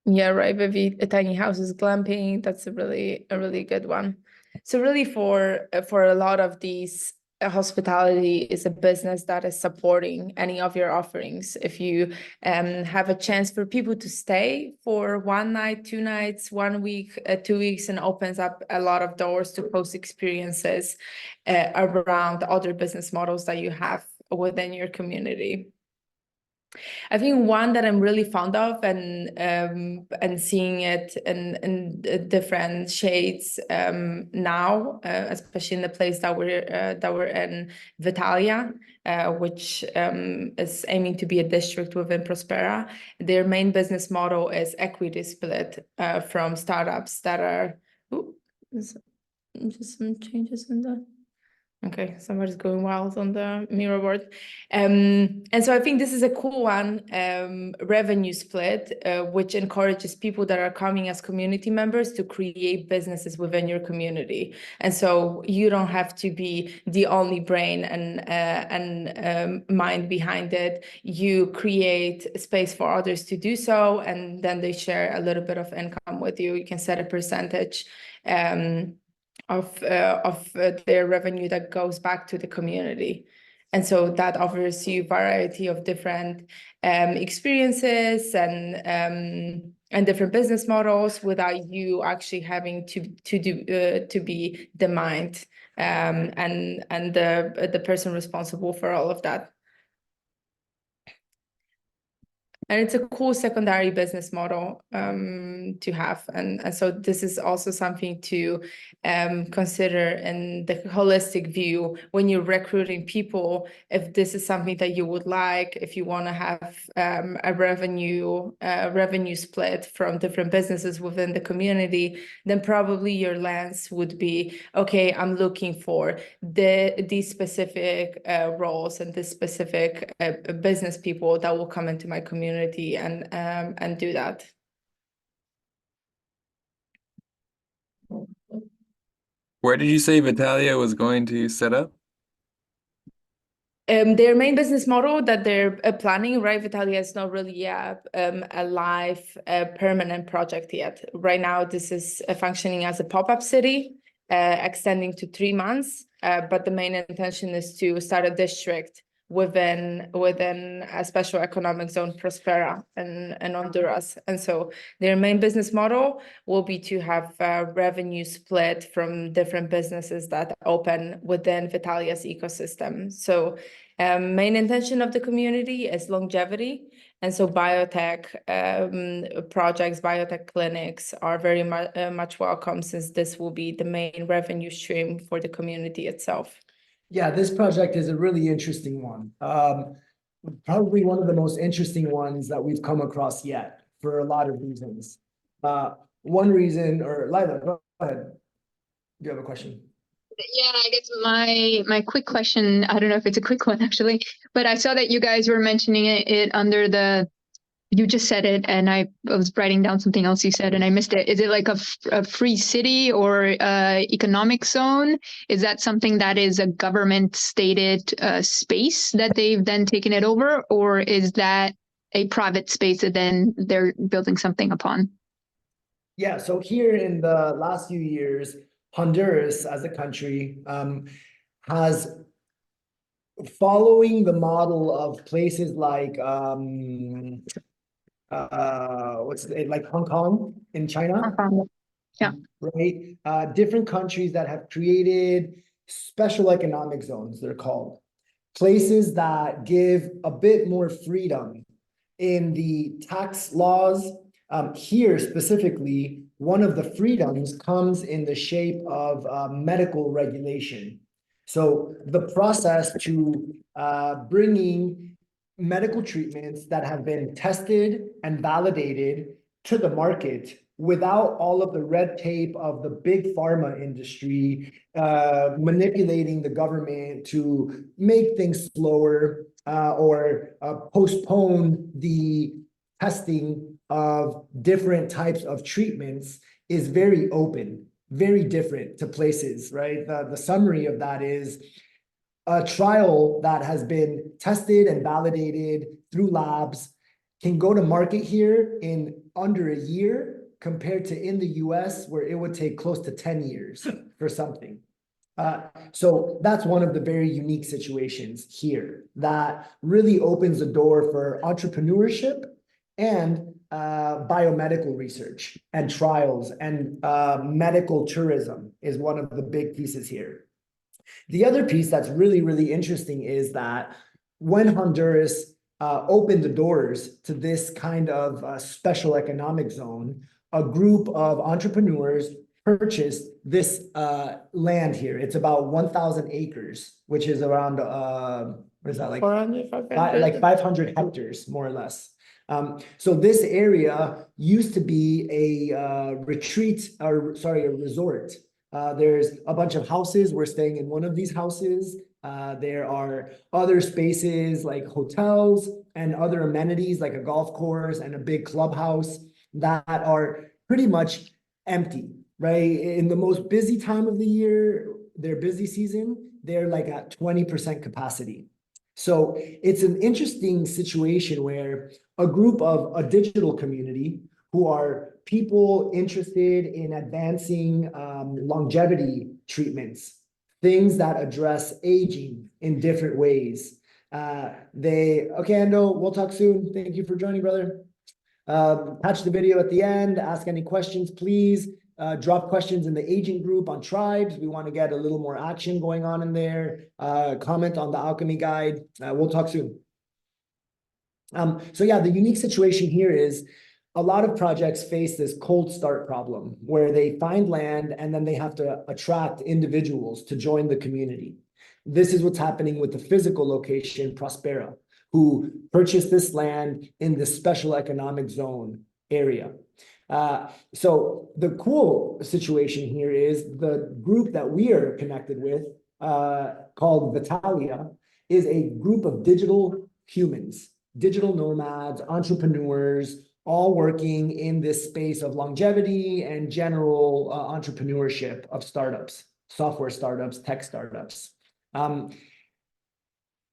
Yeah, right, Vivi. Tiny houses, glamping, that's a really good one. So really for a lot of these hospitality is a business that is supporting any of your offerings. If you have a chance for people to stay for 1 night, 2 nights, 1 week, 2 weeks, and opens up a lot of doors to post experiences around other business models that you have within your community. I think one that I'm really fond of and seeing it in different shades now, especially in the place that we're in, Vitalia, which is aiming to be a district within Prospera. Their main business model is equity split from startups that are. Ooh, just some changes in the. Okay, somebody's going wild on the mirror board. And so I think this is a cool one, revenue split, which encourages people that are coming as community members to create businesses within your community. And so you don't have to be the only brain and mind behind it. You create space for others to do so, and then they share a little bit of income with you. You can set a percentage of their revenue that goes back to the community. And so that offers you variety of different experiences and different business models without you actually having to be the mind and the person responsible for all of that. And it's a cool secondary business model to have. And so this is also something to consider in the holistic view when you're recruiting people. If this is something that you would like, if you want to have a revenue split from different businesses within the community, then probably your lens would be, okay, I'm looking for these specific roles and this specific business people that will come into my community and do that. Where did you say Vitalia was going to set up? Their main business model that they're planning, right? Vitalia is not really a live permanent project yet. Right now, this is functioning as a pop-up city, extending to 3 months. But the main intention is to start a district within a special economic zone, Prospera and Honduras. And so their main business model will be to have revenue split from different businesses that open within Vitalia's ecosystem. So main intention of the community is longevity. And so biotech projects, biotech clinics are very much welcome, since this will be the main revenue stream for the community itself. Yeah, this project is a really interesting one. Probably one of the most interesting ones that we've come across yet for a lot of reasons. One reason, or Lila, go ahead. Do you have a question? Yeah, I guess my quick question, I don't know if it's a quick one actually, but I saw that you guys were mentioning it under the, you just said it, and I was writing down something else you said and I missed it. Is it like a free city or economic zone? Is that something that is a government stated space that they've then taken it over, or is that a private space that then they're building something upon? Yeah, so here in the last few years, Honduras as a country has, following the model of places like like Hong Kong in China, yeah, right? Different countries that have created special economic zones, they're called. Places that give a bit more freedom in the tax laws. Here specifically, one of the freedoms comes in the shape of medical regulation. So the process to bringing medical treatments that have been tested and validated to the market without all of the red tape of the big pharma industry manipulating the government to make things slower or postpone the testing of different types of treatments is very open, very different to places, right? The summary of that is a trial that has been tested and validated through labs can go to market here in under a year, compared to in the US where it would take close to 10 years for something. So that's one of the very unique situations here that really opens the door for entrepreneurship and biomedical research and trials, and medical tourism is one of the big pieces here. The other piece that's really, really interesting is that when Honduras opened the doors to this kind of special economic zone, a group of entrepreneurs purchased this land here. It's about 1,000 acres, which is around what is that, like 400, 500? like 500 hectares, more or less. So this area used to be a retreat, or sorry, a resort. There's a bunch of houses. We're staying in one of these houses. There are other spaces like hotels and other amenities like a golf course and a big clubhouse that are pretty much empty, right? In the most busy time of the year, their busy season, they're like at 20% capacity. So it's an interesting situation where a group of a digital community who are people interested in advancing longevity treatments, things that address aging in different ways. Okay, Ando, we'll talk soon. Thank you for joining, brother. Catch the video at the end, ask any questions, please. Drop questions in the agent group on tribes. We want to get a little more action going on in there. Comment on the Alchemy guide. We'll talk soon. So yeah, the unique situation here is a lot of projects face this cold start problem where they find land and then they have to attract individuals to join the community. This is what's happening with the physical location, Prospera, who purchased this land in the special economic zone area. So the cool situation here is the group that we are connected with, called Vitalia, is a group of digital humans, digital nomads, entrepreneurs, all working in this space of longevity and general entrepreneurship of startups, software startups, tech startups.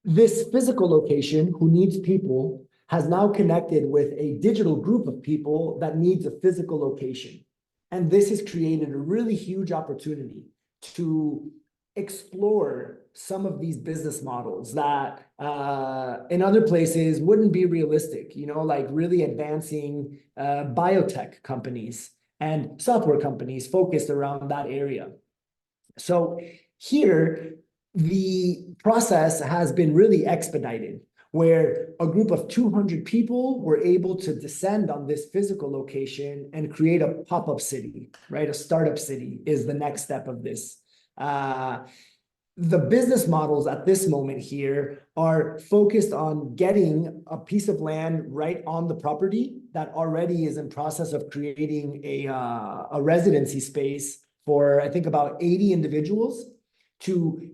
This physical location who needs people has now connected with a digital group of people that needs a physical location. And this has created a really huge opportunity to explore some of these business models that in other places wouldn't be realistic, you know, like really advancing biotech companies and software companies focused around that area. So here, the process has been really expedited, where a group of 200 people were able to descend on this physical location and create a pop-up city, right? A startup city is the next step of this. The business models at this moment here are focused on getting a piece of land right on the property that already is in process of creating a residency space for, I think, about 80 individuals to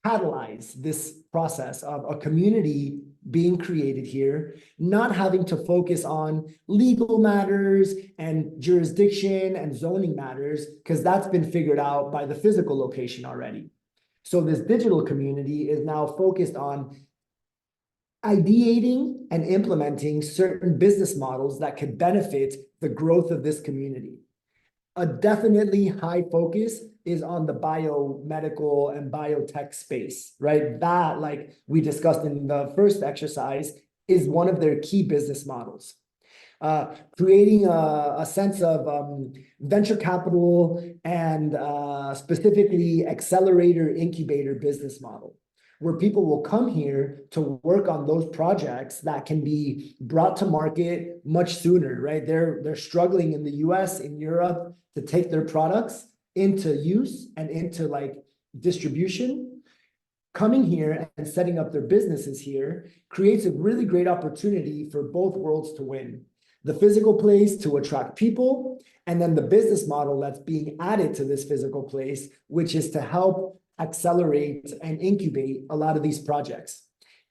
catalyze this process of a community being created here, not having to focus on legal matters and jurisdiction and zoning matters, because that's been figured out by the physical location already. So this digital community is now focused on ideating and implementing certain business models that could benefit the growth of this community. A definitely high focus is on the biomedical and biotech space, right? That, like we discussed in the first exercise, is one of their key business models. Creating a sense of venture capital and specifically accelerator incubator business model, where people will come here to work on those projects that can be brought to market much sooner, right? They're struggling in the US, in Europe, to take their products into use and into like distribution. Coming here and setting up their businesses here creates a really great opportunity for both worlds to win. The physical place to attract people, and then the business model that's being added to this physical place, which is to help accelerate and incubate a lot of these projects.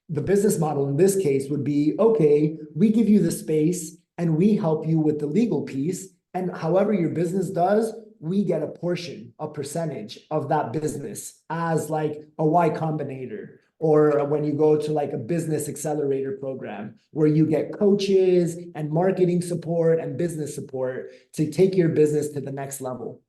The business model in this case would be, okay, we give you the space and we help you with the legal piece, and however your business does, we get a portion, a percentage of that business as like a Y Combinator, or when you go to like a business accelerator program where you get coaches and marketing support and business support to take your business to the next level.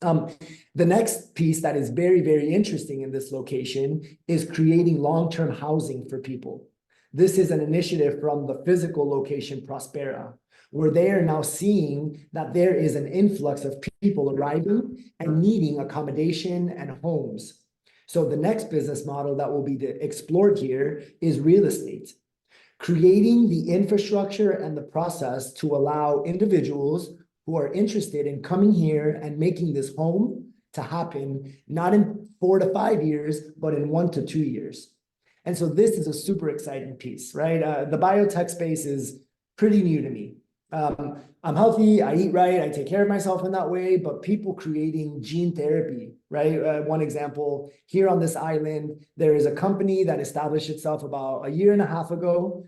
The next piece that is very, very interesting in this location is creating long-term housing for people. This is an initiative from the physical location Prospera, where they are now seeing that there is an influx of people arriving and needing accommodation and homes. So the next business model that will be explored here is real estate. Creating the infrastructure and the process to allow individuals who are interested in coming here and making this home to happen, not in 4 to 5 years, but in 1 to 2 years. And so this is a super exciting piece, right? The biotech space is pretty new to me. I'm healthy, I eat right, I take care of myself in that way, but people creating gene therapy, right? One example, here on this island, there is a company that established itself about 1.5 years ago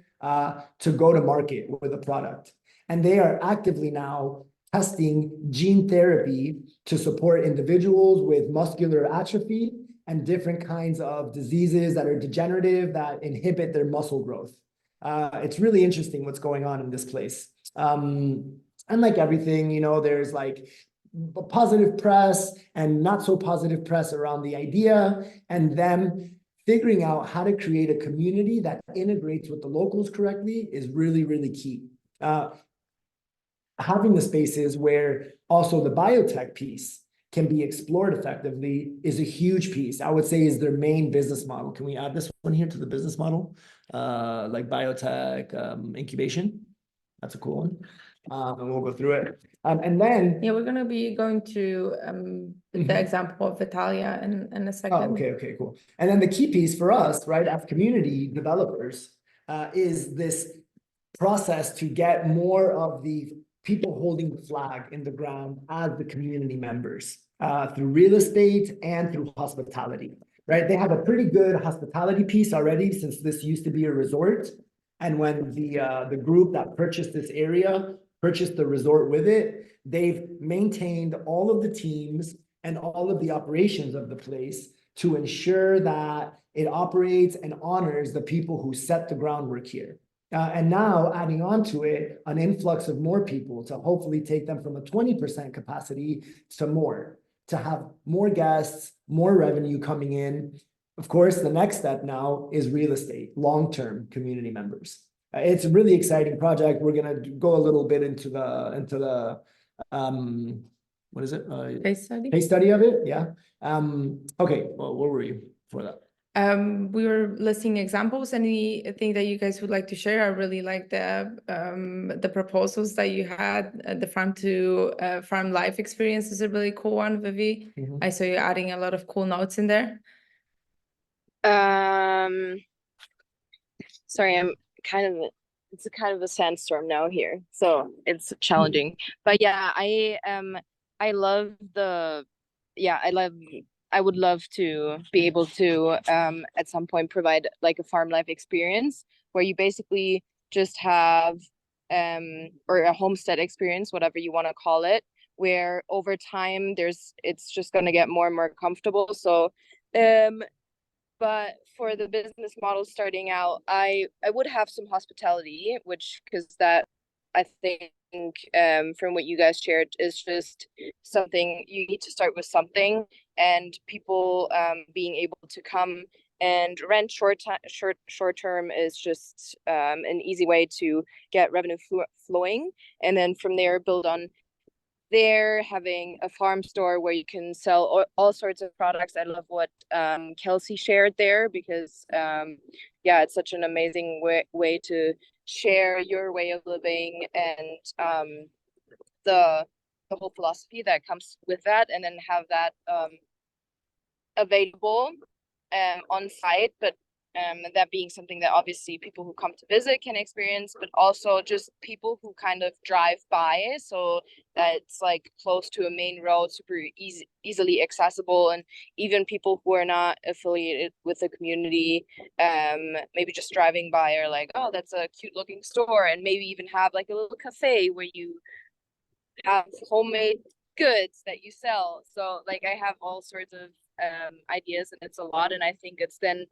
to go to market with a product. And they are actively now testing gene therapy to support individuals with muscular atrophy and different kinds of diseases that are degenerative that inhibit their muscle growth. It's really interesting what's going on in this place. And like everything, you know, there's like positive press and not so positive press around the idea, and them figuring out how to create a community that integrates with the locals correctly is really, really key. Having the spaces where also the biotech piece can be explored effectively is a huge piece. I would say is their main business model. Can we add this one here to the business model? Like biotech incubation. That's a cool one. And we'll go through it. And then Yeah, we're gonna be going to the example of Vitalia in a second. Oh, okay, cool. And then the key piece for us, right, as community developers, is this process to get more of the people holding the flag in the ground as the community members through real estate and through hospitality, right? They have a pretty good hospitality piece already since this used to be a resort. And when the group that purchased this area purchased the resort with it, they've maintained all of the teams and all of the operations of the place to ensure that it operates and honors the people who set the groundwork here. And now adding on to it, an influx of more people to hopefully take them from a 20% capacity to more, to have more guests, more revenue coming in. Of course, the next step now is real estate, long-term community members. It's a really exciting project. We're gonna go a little bit into the what is it? Case study. Case study of it, yeah. Okay, well, where were you for that? We were listing examples. Anything that you guys would like to share? I really like the proposals that you had. The farm to farm life experience is a really cool one, Vivi. I saw you adding a lot of cool notes in there. Sorry, it's kind of a sandstorm now here, so it's challenging. But yeah, I would love to be able to at some point provide like a farm life experience where you basically just have or a homestead experience, whatever you want to call it, where over time it's just going to get more and more comfortable. So but for the business model starting out, I would have some hospitality, because that I think from what you guys shared is just something you need to start with something, and people being able to come and rent short term is just an easy way to get revenue flowing, and then from there build on there, having a farm store where you can sell all sorts of products. I love what Kelsey shared there, because yeah, it's such an amazing way to share your way of living and the whole philosophy that comes with that, and then have that available on site, but that being something that obviously people who come to visit can experience, but also just people who kind of drive by, so that it's like close to a main road, super easily accessible, and even people who are not affiliated with the community, maybe just driving by are like, oh, that's a cute looking store, and maybe even have like a little cafe where you have homemade goods that you sell. So like I have all sorts of ideas, and it's a lot, and I think it's then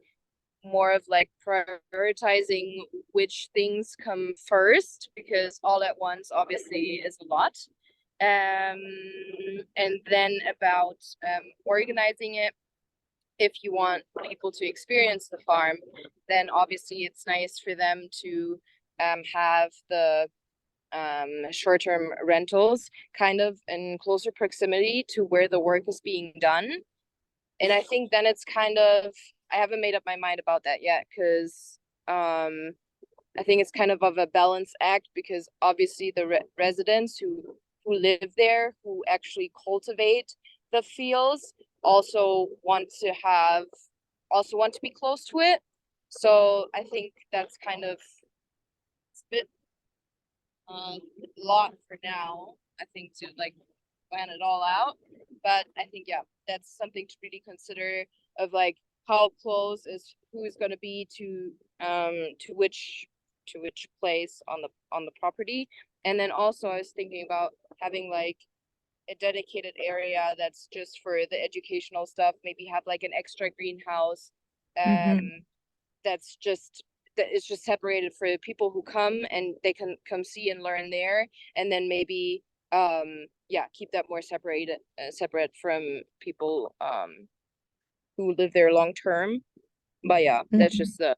more of like prioritizing which things come first, because all at once obviously is a lot. And then about organizing it. If you want people to experience the farm, then obviously it's nice for them to have the short-term rentals kind of in closer proximity to where the work is being done. And I think then it's kind of, I haven't made up my mind about that yet, because I think it's kind of a balance act, because obviously the residents who live there, who actually cultivate the fields, also want to be close to it. So I think that's kind of a bit lot for now, I think, to like plan it all out. But I think, yeah, that's something to really consider, of like how close is who's going to be to which place on the property. And then also I was thinking about having like a dedicated area that's just for the educational stuff, maybe have like an extra greenhouse that's just separated for people who come, and they can come see and learn there, and then maybe keep that more separate from people who live there long term. But yeah, that's just the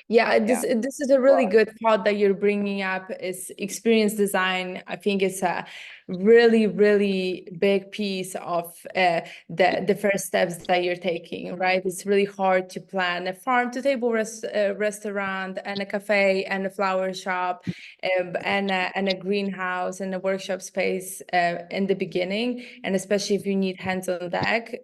Yeah, this is a really good thought that you're bringing up, is experience design. I think it's a really, really big piece of the first steps that you're taking, right? It's really hard to plan a farm-to-table restaurant and a cafe and a flower shop and a greenhouse and a workshop space in the beginning, and especially if you need hands on deck.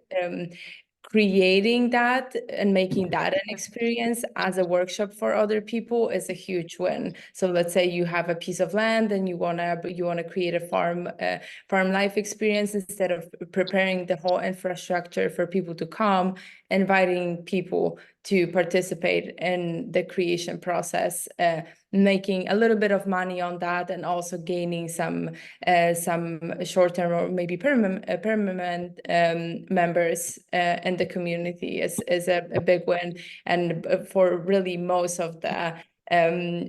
Creating that and making that an experience as a workshop for other people is a huge win. So let's say you have a piece of land and you wanna create a farm life experience. Instead of preparing the whole infrastructure for people to come, inviting people to participate in the creation process, making a little bit of money on that, and also gaining some short-term or maybe permanent members in the community is a big win. And for really most of the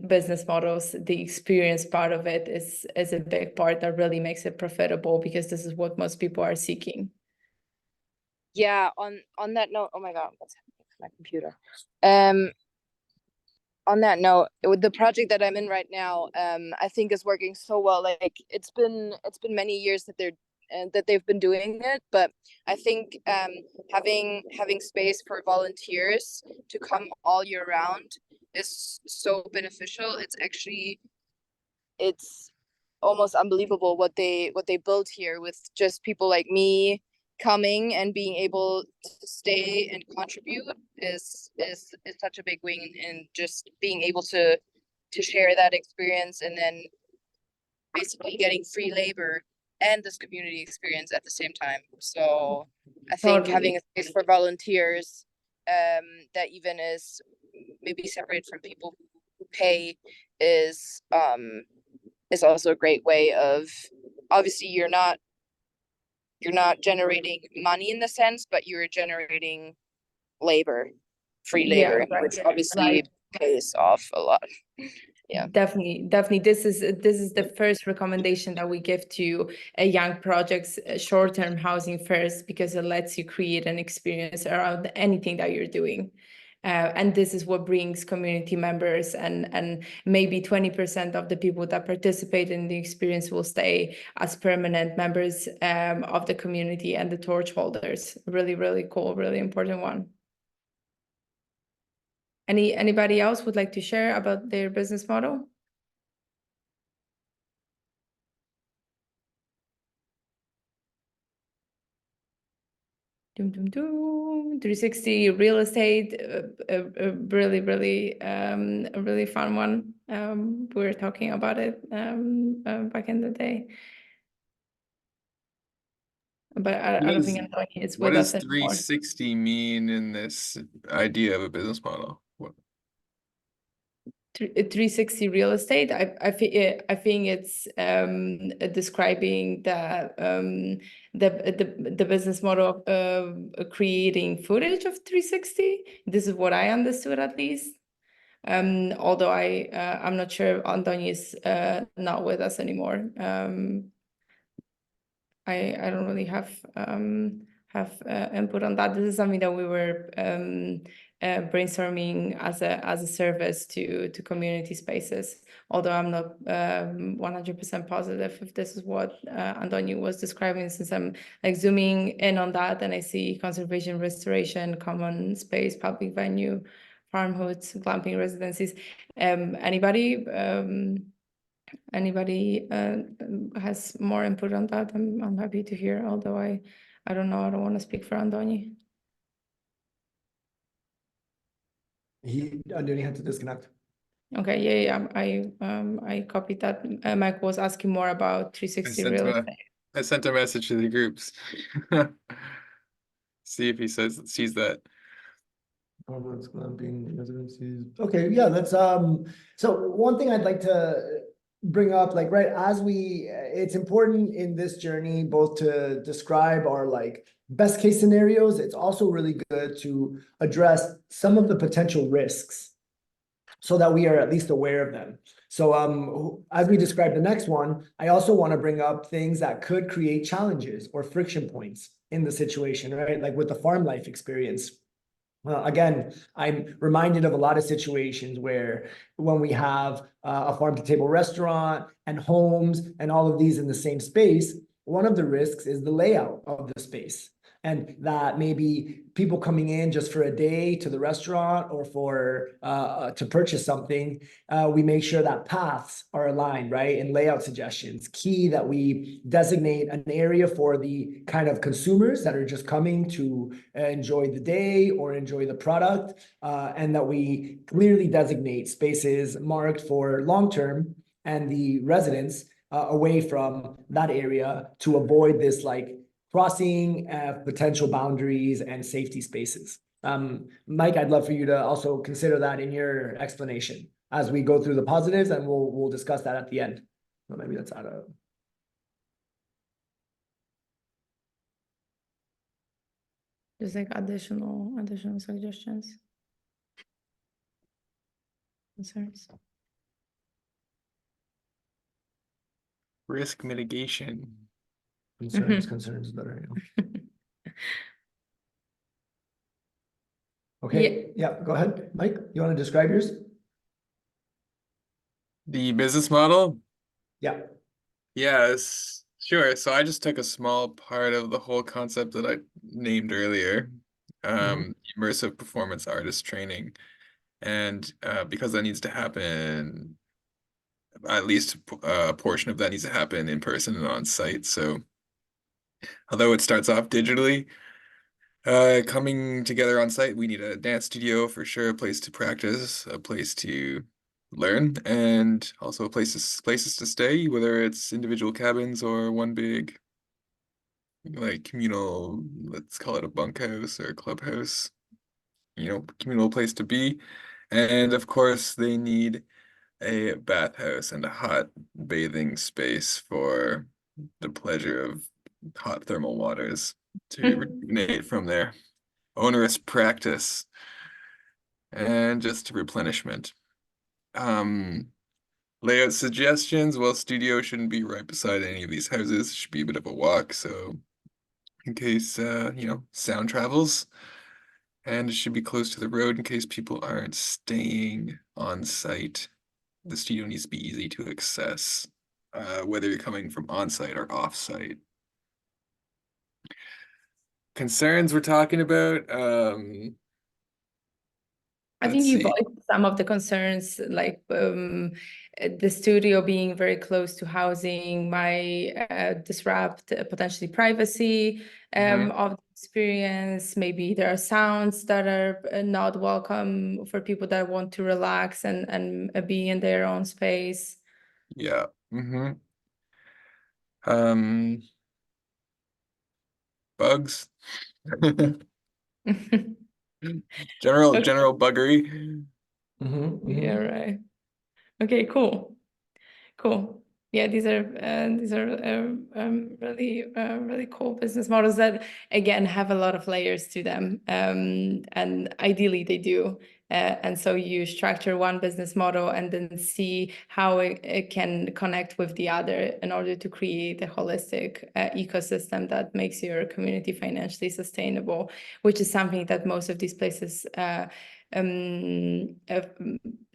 business models, the experience part of it is a big part that really makes it profitable, because this is what most people are seeking. Yeah, on that note, oh my God, what's happening to my computer? On that note, with the project that I'm in right now, I think is working so well. Like it's been many years that they've been doing it, but I think having space for volunteers to come all year round is so beneficial. It's almost unbelievable what they built here, with just people like me coming and being able to stay and contribute is such a big win, and just being able to share that experience, and then basically getting free labor and this community experience at the same time. So I think having a space for volunteers that even is maybe separate from people who pay is also a great way of, obviously you're not generating money in the sense, but you're generating free labor, which obviously pays off a lot. Yeah, definitely. This is the first recommendation that we give to young projects: short-term housing first, because it lets you create an experience around anything that you're doing. And this is what brings community members, and maybe 20% of the people that participate in the experience will stay as permanent members of the community and the torch holders. Really, really cool, really important one. Anybody else would like to share about their business model? Doom, doom, doom. 360 real estate, a really, really, a really fun one. We were talking about it back in the day. But I don't think Antonio is with us anymore. What does 360 mean in this idea of a business model? 360 real estate, I think it's describing the business model of creating footage of 360. This is what I understood, at least. Although I'm not sure Antonio is not with us anymore. I don't really have input on that. This is something that we were brainstorming as a service to community spaces. Although I'm not 100% positive if this is what Antonio was describing, since I'm like zooming in on that and I see conservation, restoration, common space, public venue, farmhoods, glamping residencies. Anybody has more input on that? I'm happy to hear, although I don't know, I don't want to speak for Andoni. Andoni had to disconnect. Okay, yeah, I copied that. Mike was asking more about 360 real estate. I sent a message to the groups. See if he sees that. Okay, yeah, that's so one thing I'd like to bring up, like, right, as it's important in this journey both to describe our like best case scenarios. It's also really good to address some of the potential risks so that we are at least aware of them. So as we describe the next one, I also want to bring up things that could create challenges or friction points in the situation, right? Like with the farm life experience. Again, I'm reminded of a lot of situations where when we have a farm-to-table restaurant and homes and all of these in the same space, one of the risks is the layout of the space. And that maybe people coming in just for a day to the restaurant or for to purchase something, we make sure that paths are aligned, right? And layout suggestions. Key that we designate an area for the kind of consumers that are just coming to enjoy the day or enjoy the product, and that we clearly designate spaces marked for long-term and the residents away from that area to avoid this like crossing potential boundaries and safety spaces. Mike, I'd love for you to also consider that in your explanation as we go through the positives, and we'll discuss that at the end. So maybe that's out of. Just like additional suggestions. Concerns. Risk mitigation. Concerns better. Okay, yeah, go ahead, Mike. You want to describe yours? The business model? Yeah. Yes, sure. So I just took a small part of the whole concept that I named earlier, immersive performance artist training. And because that needs to happen, at least a portion of that needs to happen in person and on site. So although it starts off digitally, coming together on site, we need a dance studio for sure, a place to practice, a place to learn, and also places to stay, whether it's individual cabins or one big like communal, let's call it a bunkhouse or a clubhouse, communal place to be. And of course, they need a bathhouse and a hot bathing space for the pleasure of hot thermal waters to rejuvenate from their onerous practice and just replenishment. Layout suggestions. Well, studio shouldn't be right beside any of these houses. It should be a bit of a walk, so in case sound travels, and it should be close to the road in case people aren't staying on site. The studio needs to be easy to access, whether you're coming from on-site or off-site. Concerns we're talking about. I think you voiced some of the concerns, like the studio being very close to housing might disrupt potentially privacy of the experience. Maybe there are sounds that are not welcome for people that want to relax and be in their own space. Yeah. Bugs. General buggery. Yeah, right. Okay, cool. Yeah, these are really cool business models that again have a lot of layers to them, and ideally they do. And so you structure one business model and then see how it can connect with the other in order to create a holistic ecosystem that makes your community financially sustainable, which is something that most of these places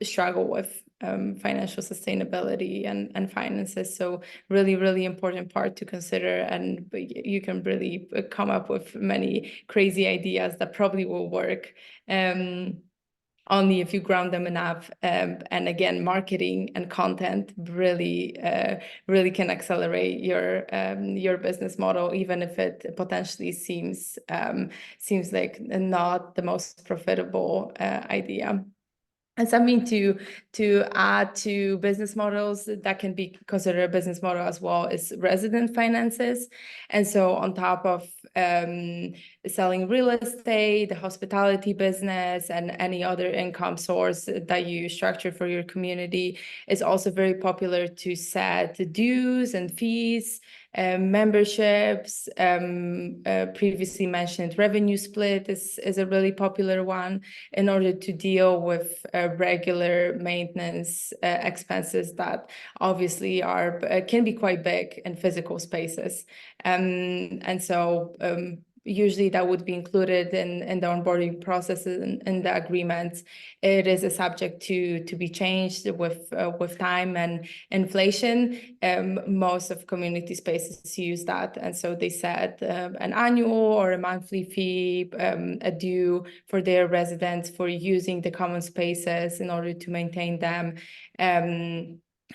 struggle with, financial sustainability and finances. So really, really important part to consider. And you can really come up with many crazy ideas that probably will work. Only if you ground them enough. And again, marketing and content really can accelerate your business model, even if it potentially seems like not the most profitable idea. And something to add to business models that can be considered a business model as well is resident finances. And so on top of selling real estate, the hospitality business, and any other income source that you structure for your community, is also very popular to set dues and fees, memberships. Previously mentioned revenue split is a really popular one in order to deal with regular maintenance expenses that obviously can be quite big in physical spaces. And so usually that would be included in the onboarding processes and the agreements. It is a subject to be changed with time and inflation. Most of community spaces use that, and so they set an annual or a monthly fee, a due for their residents for using the common spaces in order to maintain them.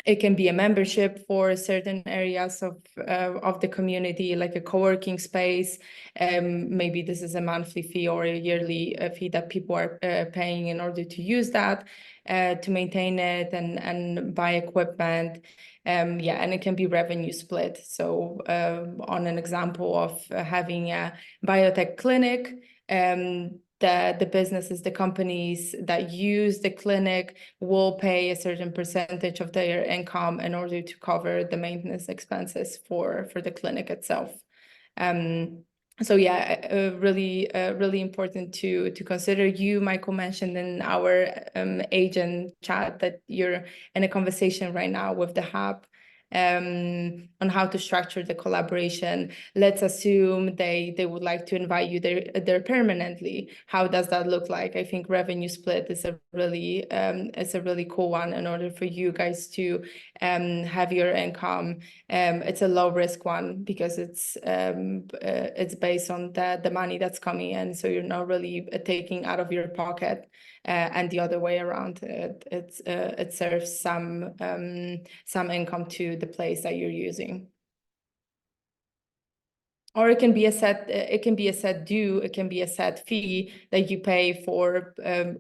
It can be a membership for certain areas of the community, like a co-working space. Maybe this is a monthly fee or a yearly fee that people are paying in order to use that, to maintain it and buy equipment. And it can be revenue split. So on an example of having a biotech clinic, the businesses, the companies that use the clinic will pay a certain percentage of their income in order to cover the maintenance expenses for the clinic itself. So really important to consider. You, Michael, mentioned in our agent chat that you're in a conversation right now with the hub on how to structure the collaboration. Let's assume they would like to invite you there permanently. How does that look like? I think revenue split is a really cool one in order for you guys to have your income. It's a low risk one because it's based on the money that's coming in, so you're not really taking out of your pocket. And the other way around, it serves some income to the place that you're using. Or it can be a set due, it can be a set fee that you pay for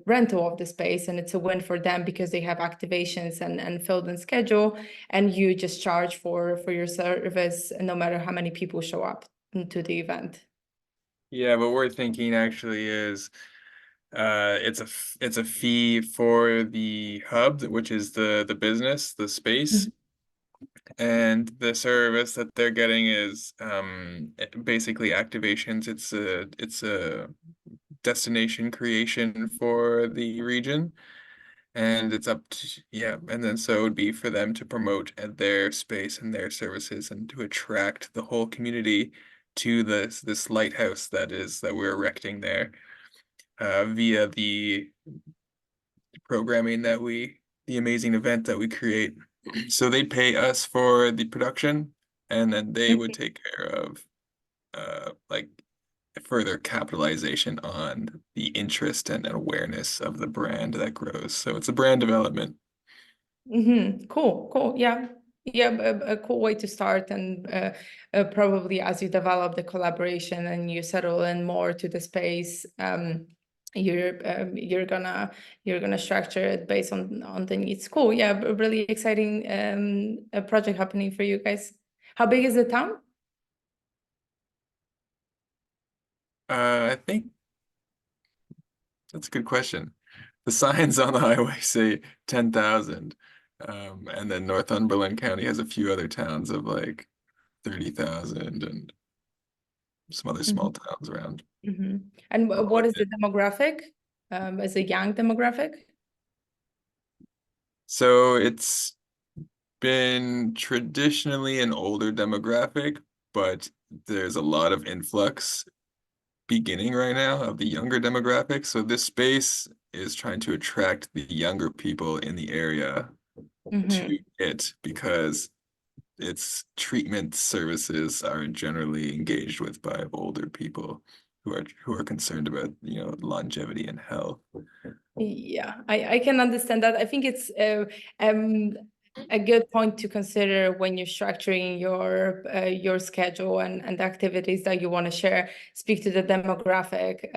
rental of the space, and it's a win for them because they have activations and filled in schedule, and you just charge for your service no matter how many people show up to the event. Yeah, what we're thinking actually is it's a fee for the hub, which is the business, the space. And the service that they're getting is basically activations. It's a destination creation for the region, and it's up to and then so it would be for them to promote at their space and their services and to attract the whole community to this lighthouse that we're erecting there via the programming the amazing event that we create. So they pay us for the production, and then they would take care of like further capitalization on the interest and awareness of the brand that grows. So it's a brand development. Cool. Yeah, a cool way to start. And probably as you develop the collaboration and you settle in more to the space, you're gonna structure it based on the needs. Cool. Yeah, a really exciting a project happening for you guys. How big is the town? I think that's a good question. The signs on the highway say 10,000, and then Northumberland County has a few other towns of like 30,000 and some other small towns around. And what is the demographic? as a young demographic? So it's been traditionally an older demographic, but there's a lot of influx beginning right now of the younger demographic. So this space is trying to attract the younger people in the area to it, because its treatment services are generally engaged with by older people who are concerned about, you know, longevity and health. Yeah, I can understand that. I think it's a good point to consider when you're structuring your schedule and the activities that you want to share. Speak to the demographic.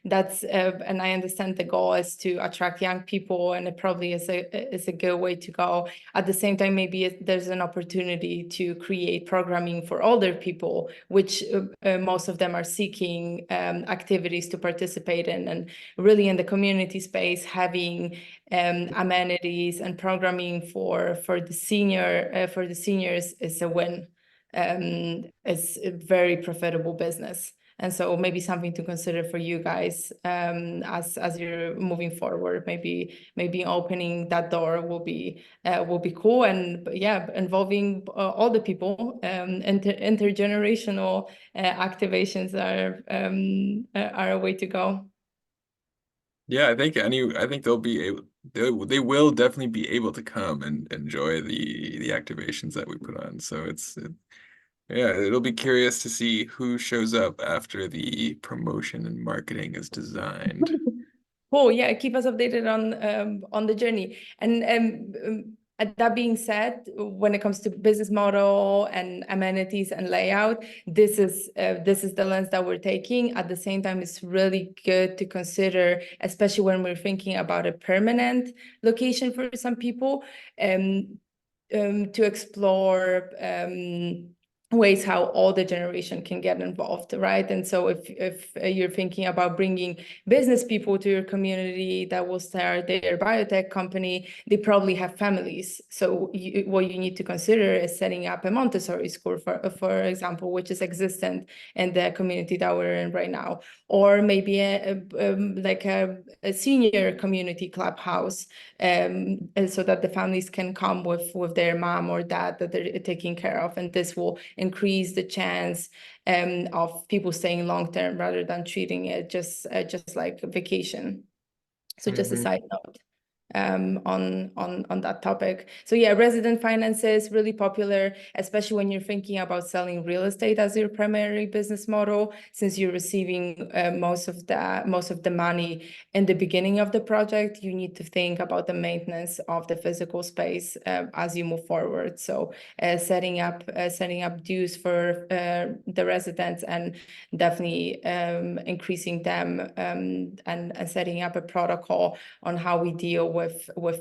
That's and I understand the goal is to attract young people, and it probably is a good way to go. At the same time, maybe there's an opportunity to create programming for older people, which most of them are seeking activities to participate in, and really in the community space, having amenities and programming for the seniors is a win. It's a very profitable business, and so maybe something to consider for you guys as you're moving forward. Maybe opening that door will be cool, and yeah, involving all the people. Intergenerational activations are a way to go. Yeah, I think they'll be able, they will definitely be able to come and enjoy the activations that we put on. So yeah, it'll be curious to see who shows up after the promotion and marketing is designed. Cool. Yeah, keep us updated on the journey. And that being said, when it comes to business model and amenities and layout, this is the lens that we're taking. At the same time, it's really good to consider, especially when we're thinking about a permanent location for some people, to explore ways how all the generation can get involved, right? And so if you're thinking about bringing business people to your community that will start their biotech company, they probably have families. So what you need to consider is setting up a Montessori school, for example, which is existent in the community that we're in right now, or maybe like a senior community clubhouse, and so that the families can come with their mom or dad that they're taking care of, and this will increase the chance of people staying long term rather than treating it just like a vacation. So just a side note on that topic. So yeah, resident finances, really popular, especially when you're thinking about selling real estate as your primary business model, since you're receiving most of the money in the beginning of the project. You need to think about the maintenance of the physical space as you move forward. So setting up dues for the residents, and definitely increasing them, and setting up a protocol on how we deal with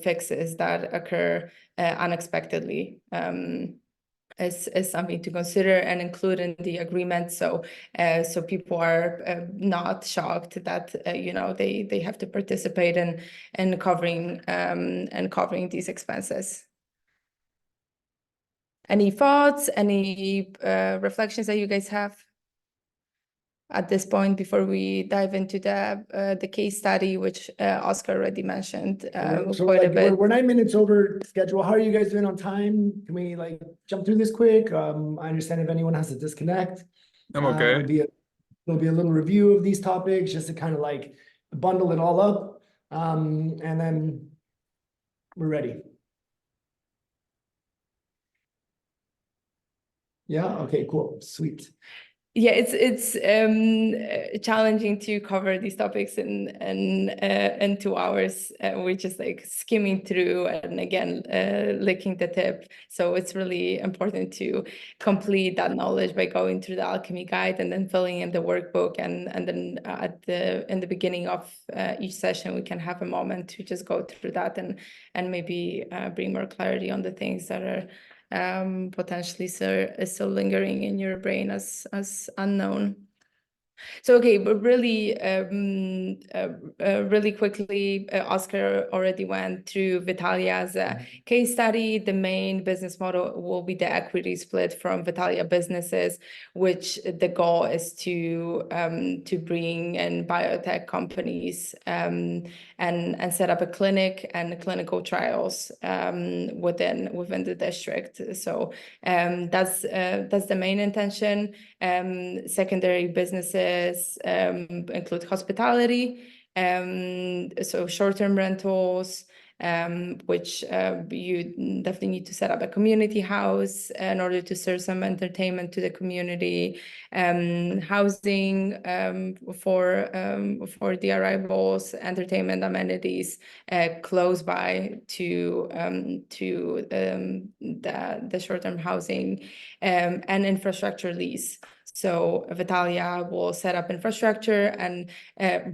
fixes that occur unexpectedly is something to consider and include in the agreement. So people are not shocked that they have to participate in covering these expenses. Any thoughts? Any reflections that you guys have at this point before we dive into the case study, which Oscar already mentioned quite a bit? We're 9 minutes over schedule. How are you guys doing on time? Can we jump through this quick? I understand if anyone has to disconnect. I'm okay. It'll be a little review of these topics just to kind of bundle it all up, and then we're ready. Yeah. Okay. Cool. Sweet. Yeah, it's challenging to cover these topics in 2 hours. We're just skimming through and again licking the tip. So it's really important to complete that knowledge by going through the Alchemy guide and then filling in the workbook, and then in the beginning of each session we can have a moment to just go through that and maybe bring more clarity on the things that are potentially still lingering in your brain as unknown. So, okay, but really, really quickly, Oscar already went through Vitalia's case study. The main business model will be the equity split from Vitalia businesses, which the goal is to bring in biotech companies and set up a clinic and clinical trials within the district. So that's the main intention. Secondary businesses include hospitality, so short-term rentals, which you definitely need to set up a community house in order to serve some entertainment to the community, housing for the arrivals, entertainment amenities close by to the short-term housing, and infrastructure lease. So Vitalia will set up infrastructure and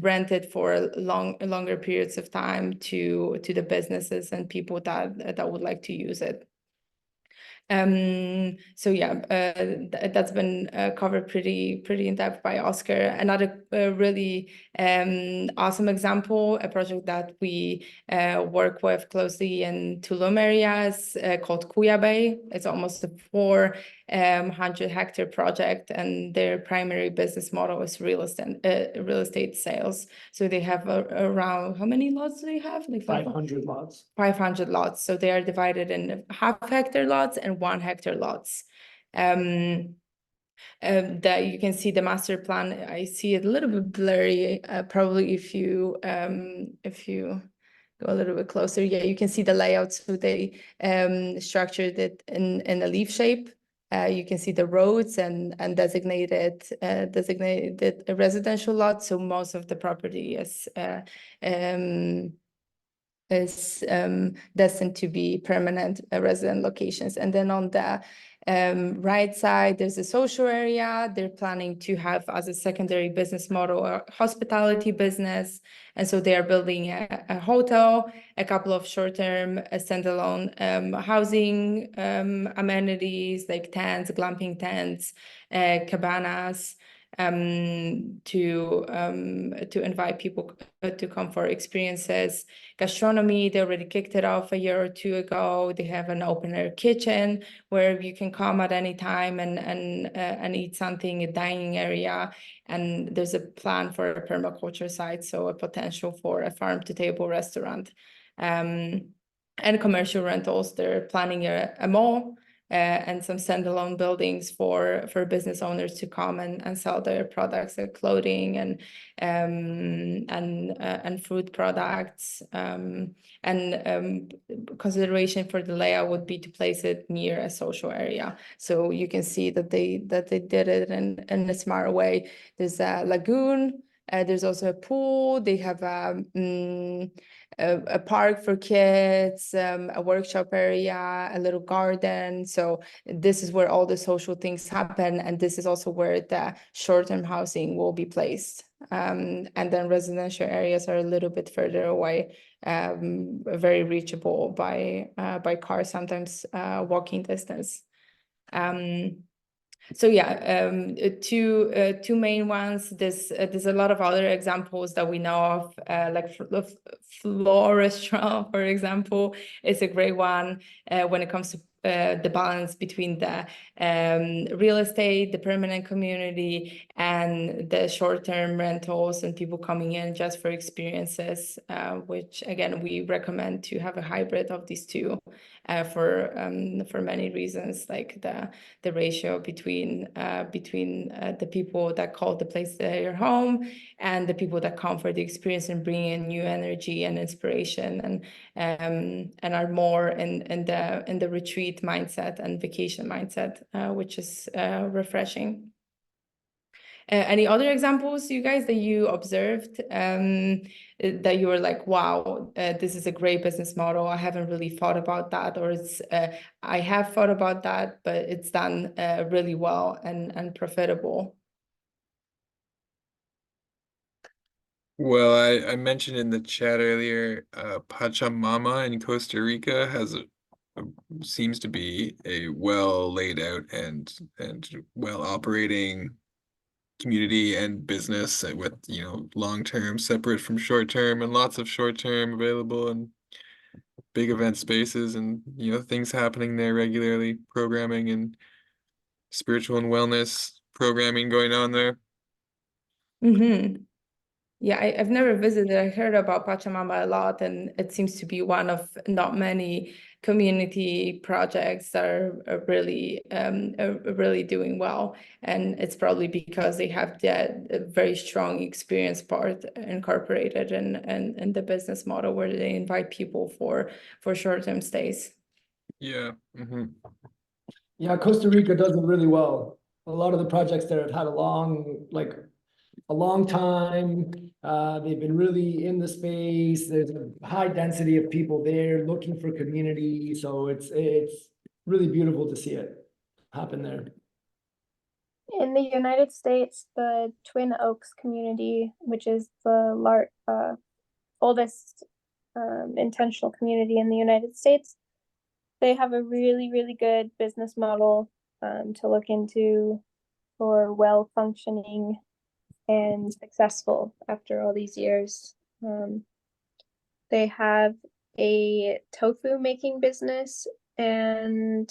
rent it for longer periods of time to the businesses and people that would like to use it. So yeah, that's been covered pretty in depth by Oscar. Another really awesome example, a project that we work with closely in Tulum areas called Kuya Bay. It's almost a 400-hectare project, and their primary business model is real estate sales. So they have around, how many lots do they have? Like 500 lots. 500 lots. So they are divided in half-hectare lots and 1-hectare lots. That you can see the master plan. I see it a little bit blurry. Probably if you go a little bit closer, yeah, you can see the layout. So they structured it in a leaf shape. You can see the roads and designated residential lots. So most of the property is destined to be permanent resident locations. And then on the right side, there's a social area. They're planning to have as a secondary business model a hospitality business. And so they are building a hotel, a couple of short-term standalone housing amenities like tents, glamping tents, cabanas, to invite people to come for experiences. Gastronomy, they already kicked it off a year or two ago. They have an open air kitchen where you can come at any time and eat something, a dining area. And there's a plan for a permaculture site, so a potential for a farm to table restaurant. And commercial rentals, they're planning a mall and some standalone buildings for business owners to come and sell their products, like clothing and food products. Consideration for the layout would be to place it near a social area. So you can see that they did it in a smart way. There's a lagoon. There's also a pool. They have a park for kids, a workshop area, a little garden. So this is where all the social things happen. And this is also where the short-term housing will be placed. And then residential areas are a little bit further away, very reachable by car, sometimes walking distance. So yeah, two main ones. There's a lot of other examples that we know of, like the Floor Restaurant, for example, is a great one when it comes to the balance between the real estate, the permanent community, and the short-term rentals and people coming in just for experiences, which again, we recommend to have a hybrid of these two for many reasons, like the ratio between the people that call the place their home and the people that come for the experience and bring in new energy and inspiration and are more in the retreat mindset and vacation mindset, which is refreshing. Any other examples, you guys, that you observed that you were like, wow, this is a great business model. I haven't really thought about that, or it's I have thought about that, but it's done really well and profitable. Well, I mentioned in the chat earlier, Pachamama in Costa Rica seems to be a well laid out and well operating community and business with, you know, long-term separate from short-term, and lots of short-term available, and big event spaces, and, you know, things happening there regularly, programming and spiritual and wellness programming going on there. Mm-hmm. Yeah, I've never visited. I heard about Pachamama a lot, and it seems to be one of not many community projects that are really doing well. And it's probably because they have that very strong experience part incorporated in the business model, where they invite people for short-term stays. Yeah. Mm-hmm. Yeah, Costa Rica does it really well. A lot of the projects there have had a long time. They've been really in the space. There's a high density of people there looking for community. So it's really beautiful to see it happen there. In the United States, the Twin Oaks community, which is the oldest intentional community in the United States, they have a really, really good business model to look into for well-functioning and successful after all these years. They have a tofu making business and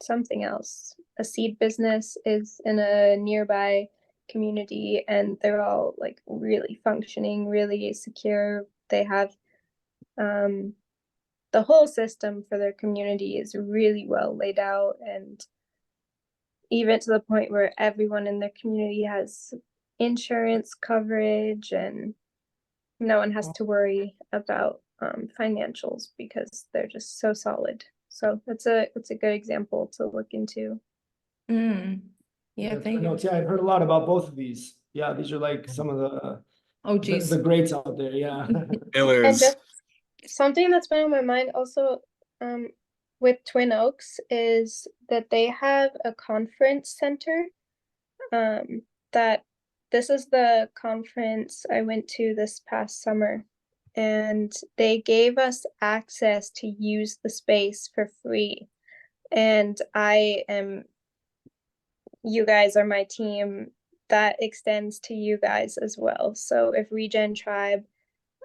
something else. A seed business is in a nearby community, and they're all like really functioning, really secure. They have the whole system for their community is really well laid out, and even to the point where everyone in their community has insurance coverage, and no one has to worry about financials because they're just so solid. So it's a good example to look into. Yeah, thank you. Yeah, I've heard a lot about both of these. Yeah, these are like some of the greats out there. Yeah. And just something that's been on my mind also with Twin Oaks is that they have a conference center. That this is the conference I went to this past summer, and they gave us access to use the space for free. And you guys are my team. That extends to you guys as well. So if Regen Tribe,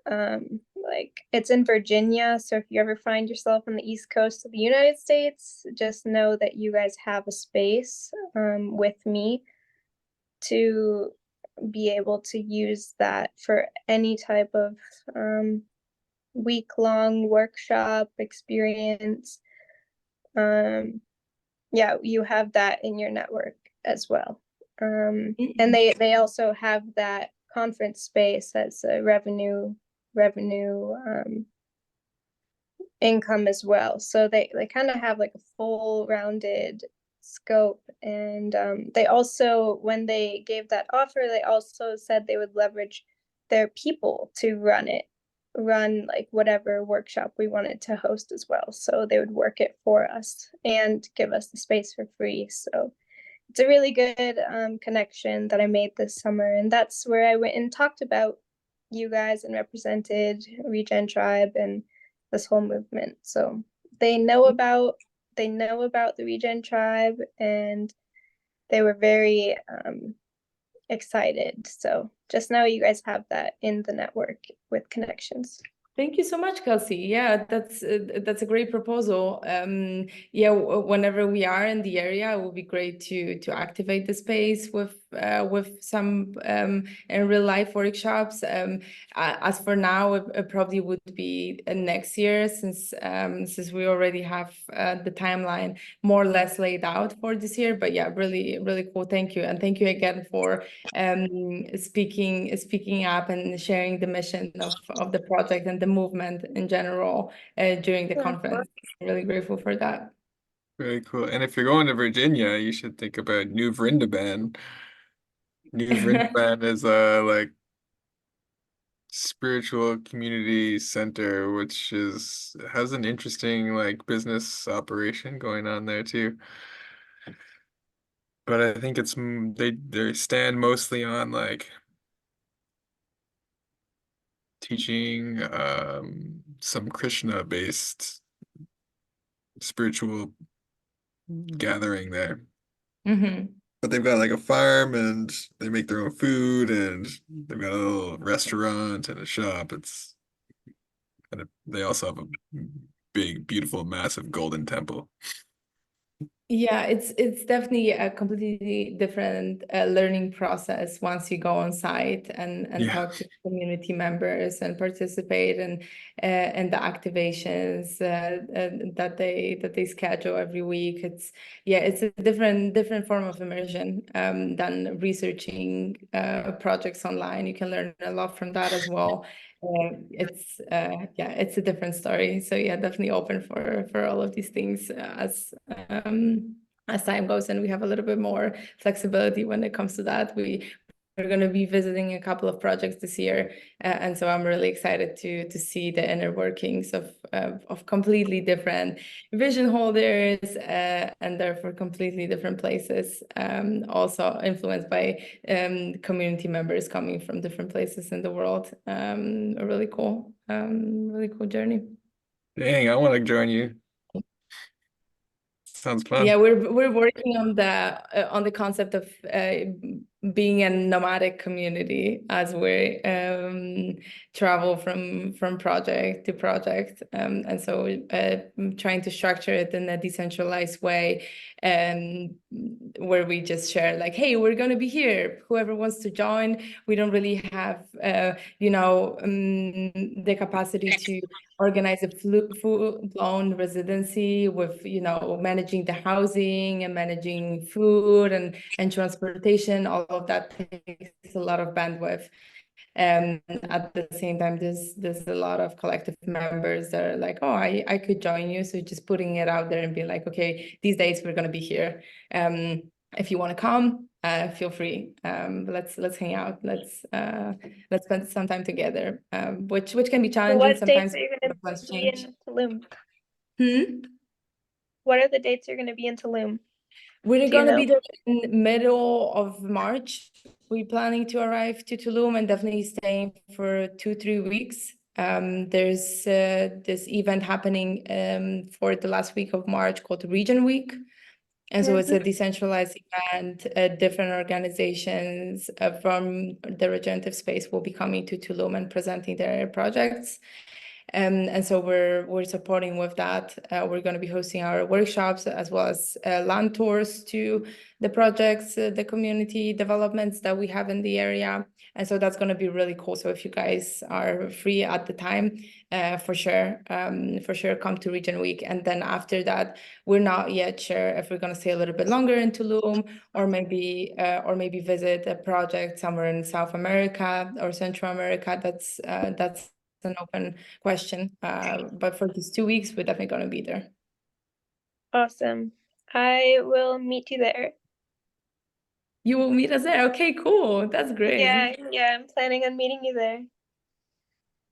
like it's in Virginia, so if you ever find yourself on the East Coast of the United States, just know that you guys have a space with me to be able to use that for any type of week-long workshop experience. Yeah, you have that in your network as well. And they also have that conference space as a revenue income as well. So they kind of have like a full rounded scope. And they also, when they gave that offer, they also said they would leverage their people to run like whatever workshop we wanted to host as well. So they would work it for us and give us the space for free. So it's a really good connection that I made this summer. And that's where I went and talked about you guys and represented Regen Tribe and this whole movement. So they know about the Regen Tribe, and they were very excited. So just know you guys have that in the network with connections. Thank you so much, Kelsey. Yeah, that's a great proposal. Yeah, whenever we are in the area, it will be great to activate the space with some in real life workshops. As for now, it probably would be next year, since we already have the timeline more or less laid out for this year. But yeah, really, really cool. Thank you, and thank you again for speaking up and sharing the mission of the project and the movement in general during the conference. I'm really grateful for that. Very cool. And if you're going to Virginia, you should think about New Vrindaban. New Vrindaban is a like spiritual community center, which has an interesting like business operation going on there too. But I think they stand mostly on like teaching some Krishna-based spiritual gathering there. Mm-hmm. but they've got like a farm and they make their own food and they've got a little restaurant and a shop. They also have a big, beautiful, massive golden temple. Yeah, it's definitely a completely different learning process once you go on site and Yeah. talk to community members and participate in the activations that they schedule every week. It's a different form of immersion than researching projects online. You can learn a lot from that as well. It's a different story. So yeah, definitely open for all of these things as time goes and we have a little bit more flexibility when it comes to that. We're going to be visiting a couple of projects this year, and so I'm really excited to see the inner workings of completely different vision holders and therefore completely different places. Also influenced by community members coming from different places in the world. A really cool journey. Dang, I want to join you. Sounds fun. Yeah, we're working on the concept of being a nomadic community as we travel from project to project, and so trying to structure it in a decentralized way, where we just share like, hey, we're going to be here. Whoever wants to join. We don't really have the capacity to organize a full-blown residency with managing the housing and managing food and transportation. All of that takes a lot of bandwidth. And at the same time, there's a lot of collective members that are like, oh, I could join you. So just putting it out there and being like, okay, these days we're going to be here. If you want to come, feel free. Let's hang out. Let's spend some time together. Which can be challenging What sometimes. dates are you going to be Change. in Tulum? Hmm? What are the dates you're going to be in Tulum? We're Do you going to know? be there in middle of March. We're planning to arrive to Tulum and definitely staying for 2-3 weeks. There's this event happening for the last week of March called Regen Week. And so it's a decentralized event. Different organizations from the regenerative space will be coming to Tulum and presenting their projects. And so we're supporting with that. We're going to be hosting our workshops as well as land tours to the projects, the community developments that we have in the area. And so that's going to be really cool. So if you guys are free at the time, for sure come to Regen Week. And then after that, we're not yet sure if we're going to stay a little bit longer in Tulum or maybe visit a project somewhere in South America or Central America. That's an open question. But for these 2 weeks, we're definitely going to be there. Awesome. I will meet you there. You will meet us there. Okay, cool. That's great. Yeah, I'm planning on meeting you there.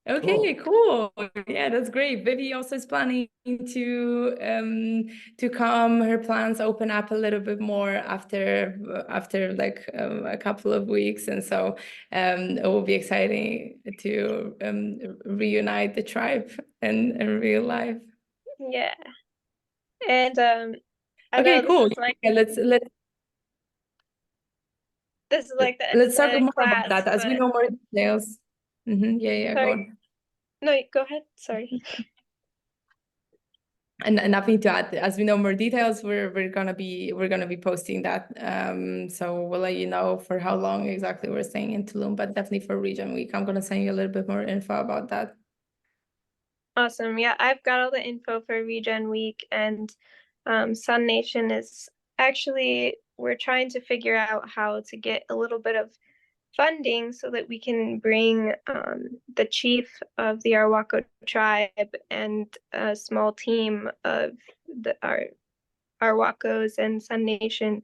Okay, cool. Yeah, that's great. Vivi also is planning to come. Her plans open up a little bit more after like a couple of weeks, and so it will be exciting to reunite the tribe in real life. Yeah. And I Okay, know cool. this is like Yeah, let's the end let's of talk the more class, about that as we but know more details. Yeah, go sorry. on. No, go ahead. Sorry. And nothing to add. As we know more details, we're gonna be posting that. So we'll let you know for how long exactly we're staying in Tulum, but definitely for Regen Week, I'm gonna send you a little bit more info about that. Awesome. Yeah, I've got all the info for Regen Week, and Sun Nation is actually, we're trying to figure out how to get a little bit of funding so that we can bring the chief of the Arhuaco tribe and a small team of our Arhuacos and Sun Nation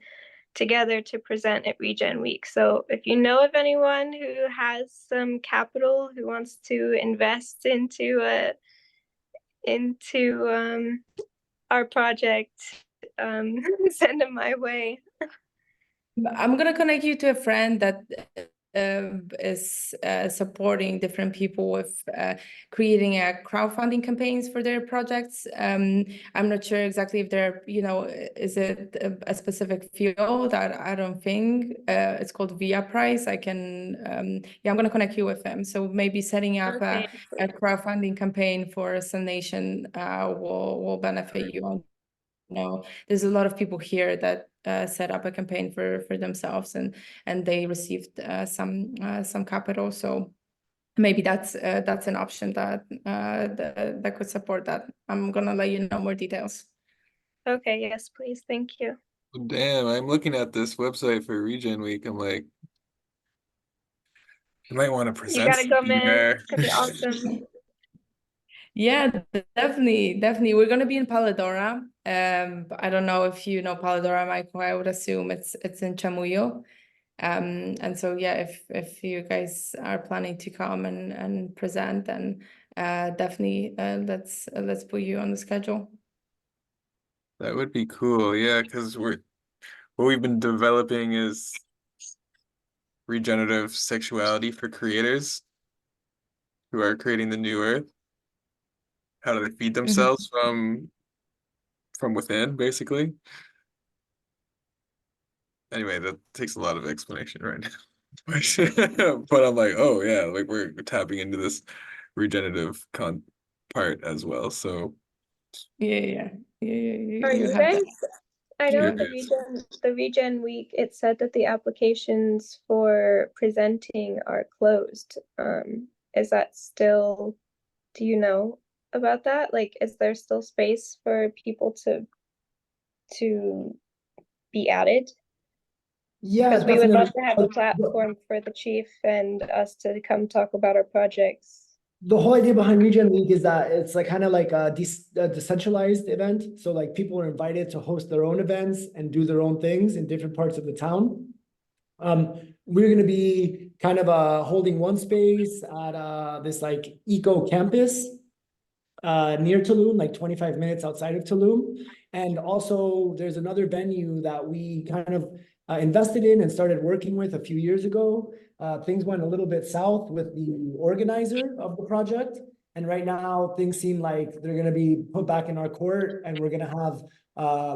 together to present at Regen Week. So if you know of anyone who has some capital who wants to invest into our project, send them my way. I'm gonna connect you to a friend that is supporting different people with creating crowdfunding campaigns for their projects. I'm not sure exactly if they're, is it a specific field? That I don't think. It's called Via Price. I can, I'm going to connect you with them. So maybe setting up Okay. a crowdfunding campaign for Sun Nation will benefit you. There's a lot of people here that set up a campaign for themselves, and they received some capital. So maybe that's an option that could support that. I'm gonna let you know more details. Okay, yes, please. Thank you. Damn, I'm looking at this website for Regen Week. I'm like, you might want to You present gotta go, something man. there. It's gonna be awesome. Yeah, definitely. We're gonna be in Paladora. I don't know if you know Paladora, Michael. I would assume it's in Chamullo. And so yeah, if you guys are planning to come and present, then definitely let's put you on the schedule. That would be cool. Yeah, because what we've been developing is regenerative sexuality for creators who are creating the new earth. How do they feed themselves from within, basically? Anyway, that takes a lot of explanation right now. But I'm like, oh yeah, like we're tapping into this regenerative part as well. So Yeah. Are You you have guys? that. I know Yeah. the Regen Week, it said that the applications for presenting are closed. Is that still, do you know about that? Like, is there still space for people to be added? Yeah, Because we would definitely. love to have a platform for the chief and us to come talk about our projects. The whole idea behind Regen Week is that it's like kind of like a decentralized event. So like people are invited to host their own events and do their own things in different parts of the town. We're going to be kind of holding one space at this like eco campus near Tulum, like 25 minutes outside of Tulum. And also there's another venue that we kind of invested in and started working with a few years ago. Things went a little bit south with the organizer of the project. And right now things seem like they're going to be put back in our court, and we're going to have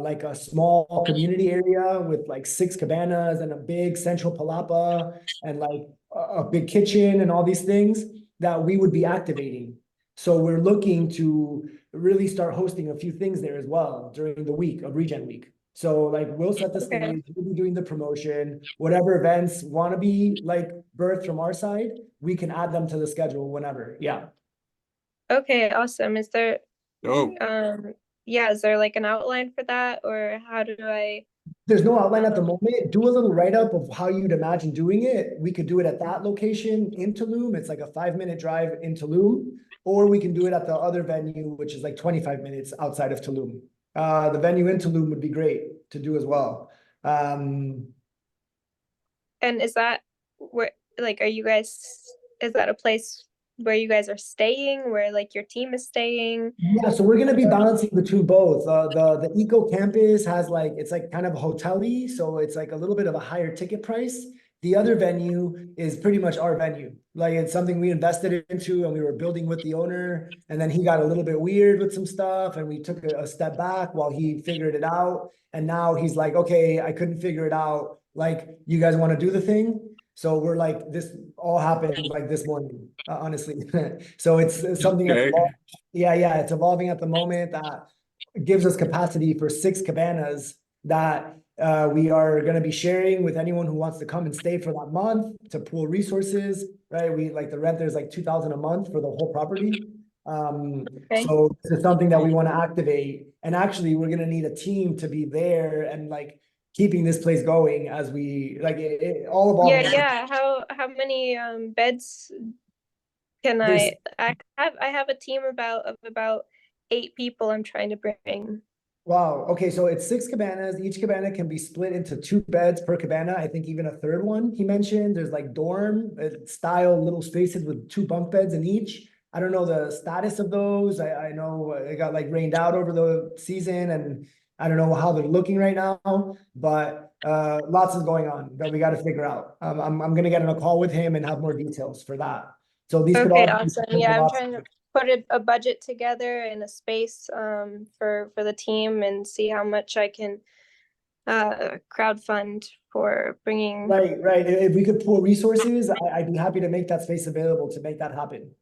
like a small community area with like 6 cabanas and a big central palapa and like a big kitchen and all these things that we would be activating. So we're looking to really start hosting a few things there as well during the week of Regen Week. So like we'll set the stage, we'll be doing the promotion, whatever events want to be like birthed from our side, we can add them to the schedule whenever. Yeah. Okay, awesome. Is there Oh, yeah, is there like an outline for that, or how do I? There's no outline at the moment. Do a little write-up of how you'd imagine doing it. We could do it at that location in Tulum. It's like a 5-minute drive in Tulum, or we can do it at the other venue, which is like 25 minutes outside of Tulum. The venue in Tulum would be great to do as well. And is that where, like, are you guys, is that a place where you guys are staying, where like your team is staying? Yeah, so we're gonna be balancing between both. The eco campus has like, it's like kind of hotel-y, so it's like a little bit of a higher ticket price. The other venue is pretty much our venue. Like it's something we invested into and we were building with the owner, and then he got a little bit weird with some stuff and we took a step back while he figured it out. And now he's like, okay, I couldn't figure it out. Like, you guys want to do the thing? So we're like, this all happened like this morning, honestly. So it's something that's okay. yeah, it's evolving at the moment that gives us capacity for 6 cabanas that we are going to be sharing with anyone who wants to come and stay for that month to pool resources, right? We like the rent, there's like 2,000 a month for the whole property. So this is something that we want to activate. And actually we're going to need a team to be there and like keeping this place going as we like all of all. Yeah. How many beds can I have a team of about 8 people I'm trying to bring. Wow. Okay, so it's 6 cabanas. Each cabana can be split into 2 beds per cabana. I think even a third one he mentioned. There's like dorm style little spaces with 2 bunk beds in each. I don't know the status of those. I know it got like rained out over the season, and I don't know how they're looking right now. But lots is going on that we got to figure out. I'm gonna get on a call with him and have more details for that. So these could Okay, all be awesome. potential Yeah, I'm options. trying to put a budget together and a space for the team and see how much I can crowdfund for bringing. Right, right. If we could pool resources, I'd be happy to make that space available to make that happen.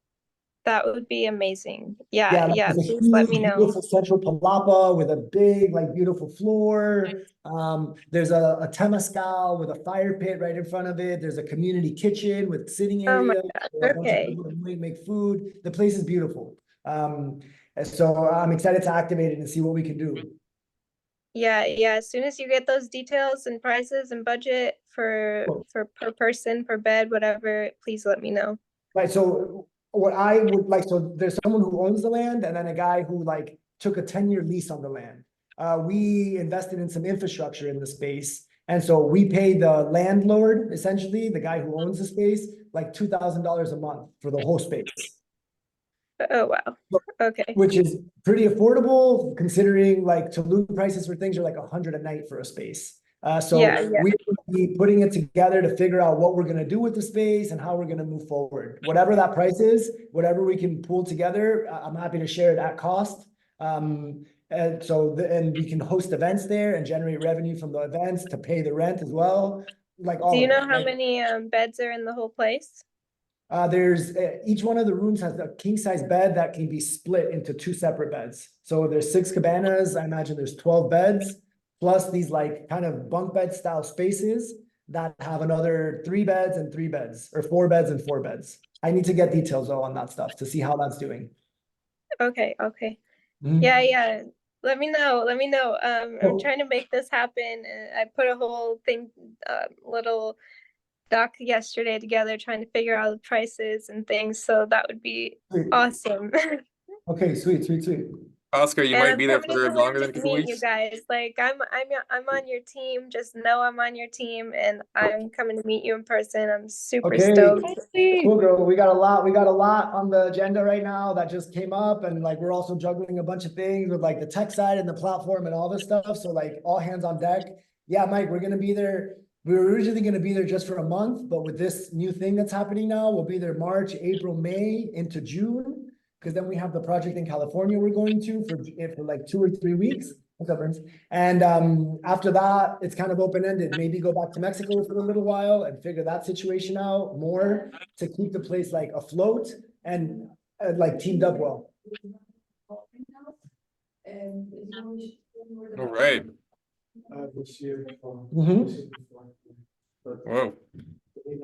That would be amazing. Yeah, Yeah, like yeah, there's a please let me huge, know. beautiful central palapa with a big, like, beautiful floor. There's a temescal with a fire pit right in front of it. There's a community kitchen with sitting Oh my area. God, where a bunch of okay. people can make food. The place is beautiful. And so I'm excited to activate it and see what we can do. Yeah, yeah. As soon as you get those details and prices and budget for per person, per bed, whatever, please let me know. Right, so what I would like, so there's someone who owns the land and then a guy who like took a 10-year lease on the land. We invested in some infrastructure in the space. And so we pay the landlord, essentially, the guy who owns the space, like $2,000 a month for the whole space. Oh, wow. Okay. Which is pretty affordable considering like Tulum prices for things are like $100 a night for a space. So Yeah, yeah. we will be putting it together to figure out what we're going to do with the space and how we're going to move forward. Whatever that price is, whatever we can pull together, I'm happy to share it at cost. And we can host events there and generate revenue from the events to pay the rent as well. Like all Do you of know it. how Like, many beds are in the whole place? there's each one of the rooms has a king size bed that can be split into 2 separate beds. So there's 6 cabanas. I imagine there's 12 beds, plus these like kind of bunk bed style spaces that have another 3 beds and 3 beds, or 4 beds and 4 beds. I need to get details though on that stuff to see how that's doing. Okay, okay. Mhm. Yeah, yeah. Let me know. Let me know. I'm Oh. trying to make this happen. I put a whole thing, little doc yesterday together, trying to figure out the prices and things. So that would be Sweet. awesome. Okay, sweet. Oscar, you And might I'm be there coming for to longer learn than a to couple meet you weeks. guys. Like I'm on your team. Just know I'm on your team, and I'm coming to meet you in person. I'm super Okay. stoked. Cool, girl. We got a lot on the agenda right now that just came up, and like we're also juggling a bunch of things with like the tech side and the platform and all this stuff. So like all hands on deck. Yeah, Mike, we're gonna be there. We were originally gonna be there just for a month, but with this new thing that's happening now, we'll be there March, April, May into June. Because then we have the project in California we're going to for like 2 or 3 weeks. What's up, Ernst? And after that, it's kind of open-ended. Maybe go back to Mexico for a little while and figure that situation out more to keep the place like afloat and like teamed up well. All right. Mhm. Whoa.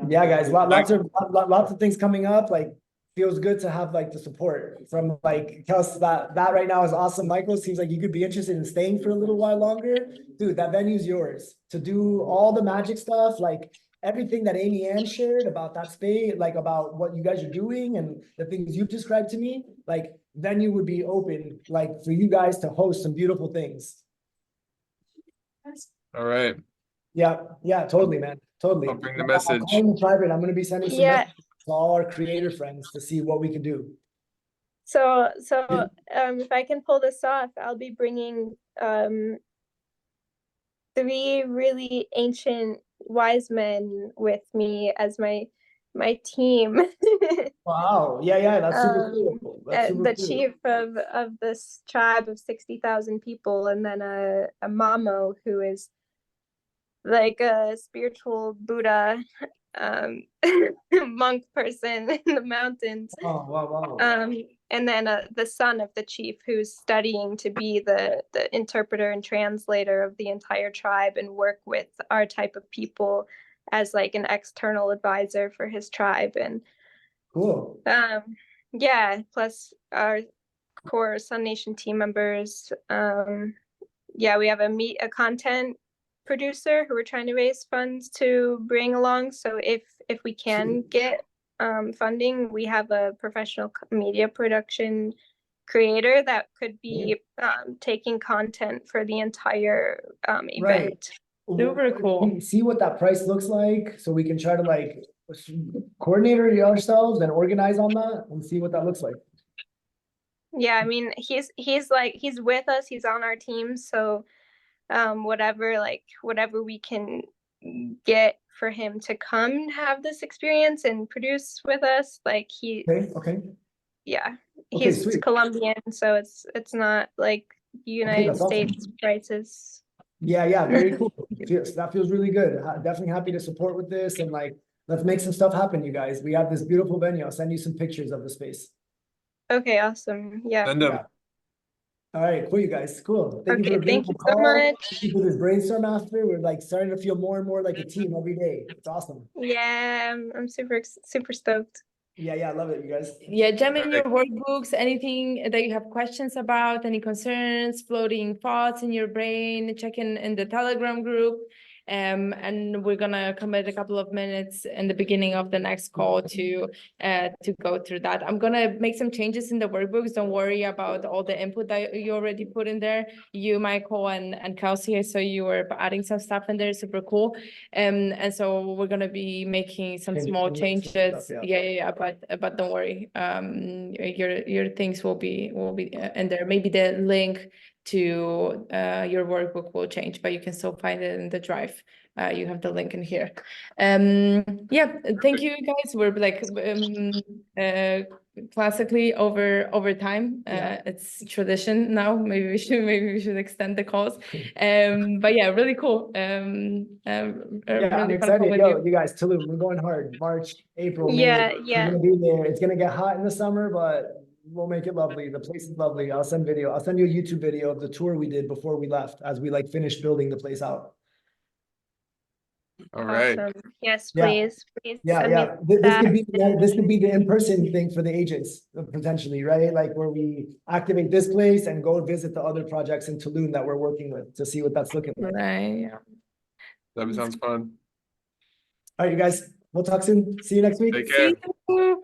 Yeah, guys, lots of things coming up. Like, feels good to have like the support from like Kels. That right now is awesome. Michael, seems like you could be interested in staying for a little while longer. Dude, that venue's yours to do all the magic stuff, like everything that Amy Ann shared about that space, like about what you guys are doing and the things you've described to me. Like, venue would be open like for you guys to host some beautiful things. All right. Yeah, totally, man. Totally. I'll bring the message. I'm in private. I'm going to be sending some Yeah. messages to all our creator friends to see what we can do. So if I can pull this off, I'll be bringing 3 really ancient wise men with me as my team. Wow. Yeah, that's super cool. That's super The cool. chief of this tribe of 60,000 people, and then a mamo who is like a spiritual Buddha monk person in the mountains. Oh, wow. And then the son of the chief who's studying to be the interpreter and translator of the entire tribe and work with our type of people as like an external advisor for his tribe. And Cool. yeah, plus our core Sun Nation team members. Yeah, we have a content producer who we're trying to raise funds to bring along. So if we can get funding, we have a professional media production creator that could be taking content for the entire event. Right. Super cool. Can you see what that price looks like so we can try to like coordinate ourselves and organize on that and see what that looks like. Yeah, I mean, he's with us, he's on our team, so whatever we can get for him to come and have this experience and produce with us. Like Okay. yeah, Okay, he's sweet. Colombian, so it's not like United that's awesome. States prices. Yeah, very cool. That feels really good. Definitely happy to support with this, and like, let's make some stuff happen, you guys. We have this beautiful venue. I'll send you some pictures of the space. Okay, awesome. Yeah. Send them. Yeah. All right, cool, you guys. Cool. Thank you for Okay, a thank beautiful you so call. much. Thank you for this brainstorm after. We're like starting to feel more and more like a team every day. It's awesome. Yeah, I'm super stoked. Yeah, I love it, you guys. Yeah, gem in your workbooks, anything that you have questions about, any concerns, floating thoughts in your brain, check in the Telegram group. And we're gonna commit a couple of minutes in the beginning of the next call to go through that. I'm gonna make some changes in the workbooks. Don't worry about all the input that you already put in there. You, Michael, and Kelsey, I saw you were adding some stuff in there, super cool. And so we're gonna be making some small changes. Stuff, Yeah, but don't worry. Your things will be in there. Maybe the link to your workbook will change, but you can still find it in the drive. You have the link in here. Yeah, thank you guys. We're like classically over time. It's tradition now. Maybe we should extend the calls. But yeah, really cool. I'm Really excited. Yo, you guys, Tulum, we're going hard. March, April, May. Yeah. We're gonna be there. It's gonna get hot in the summer, but we'll make it lovely. The place is lovely. I'll send you a YouTube video of the tour we did before we left, as we like finished building the place out. All right. Awesome. Yes, Yeah. please. Yeah. This could be the in-person thing for the agents potentially, right? Like where we activate this place and go visit the other projects in Tulum that we're working with to see what that's looking like. Right. Yeah. That sounds fun. All right, you guys. We'll talk soon. See you next week. Take care. See you.